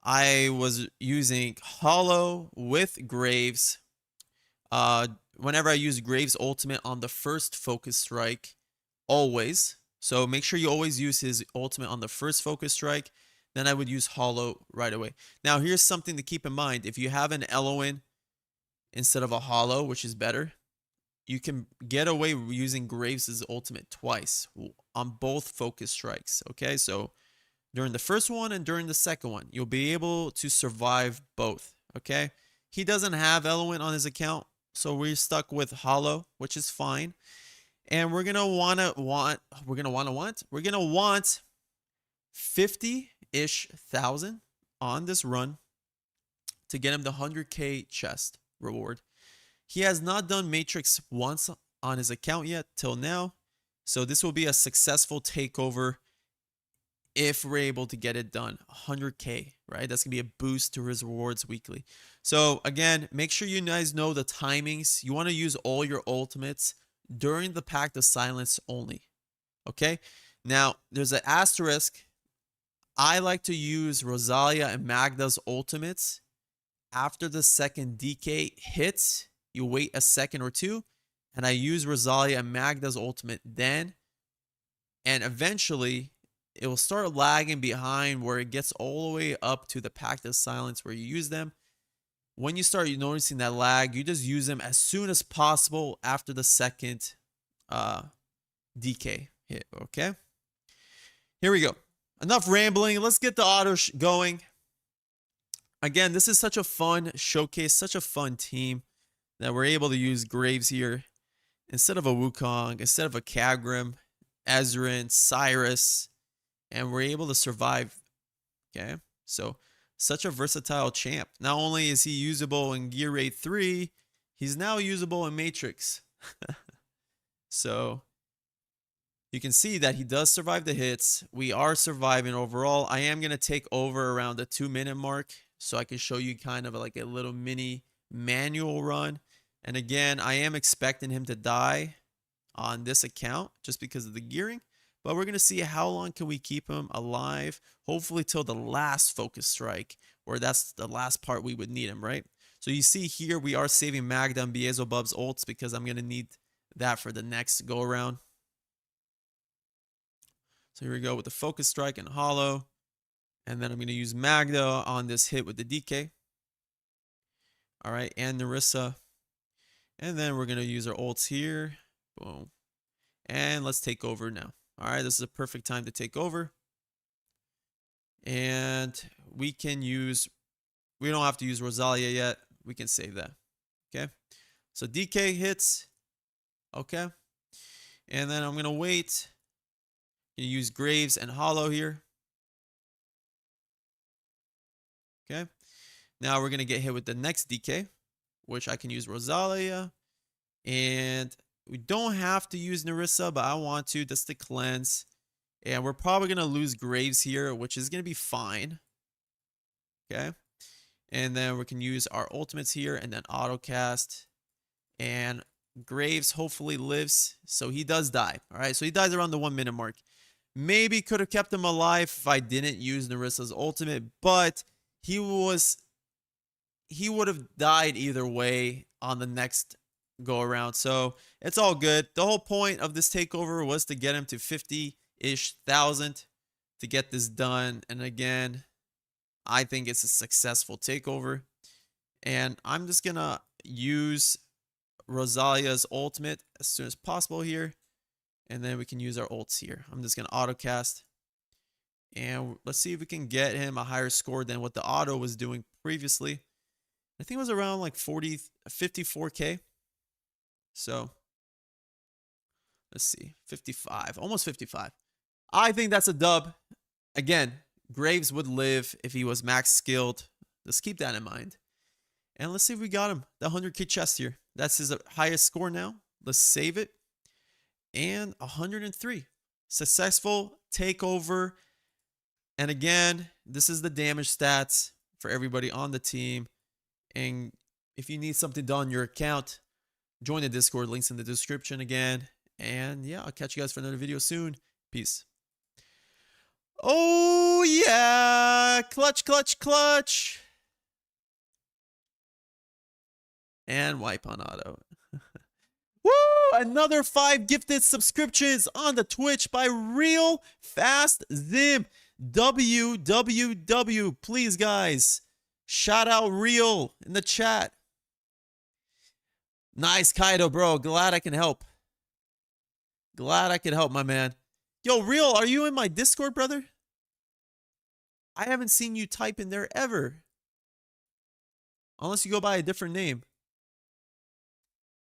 S1: I was using Hollow with Graves. Whenever I use Graves' ultimate on the first focus strike, always. So make sure you always use his ultimate on the first focus strike. Then I would use Hollow right away. Now, here's something to keep in mind. If you have an Eloin instead of a Hollow, which is better, you can get away using Graves' ultimate twice on both focus strikes. Okay, so during the first one and during the second one, you'll be able to survive both. Okay, he doesn't have Eloin on his account, so we're stuck with Hollow, which is fine. And we're gonna want 50-ish thousand on this run to get him the 100k chest reward. He has not done Matrix once on his account yet till now, so this will be a successful takeover if we're able to get it done. 100k, right? That's gonna be a boost to his rewards weekly. So again, make sure you guys know the timings. You want to use all your ultimates during the Pact of Silence only. Okay, now there's an asterisk. I like to use Rosalia and Magda's ultimates after the second DK hits, you wait a second or two, and I use Rosalia and Magda's ultimate then, and eventually it will start lagging behind where it gets all the way up to the Pact of Silence where you use them. When you start noticing that lag, you just use them as soon as possible after the second DK hit, okay? Here we go. Enough rambling. Let's get the auto going. Again, this is such a fun showcase, such a fun team that we're able to use Graves here instead of a Wukong, instead of a Kagrim, Ezreal, Cyrus, and we're able to survive. Okay, so such a versatile champ. Not only is he usable in Gear Raid 3, he's now usable in Matrix. So you can see that he does survive the hits. We are surviving overall. I am going to take over around the 2-minute mark so I can show you kind of like a little mini manual run. And again, I am expecting him to die on this account just because of the gearing. But we're going to see how long can we keep him alive. Hopefully till the last focus strike, or that's the last part we would need him, right? So you see here we are saving Magda and Beelzebub's ults because I'm going to need that for the next go around. So here we go with the focus strike and hollow. And then I'm going to use Magda on this hit with the DK. All right, and Narissa. And then we're going to use our ults here. Boom. And let's take over now. All right, this is a perfect time to take over. And we can use, we don't have to use Rosalia yet. We can save that. Okay. So DK hits. Okay. And then I'm going to wait. Use Graves and Hollow here. Okay. Now we're going to get hit with the next DK, which I can use Rosalia. And we don't have to use Narissa, but I want to just to cleanse. And we're probably going to lose Graves here, which is going to be fine. Okay. And then we can use our ultimates here and then auto cast. And Graves hopefully lives. So he does die. All right. So he dies around the 1-minute mark. Maybe could have kept him alive if I didn't use Narissa's ultimate, but he would have died either way on the next go around. So it's all good. The whole point of this takeover was to get him to 50-ish thousand to get this done. And again, I think it's a successful takeover. And I'm just going to use Rosalia's ultimate as soon as possible here. And then we can use our ults here. I'm just going to auto cast. And let's see if we can get him a higher score than what the auto was doing previously. I think it was around like 54K. So let's see. 55. Almost 55. I think that's a dub. Again, Graves would live if he was max skilled. Just keep that in mind. And let's see if we got him. The 100K chest here. That's his highest score now. Let's save it. And 103. Successful takeover. And again, this is the damage stats for everybody on the team. And if you need something done on your account, join the Discord. Links in the description again. And yeah, I'll catch you guys for another video soon. Peace. Oh yeah. Clutch, clutch, clutch. And wipe on auto. Woo! Another 5 gifted subscriptions on the Twitch by Real Fast Zim. WWW. Please, guys. Shout out Real in the chat. Nice, Kaido, bro. Glad I can help. Glad I could help, my man. Yo, Real, are you in my Discord, brother? I haven't seen you type in there ever. Unless you go by a different name.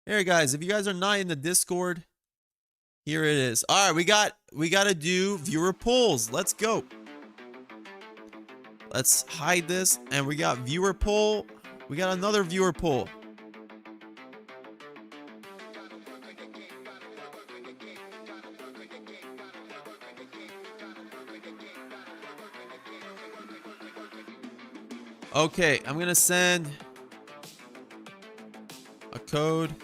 S1: Here, guys, if you guys are not in the Discord, here it is. All right, we got to do viewer polls. Let's go. Let's hide this, and we got viewer poll. We got another viewer poll. Okay, I'm gonna send a code.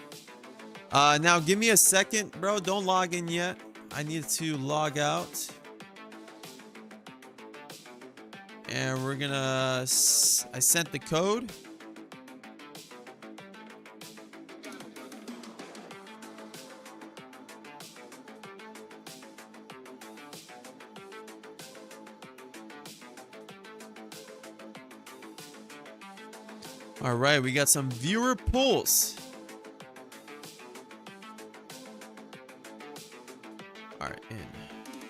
S1: Now give me a second, bro. Don't log in yet. I need to log out. And we're gonna, I sent the code. All right, we got some viewer pulls. All right, in.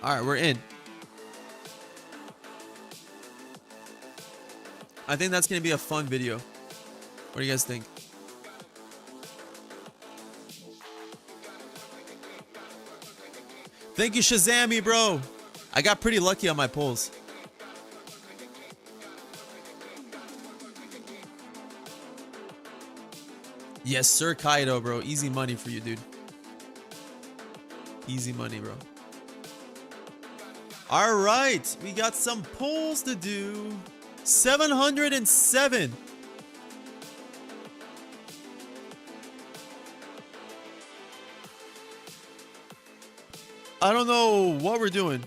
S1: All right, we're in. I think that's gonna be a fun video. What do you guys think? Thank you, Shazammy, bro. I got pretty lucky on my pulls. Yes, sir, Kaido, bro. Easy money for you, dude. Easy money, bro. All right, we got some pulls to do. 707. I don't know what we're doing.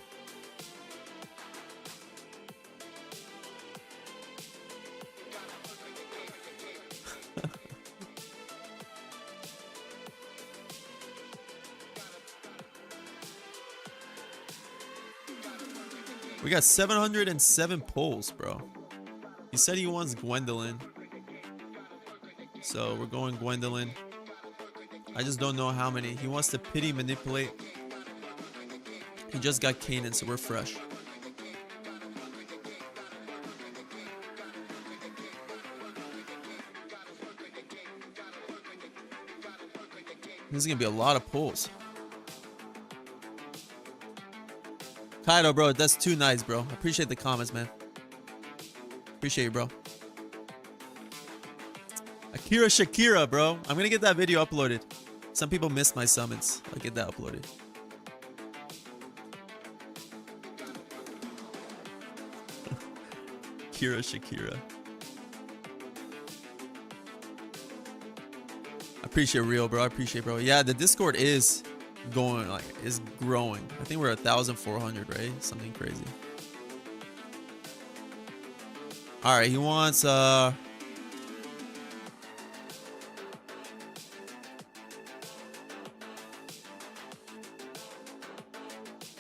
S1: We got 707 pulls, bro. He said he wants Gwendolyn. So we're going Gwendolyn. I just don't know how many. He wants to pity manipulate. He just got Kanan, so we're fresh. This is gonna be a lot of pulls. Kaido, bro, that's too nice, bro. I appreciate the comments, man. Appreciate you, bro. Akira Shakira, bro. I'm gonna get that video uploaded. Some people missed my summons. I'll get that uploaded. Akira Shakira. I appreciate real, bro. I appreciate, bro. Yeah, the Discord is going, like, is growing. I think we're 1,400, right? Something crazy. All right, he wants all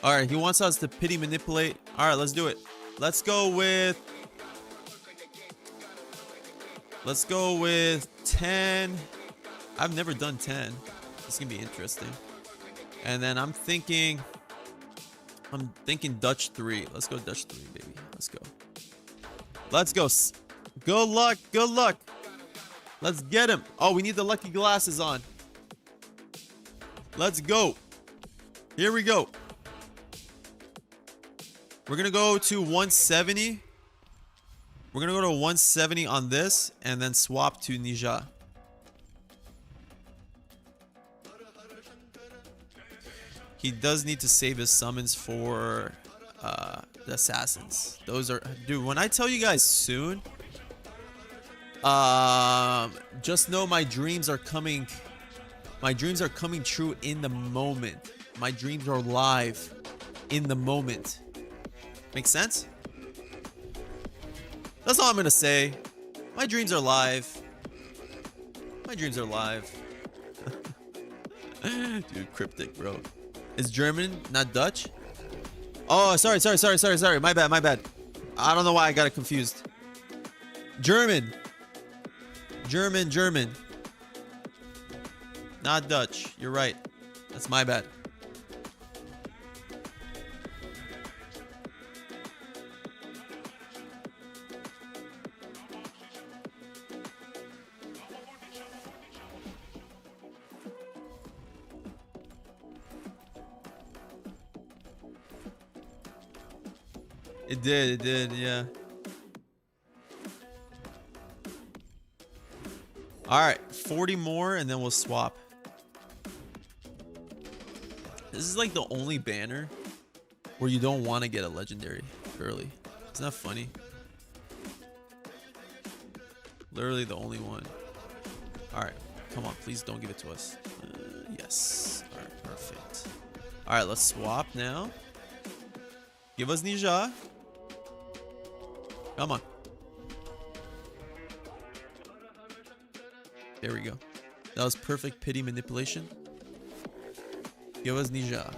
S1: right, he wants us to pity manipulate. All right, let's do it. Let's go with 10. I've never done 10. It's gonna be interesting. And then I'm thinking Dutch 3. Let's go Dutch 3, baby. Let's go. Let's go. Good luck. Good luck. Let's get him. Oh, we need the lucky glasses on. Let's go. Here we go. We're going to go to 170. We're going to go to 170 on this and then swap to Nija. He does need to save his summons for the assassins. Those are, dude, when I tell you guys soon, just know my dreams are coming. My dreams are coming true in the moment. My dreams are live in the moment. Make sense? That's all I'm gonna say. My dreams are live. My dreams are live. Dude, cryptic, bro. It's German, not Dutch. Oh, sorry. My bad. I don't know why I got it confused. German. Not Dutch. You're right. That's my bad. It did, yeah. Alright, 40 more and then we'll swap. This is like the only banner where you don't want to get a legendary early. Isn't that funny? Literally the only one. Alright, come on, please don't give it to us. Yes. Alright, perfect. Alright, let's swap now. Give us Nija. Come on. There we go. That was perfect pity manipulation. Give us Nija.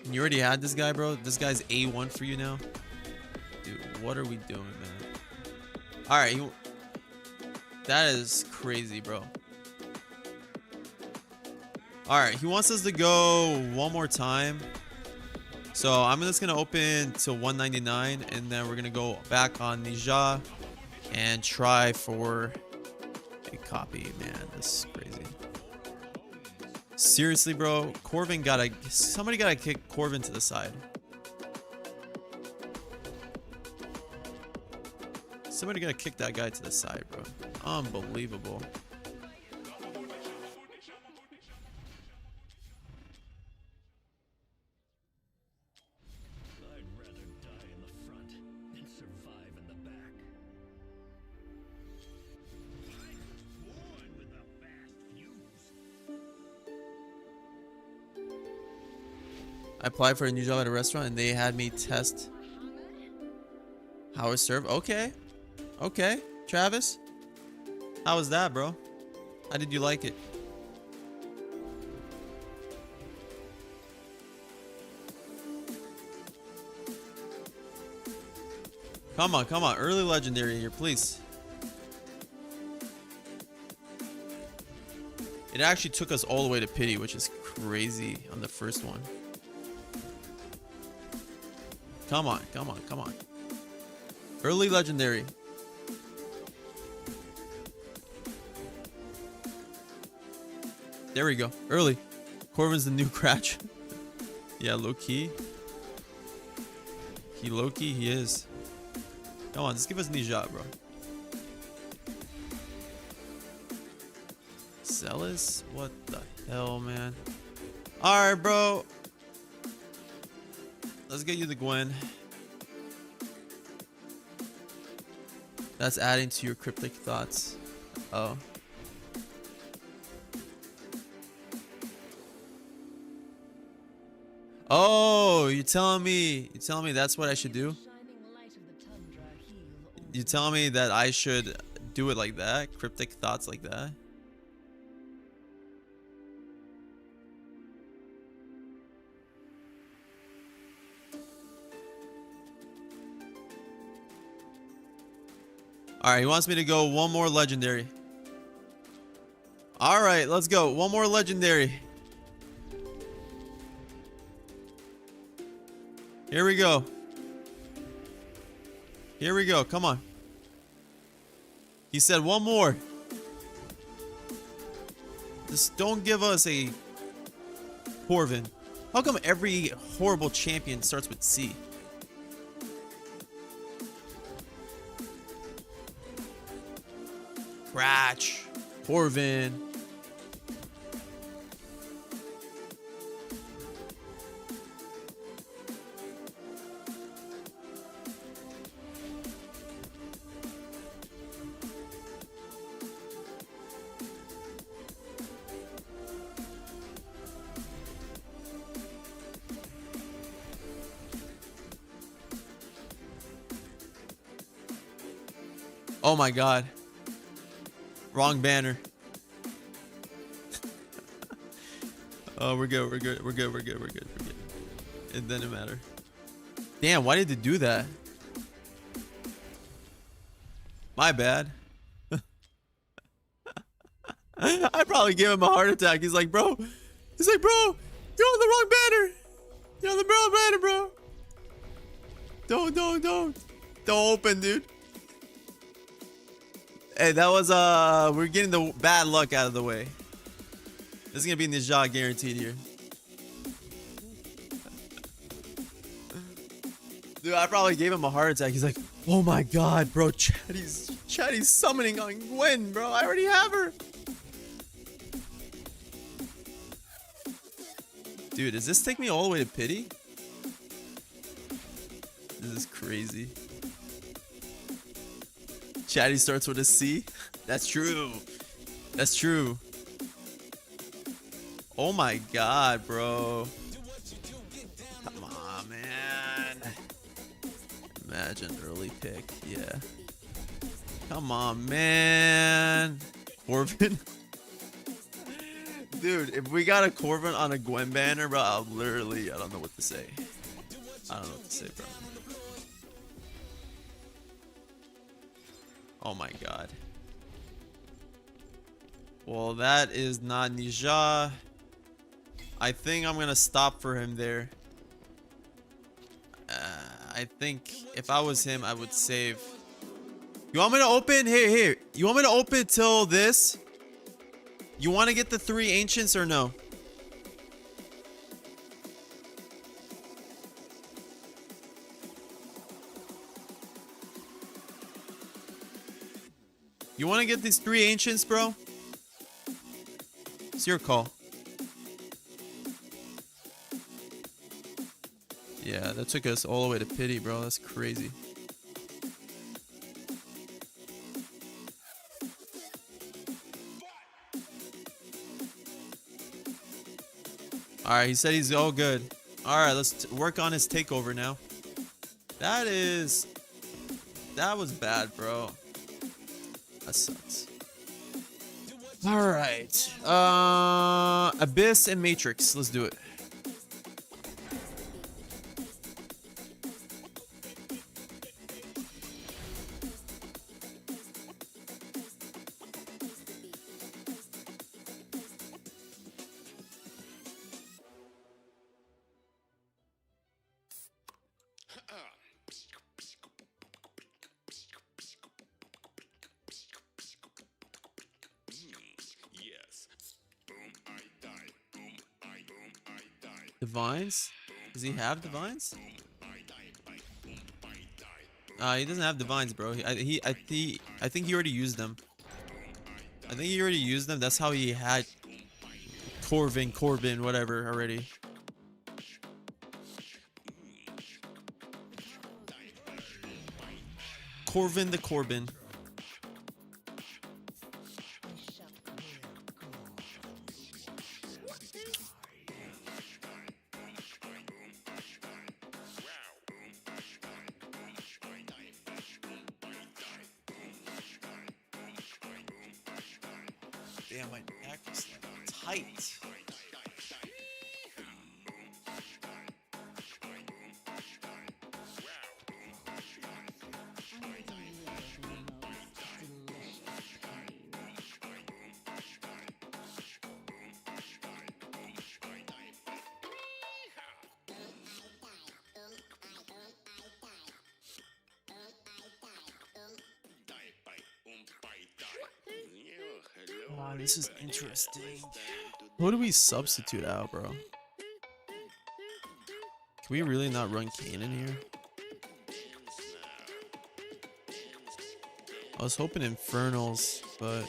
S1: And you already had this guy, bro. This guy's A1 for you now. Dude, what are we doing, man? All right, that is crazy, bro. All right, he wants us to go one more time. So I'm just gonna open to 199, and then we're gonna go back on Nija and try for a copy. Man, this is crazy. Seriously, bro. Somebody gotta kick Corvin to the side. Somebody gotta kick that guy to the side, bro. Unbelievable.
S2: I'd rather die in the front than survive in the back. I was born with a fast fuse.
S1: I applied for a new job at a restaurant and they had me test how it's served. Okay. Okay. Travis, how was that, bro? How did you like it? Come on, come on. Early legendary here, please. It actually took us all the way to pity, which is crazy on the first one. Come on, come on, come on. Early legendary. There we go. Early. Corvin's the new Cratch. Yeah, low key. Low key, he is. Come on, just give us Nija, bro. Zealous? What the hell, man? Alright, bro. Let's get you the Gwen. That's adding to your cryptic thoughts. Oh. Oh, you're telling me that's what I should do? You telling me that I should do it like that? Cryptic thoughts like that? Alright, he wants me to go one more legendary. Alright, let's go. One more legendary. Here we go. Here we go. Come on. He said one more. Just don't give us a Corvin. How come every horrible champion starts with C? Cratch, Corvin. Oh my god. Wrong banner. Oh, we're good, we're good, we're good, we're good, we're good, we're good. It doesn't matter. Damn, why did they do that? My bad. I probably gave him a heart attack. He's like, bro. He's like, bro, you're on the wrong banner. You're on the wrong banner, bro. Don't open, dude. Hey, that was we're getting the bad luck out of the way. This is gonna be Nija guaranteed here. Dude, I probably gave him a heart attack. He's like, oh my god, bro, Chaddy's summoning on Gwen, bro. I already have her. Dude, does this take me all the way to pity? This is crazy. Chaddy starts with a C. That's true. That's true. Oh my god, bro. Come on, man. Imagine early pick. Yeah. Come on, man. Corvin. Dude, Dude, if we got a Corvin on a Gwen banner, bro, I don't know what to say. I don't know what to say, bro. Oh my god. Well, that is not Nija. I think I'm gonna stop for him there. I think if I was him, I would save. You want me to open? Here. You want me to open till this? You want to get the 3 ancients or no? You want to get these 3 ancients, bro? It's your call. Yeah, that took us all the way to pity, bro. That's crazy. Alright, he said he's all good. Alright, let's work on his takeover now. That was bad, bro. That sucks. Alright. Abyss and Matrix. Let's do it.
S2: Yes. Boom, I die. Boom, I die.
S1: Divines? Does he have divines?
S2: I die. Boom, I die.
S1: He doesn't have divines, bro. I think he already used them. I think he already used them. That's how he had Corbin, whatever already. Corvin the Corbin. Damn, my neck is like tight. Oh, this is interesting. Who do we substitute out, bro? Can we really not run Kane in here? I was hoping Infernals, but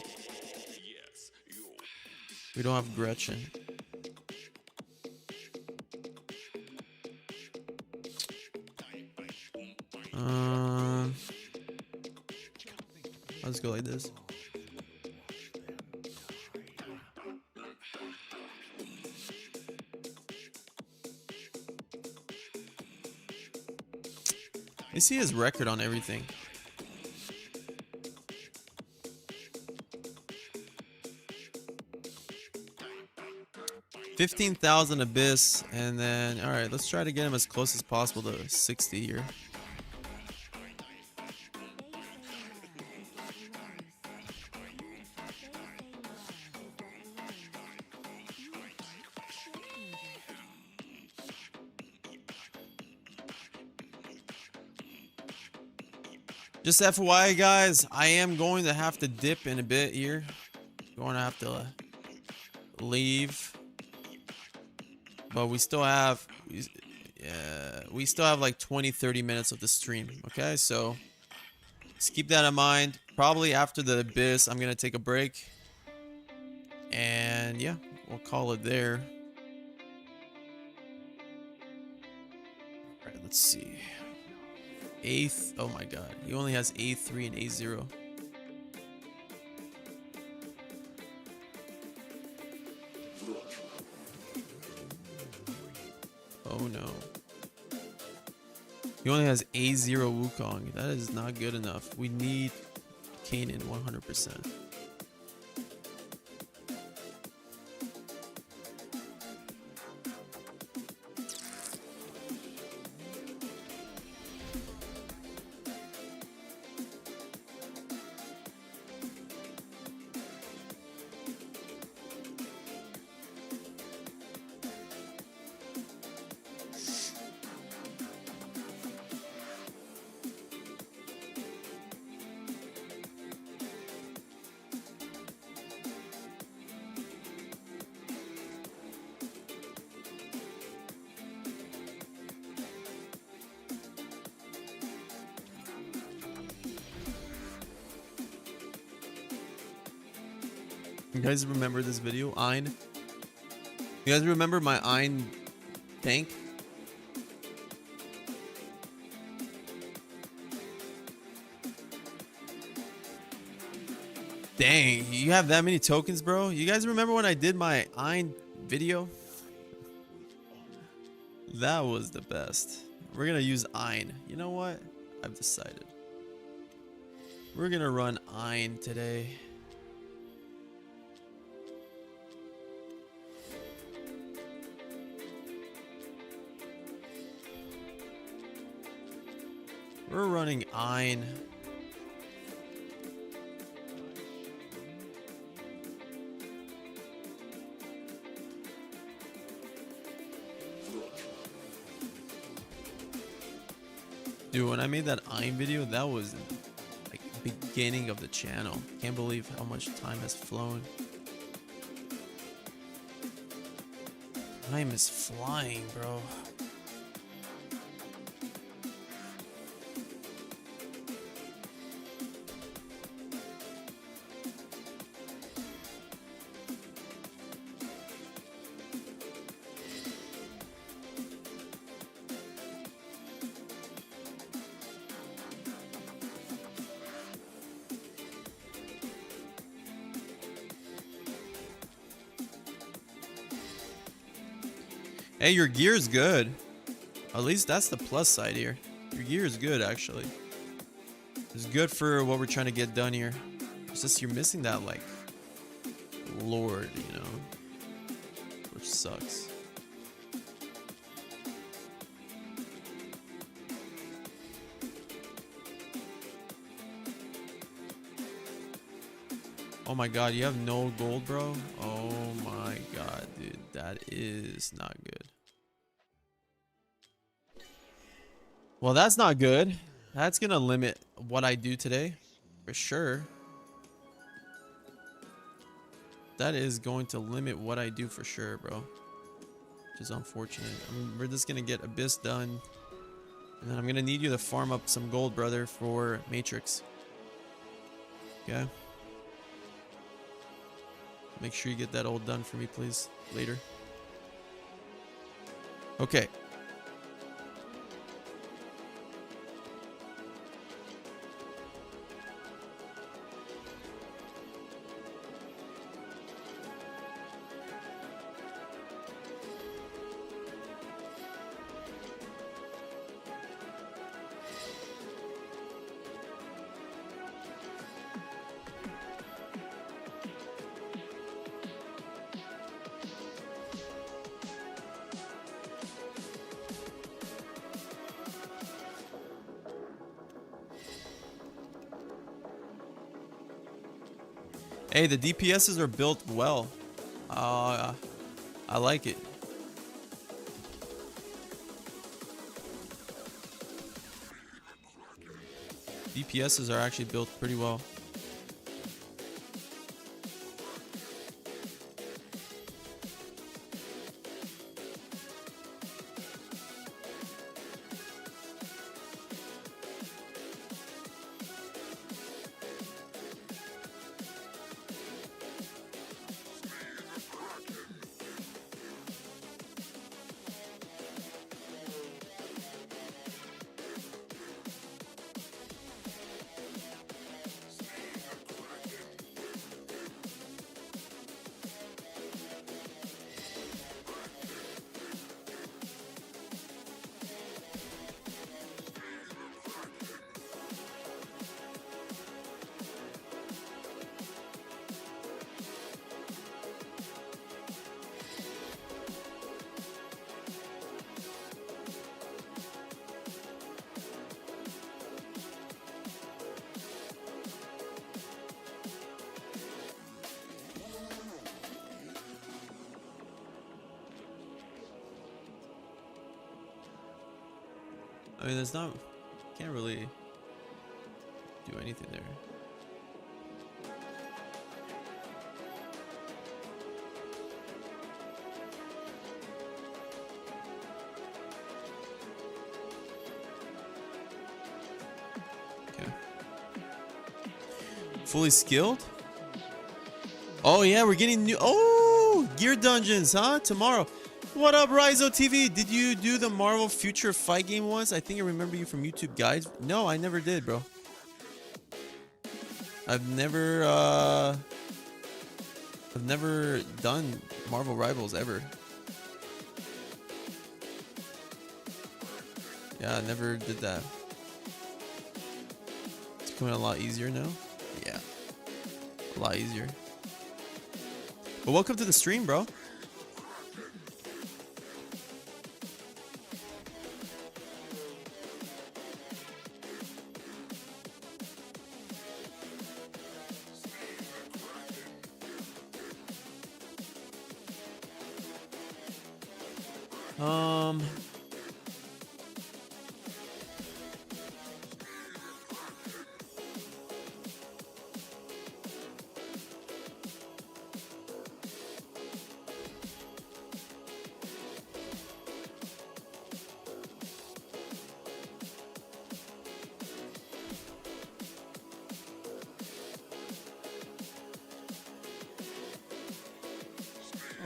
S1: we don't have Gretchen. Let's go like this. You see his record on everything. $15,000 Abyss, and then all right, let's try to get him as close as possible to 60 here. Just FYI, guys, I am going to have to dip in a bit here. Going to have to leave, but we still have like 20-30 minutes of the stream. Okay, so just keep that in mind. Probably after the Abyss, I'm gonna take a break, and yeah, we'll call it there. All right, let's see. A3, oh my god, he only has A3 and A0. Oh no. He only has A0 Wukong. That is not good enough. We need Kanan 100%. You guys remember this video? Ein. You guys remember my Ein tank? Dang, you have that many tokens, bro? You guys remember when I did my Ein video? That was the best. We're gonna use Ein. You know what? I've decided. We're gonna run Ein today. We're running Ein. Dude, when I made that Ein video, that was like beginning of the channel. Can't believe how much time has flown. Time is flying, bro. Hey, your gear is good. At least that's the plus side here. Your gear is good, actually. It's good for what we're trying to get done here. It's just you're missing that, like, lord, you know? Which sucks. Oh my god, you have no gold, bro? Oh my god, dude. That is not good. Well, that's not good. That's gonna limit what I do today. For sure. That is going to limit what I do for sure, bro. Which is unfortunate. We're just gonna get Abyss done. And then I'm gonna need you to farm up some gold, brother, for Matrix. Okay? Make sure you get that all done for me, please. Later. Okay. Hey, the DPSs are built well. I like it. DPSs are actually built pretty well. I mean, there's not, can't really do anything there. Okay. Fully skilled? Oh yeah, we're getting new. Oh, gear dungeons, huh? Tomorrow. What up, Rizo TV? Did you do the Marvel Future Fight game once? I think I remember you from YouTube guides. No, I never did, bro. I've never done Marvel Rivals ever. Yeah, I never did that. It's becoming a lot easier now. Yeah, a lot easier. But welcome to the stream, bro.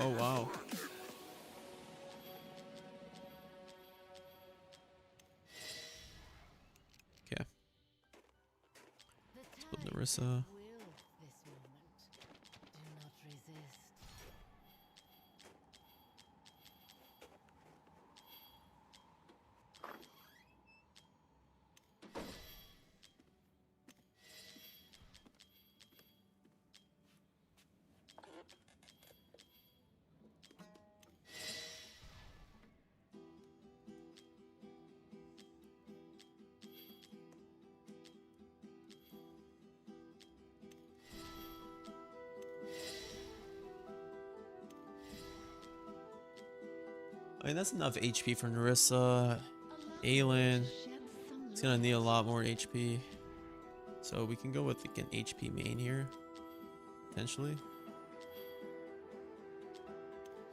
S1: Oh wow. Okay. Let's put Narissa. I mean, that's enough HP for Narissa. Aelin. It's gonna need a lot more HP. So we can go with like an HP main here. Potentially.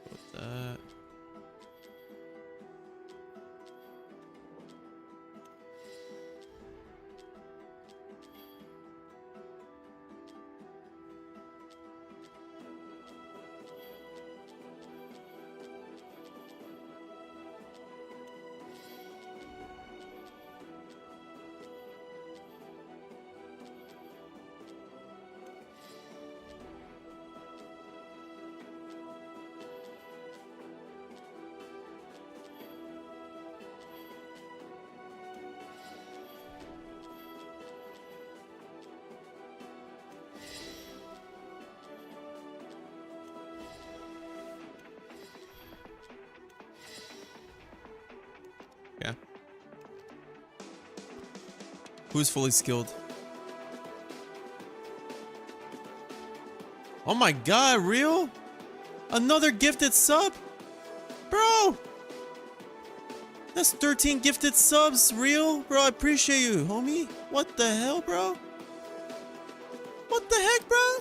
S1: Go with that. Yeah. Who's fully skilled? Oh my god, real? Another gifted sub? Bro! That's 13 gifted subs, real? Bro, I appreciate you, homie. What the hell, bro? What the heck, bro?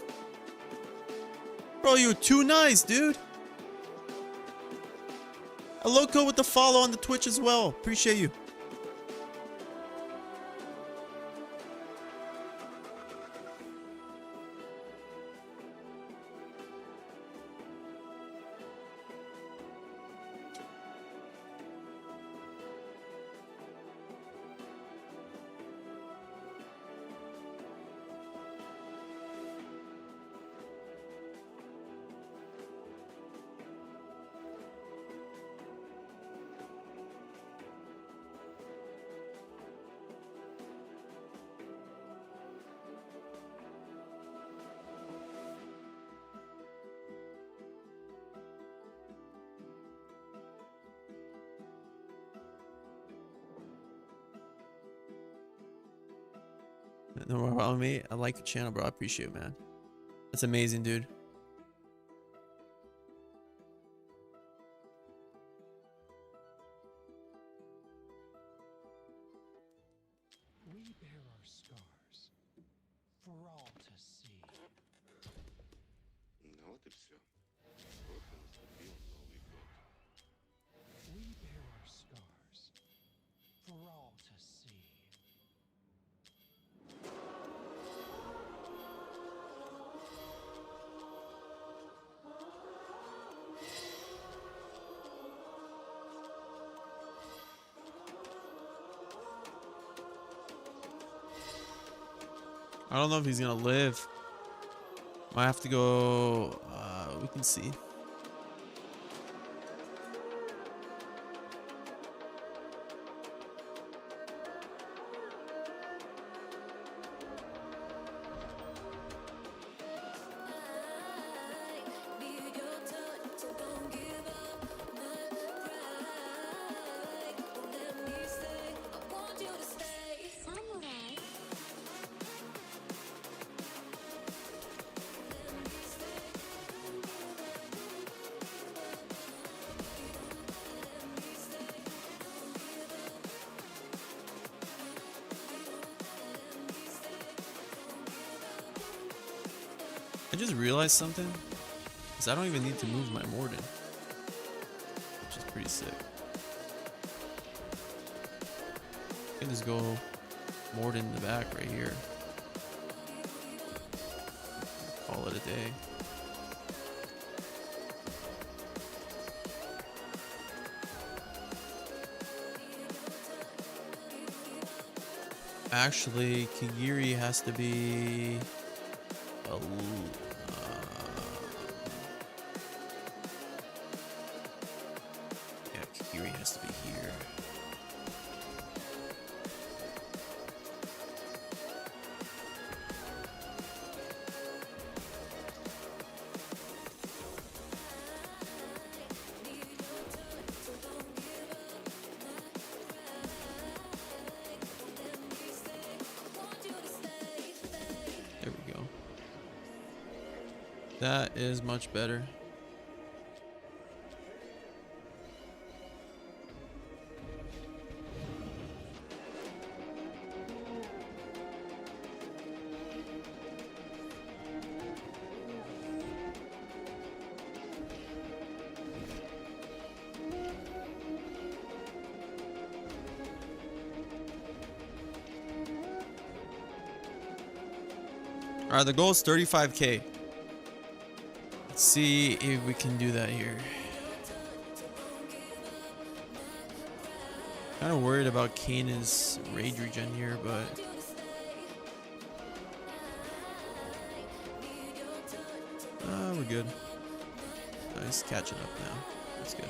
S1: Bro, you're too nice, dude. A loco with the follow on the Twitch as well. Appreciate you. No more about me. I like the channel, bro. I appreciate it, man. That's amazing, dude.
S3: We bear our scars for all to see.
S2: Ну вот и все. Вот и наступил Новый год.
S3: We bear our scars for all to see.
S1: I don't know if he's gonna live. Might have to go. We can see. I just realized something. Is I don't even need to move my Morden, which is pretty sick. I can just go Morden in the back right here. Call it a day. Actually, Kagiri has to be yeah, Kagiri has to be here. There we go. That is much better. All right, the goal is 35K. Let's see if we can do that here. Kind of worried about Kane's rage regen here, but we're good. He's catching up now. That's good.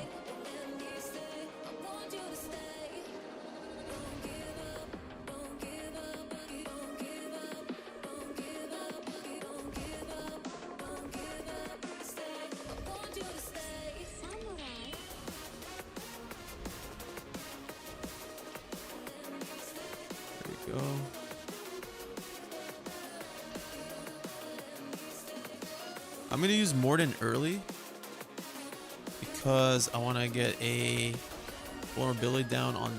S1: Go. I'm gonna use Morden early because I want to get a vulnerability down on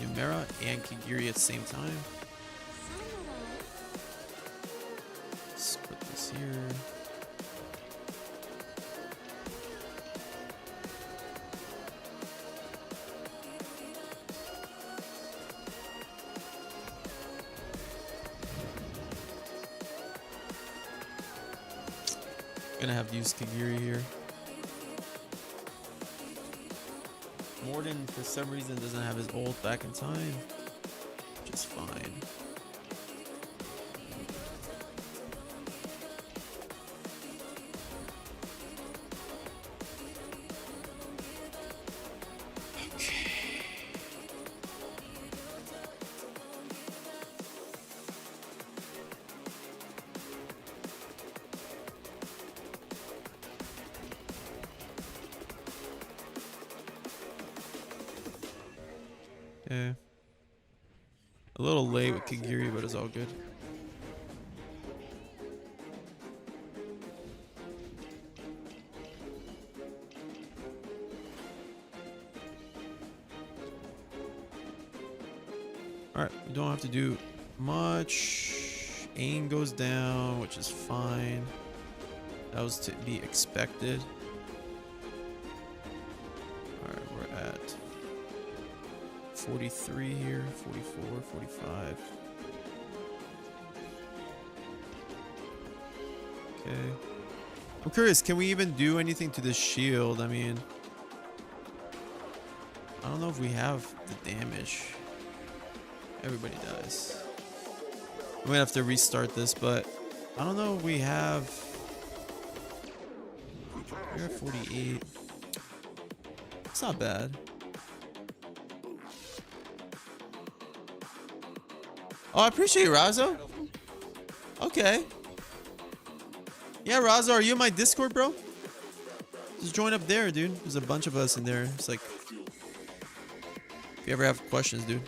S1: Numera and Kagiri at the same time. Let's put this here. Gonna have to use Kagiri here. Morden, for some reason, doesn't have his ult back in time, which is fine. Yeah. A little late with Kagiri, but it's all good. Alright, we don't have to do much. Aim goes down, which is fine. That was to be expected. Alright, we're at 43 here, 44, 45. Okay. I'm curious, can we even do anything to this shield? I mean, I don't know if we have the damage. Everybody dies. I'm gonna have to restart this, but I don't know if we have... We're at 48. It's not bad. Oh, I appreciate it, Razo. Okay. Yeah, Razo, are you in my Discord, bro? Just join up there, dude. There's a bunch of us in there. It's like, if you ever have questions, dude.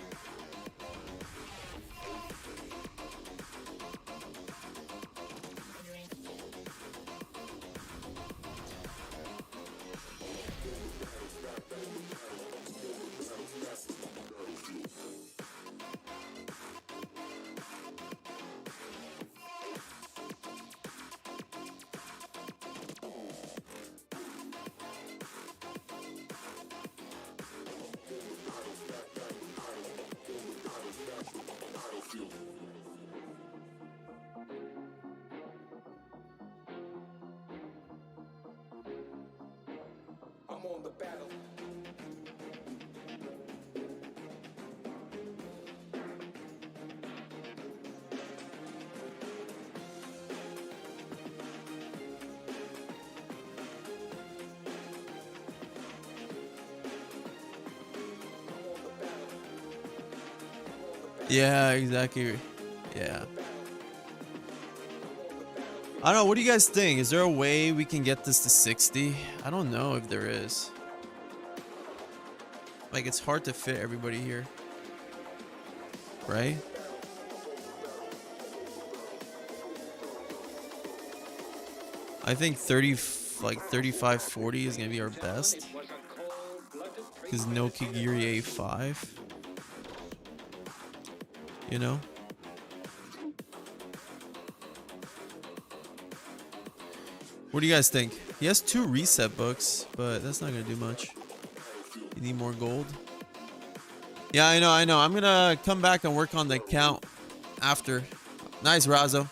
S2: I'm on the battle.
S1: Yeah, exactly. Yeah. I don't know. What do you guys think? Is there a way we can get this to 60? I don't know if there is. Like, it's hard to fit everybody here. Right? I think 35, 40 is going to be our best. Because no Kigiri A5. You know? What do you guys think? He has 2 reset books, but that's not gonna do much. You need more gold. Yeah, I know. I'm gonna come back and work on the account after. Nice, Razo.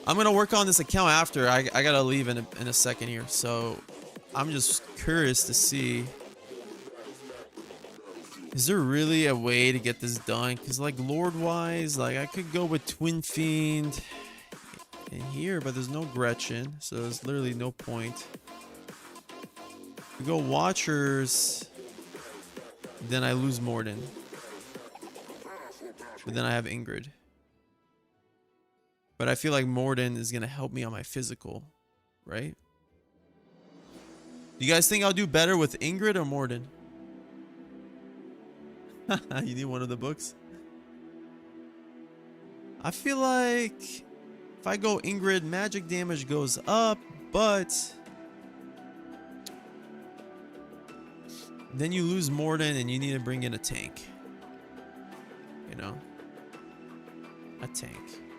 S1: I'm gonna work on this account after. I gotta leave in a second here, so I'm just curious to see. Is there really a way to get this done? Because like Lord-wise, like I could go with Twin Fiend in here, but there's no Gretchen, so there's literally no point. We go Watchers, then I lose Morden. But then I have Ingrid. But I feel like Morden is gonna help me on my physical, right? Do you guys think I'll do better with Ingrid or Morden? You need one of the books? I feel like if I go Ingrid, magic damage goes up, but then you lose Morden and you need to bring in a tank. You know? A tank.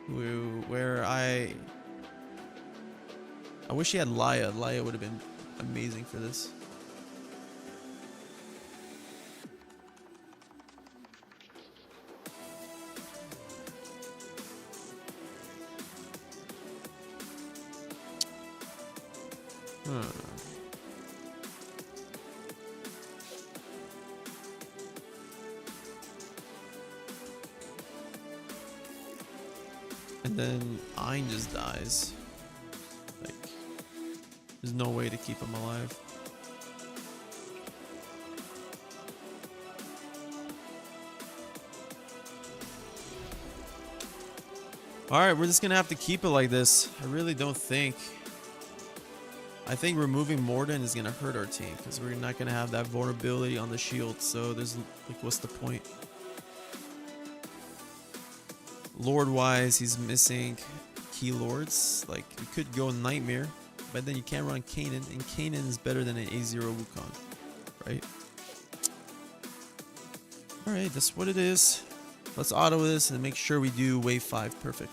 S1: Where I wish he had Laya. Laya would have been amazing for this. And then Ein just dies. Like, there's no way to keep him alive. Alright, we're just gonna have to keep it like this. I really don't think. I think removing Morden is gonna hurt our team because we're not gonna have that vulnerability on the shield. So there's like, what's the point? Lord wise, he's missing key lords. Like we could go Nightmare, but then you can't run Kanan, and Kanan is better than an A0 Wukong, right? All right, that's what it is. Let's auto this and make sure we do wave 5 perfect.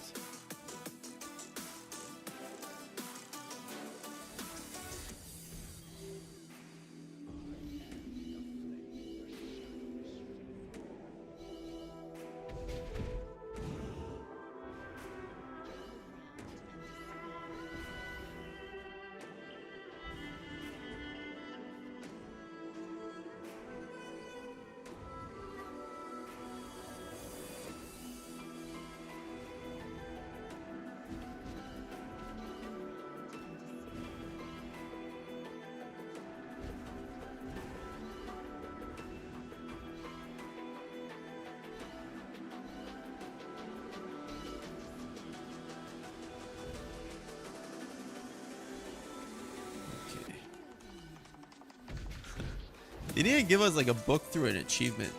S1: They need to give us like a book through an achievement,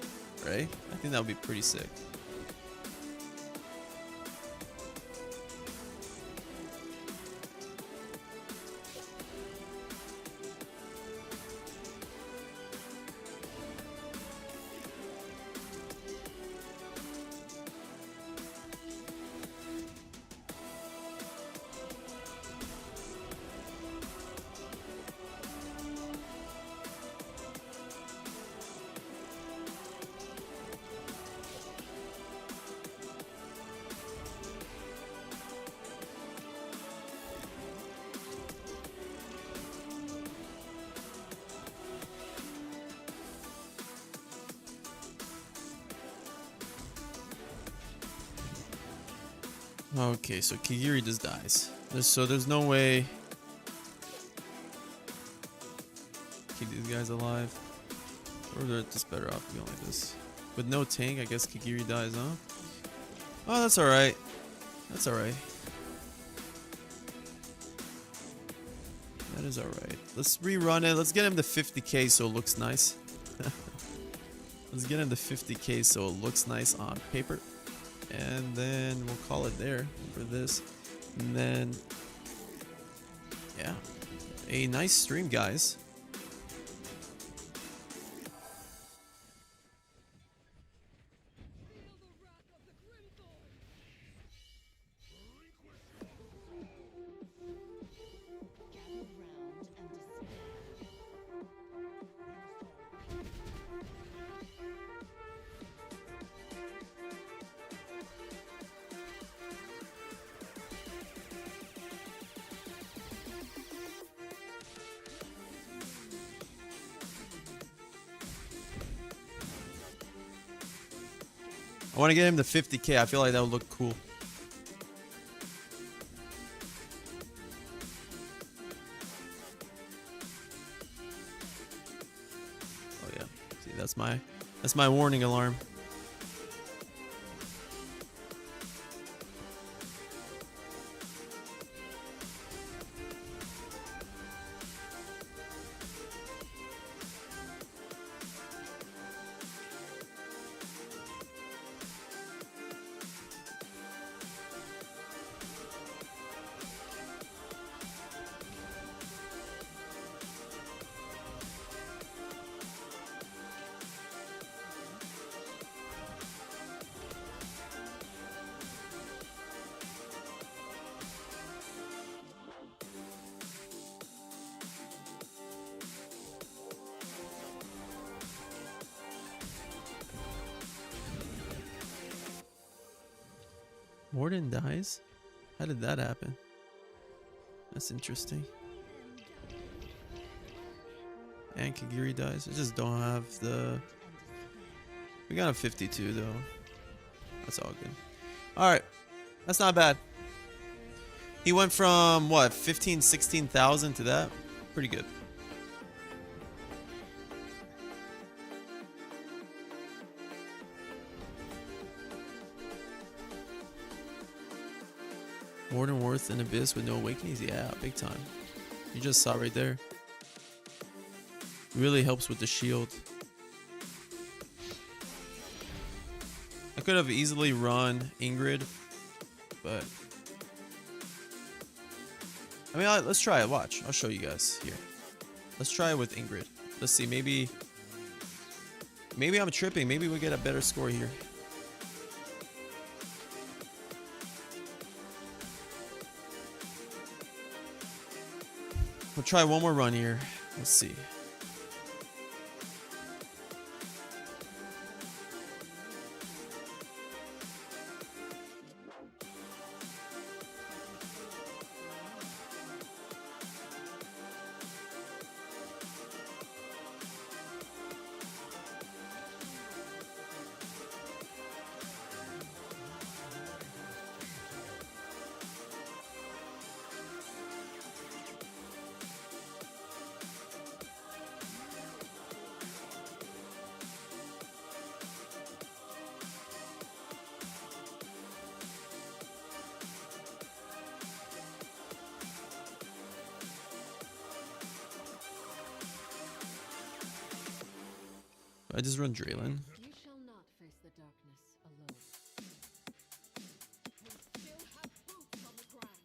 S1: right? I think that would be pretty sick. Okay, so Kigiri just dies. There's no way. Keep these guys alive. Or they're just better off going like this. With no tank, I guess Kigiri dies, huh? Oh, that's alright. That's alright. That is alright. Let's rerun it. Let's get him to 50k so it looks nice. Let's get him to 50k so it looks nice on paper. And then we'll call it there for this. And then, yeah, a nice stream, guys. I want to get him to 50k. I feel like that would look cool. Oh yeah. See, that's my warning alarm. Morden dies? How did that happen? That's interesting. And Kigiri dies. I just don't have the... We got a 52 though. That's all good. Alright. That's not bad. He went from, what, 15, 16,000 to that? Pretty good. More than worth an abyss with no awakenings? Yeah, big time. You just saw right there. Really helps with the shield. I could have easily run Ingrid, but I mean, let's try it. Watch, I'll show you guys here. Let's try it with Ingrid. Let's see, maybe I'm tripping. Maybe we get a better score here. We'll try one more run here. Let's see. I just run Draylin.
S4: You shall not face the darkness alone. We still have boots on the ground.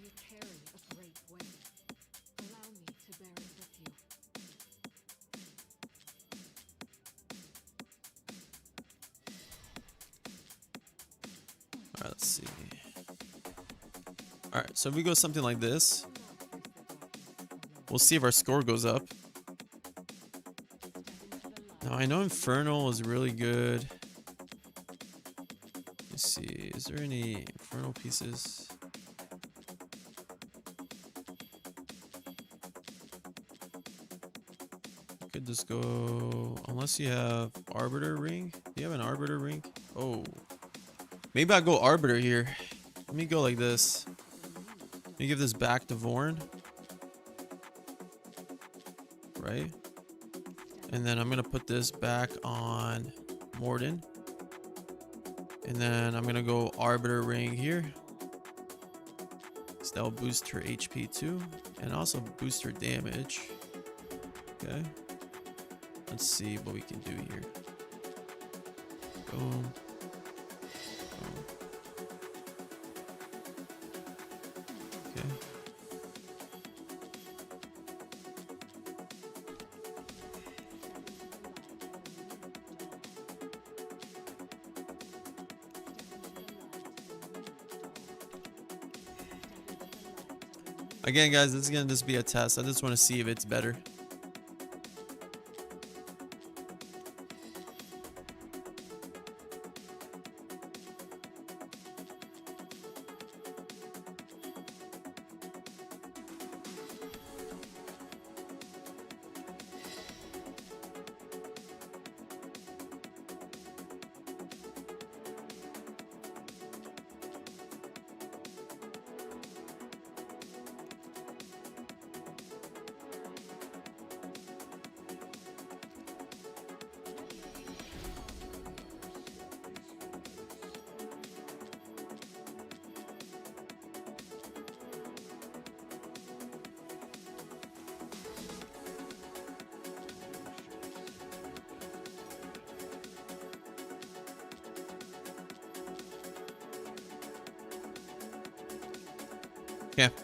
S4: You carry a great weight. Allow me to bear it with you.
S1: Alright, let's see. Alright, so if we go something like this, we'll see if our score goes up. Now, I know Infernal is really good. Let's see, is there any Infernal pieces? Could just go, unless you have Arbiter Ring. Do you have an Arbiter Ring? Oh. Maybe I'll go Arbiter here. Let me go like this. Let me give this back to Vorn. Right? And then I'm going to put this back on Morden. And then I'm going to go Arbiter Ring here. So that'll boost her HP too. And also boost her damage. Okay. Let's see what we can do here. Boom. Okay. Again, guys, this is gonna just be a test. I just want to see if it's better. Okay.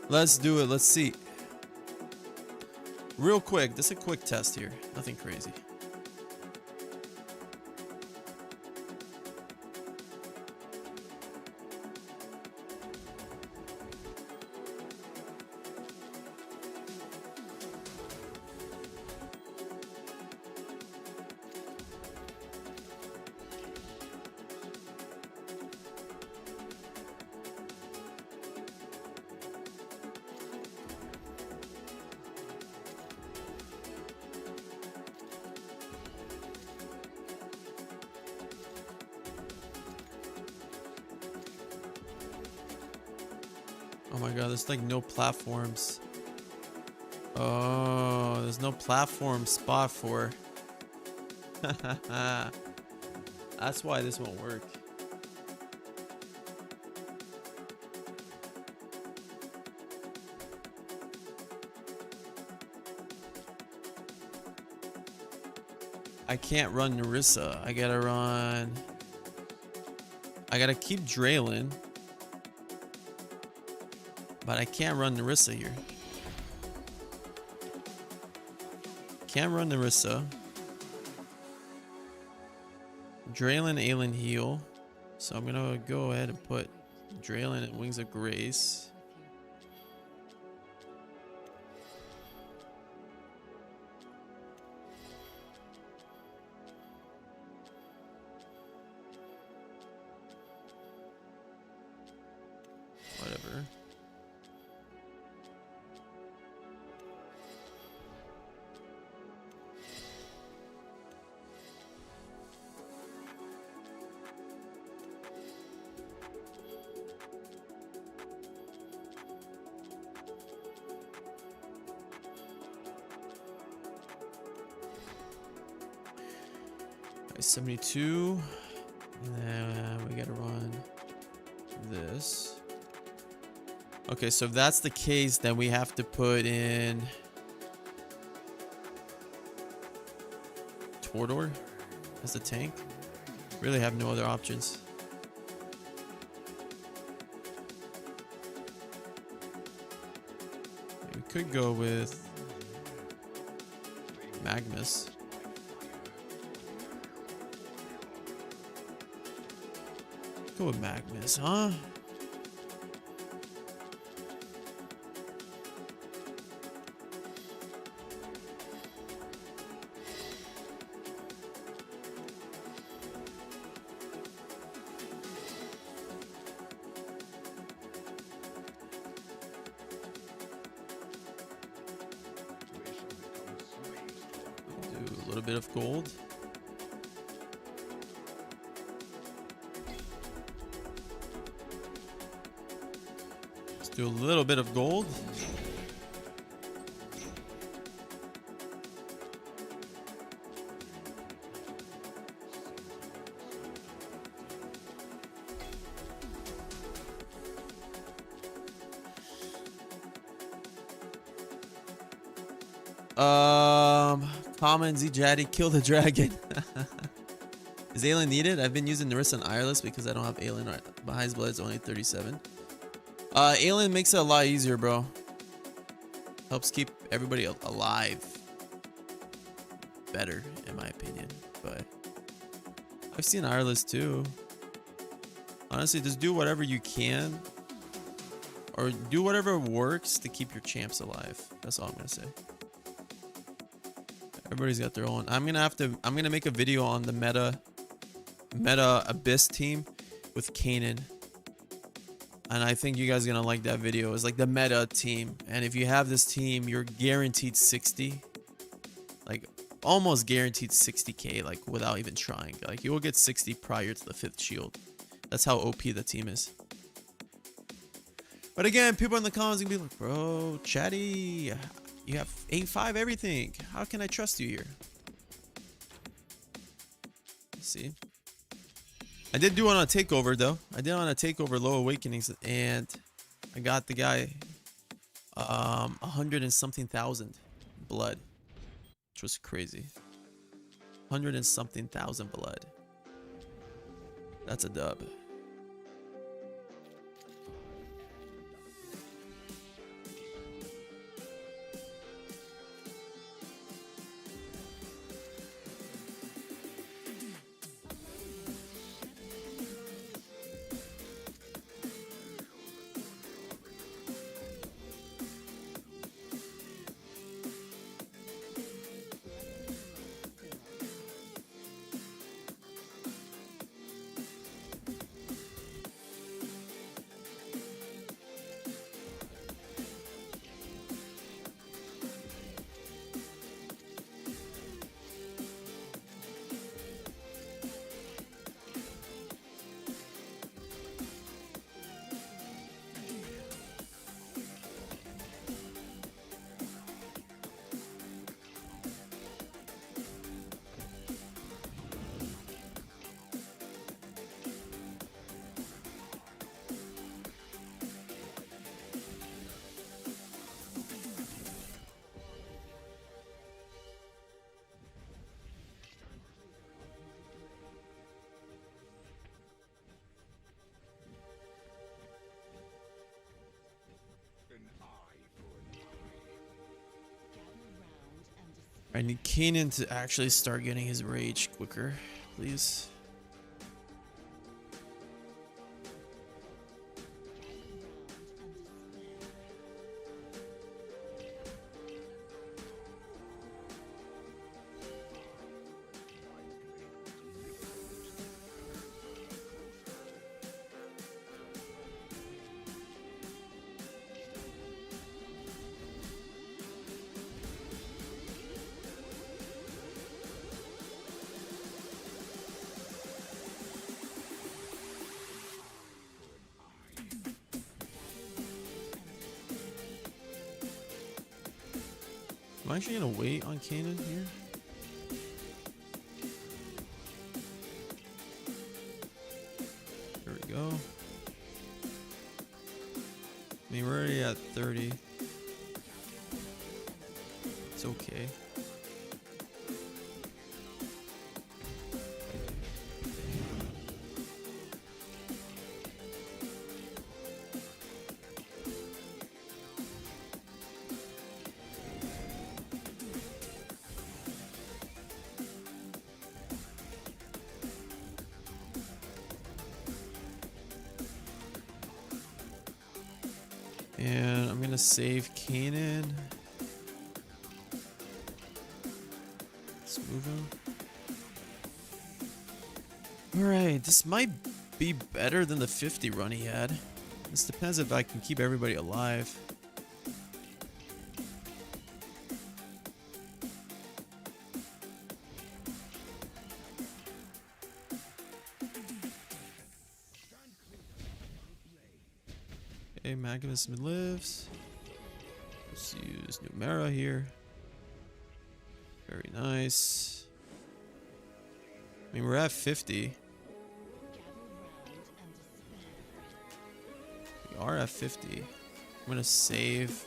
S1: Let's do it. Let's see. Real quick. Just a quick test here. Nothing crazy. Oh my god, there's like no platforms. Oh, there's no platform spot for. That's why this won't work. I can't run Narissa. I gotta keep Draylin. But I can't run Narissa here. Can't run Narissa. Draylin, Aelin heal. So I'm gonna go ahead and put Draylin at Wings of Grace. Whatever. Okay, 72. And then we gotta run this. Okay, so if that's the case, then we have to put in Tordor as the tank. Really have no other options. We could go with Magnus. Go with Magnus, huh? Do a little bit of gold. Let's do a little bit of gold. Common zChady, kill the dragon. Is Alien needed? I've been using Narissa and Ireless because I don't have Alien. My highest blood is only 37. Alien makes it a lot easier, bro. Helps keep everybody alive. Better, in my opinion. But I've seen Ireless too. Honestly, just do whatever you can. Or do whatever works to keep your champs alive. That's all I'm gonna say. Everybody's got their own. I'm gonna make a video on the meta Abyss team with Kanan. And I think you guys are gonna like that video. It's like the meta team. And if you have this team, you're guaranteed 60. Like almost guaranteed 60k, like without even trying. Like you will get 60 prior to the 5th shield. That's how OP the team is. But again, people in the comments are gonna be like, bro, Chady, you have 8-5 everything. How can I trust you here? Let's see. I did do it on a takeover though. I did on a takeover low awakenings and I got the guy 100 and something thousand blood. Which was crazy. 100 and something thousand blood. That's a dub. I need Kanan to actually start getting his rage quicker, please. I'm actually gonna wait on Kanan here. mean, we're already at 30. It's okay. And I'm gonna save Kanan. Let's move him. Alright, this might be better than the 50 run he had. This depends if I can keep everybody alive. Okay, Magnus lives. Let's use Numera here. Very nice. I mean, we're at 50. We are at 50. I'm gonna save.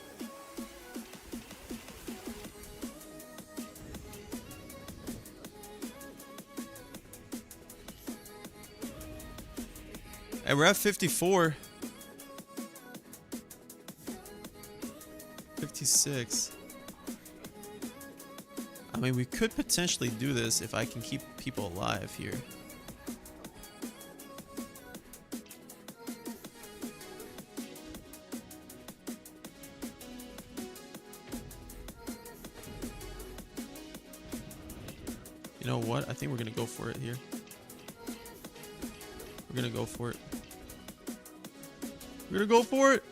S1: And we're at 54. 56. I mean, we could potentially do this if I can keep people alive here. You know what? I think we're gonna go for it here. We're gonna go for it. We're gonna go for it.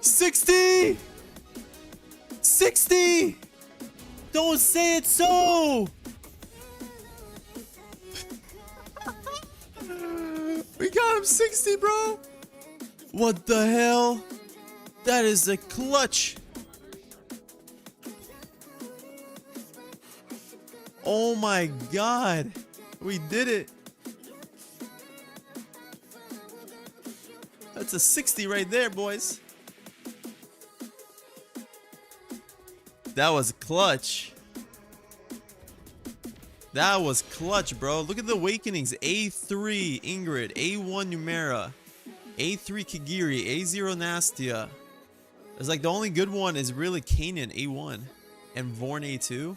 S1: 60! 60! Don't say it so! We got him 60, bro! What the hell? That is a clutch! Oh my god! We did it! That's a 60 right there, boys. That was clutch. That was clutch, bro. Look at the awakenings. A3 Ingrid, A1 Numera, A3 Kagiri, A0 Nastia. It's like the only good one is really Kanan A1 and Vorn A2.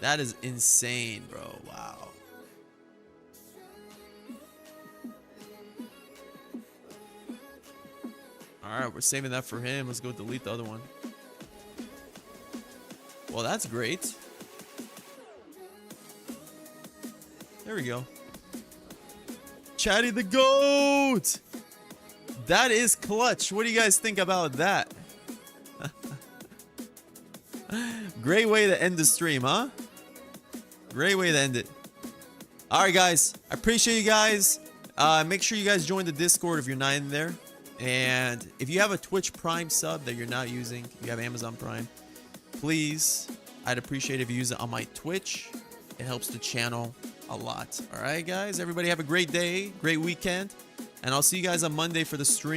S1: That is insane, bro. Wow. Alright, we're saving that for him. Let's go delete the other one. Well, that's great. There we go. zChady the GOAT! That is clutch. What do you guys think about that? Great way to end the stream, huh? Great way to end it. Alright, guys. I appreciate you guys. Make sure you guys join the Discord if you're not in there. And if you have a Twitch Prime sub that you're not using, if you have Amazon Prime, please, I'd appreciate if you use it on my Twitch. It helps the channel a lot. All right, guys. Everybody have a great day, great weekend. And I'll see you guys on Monday for the stream.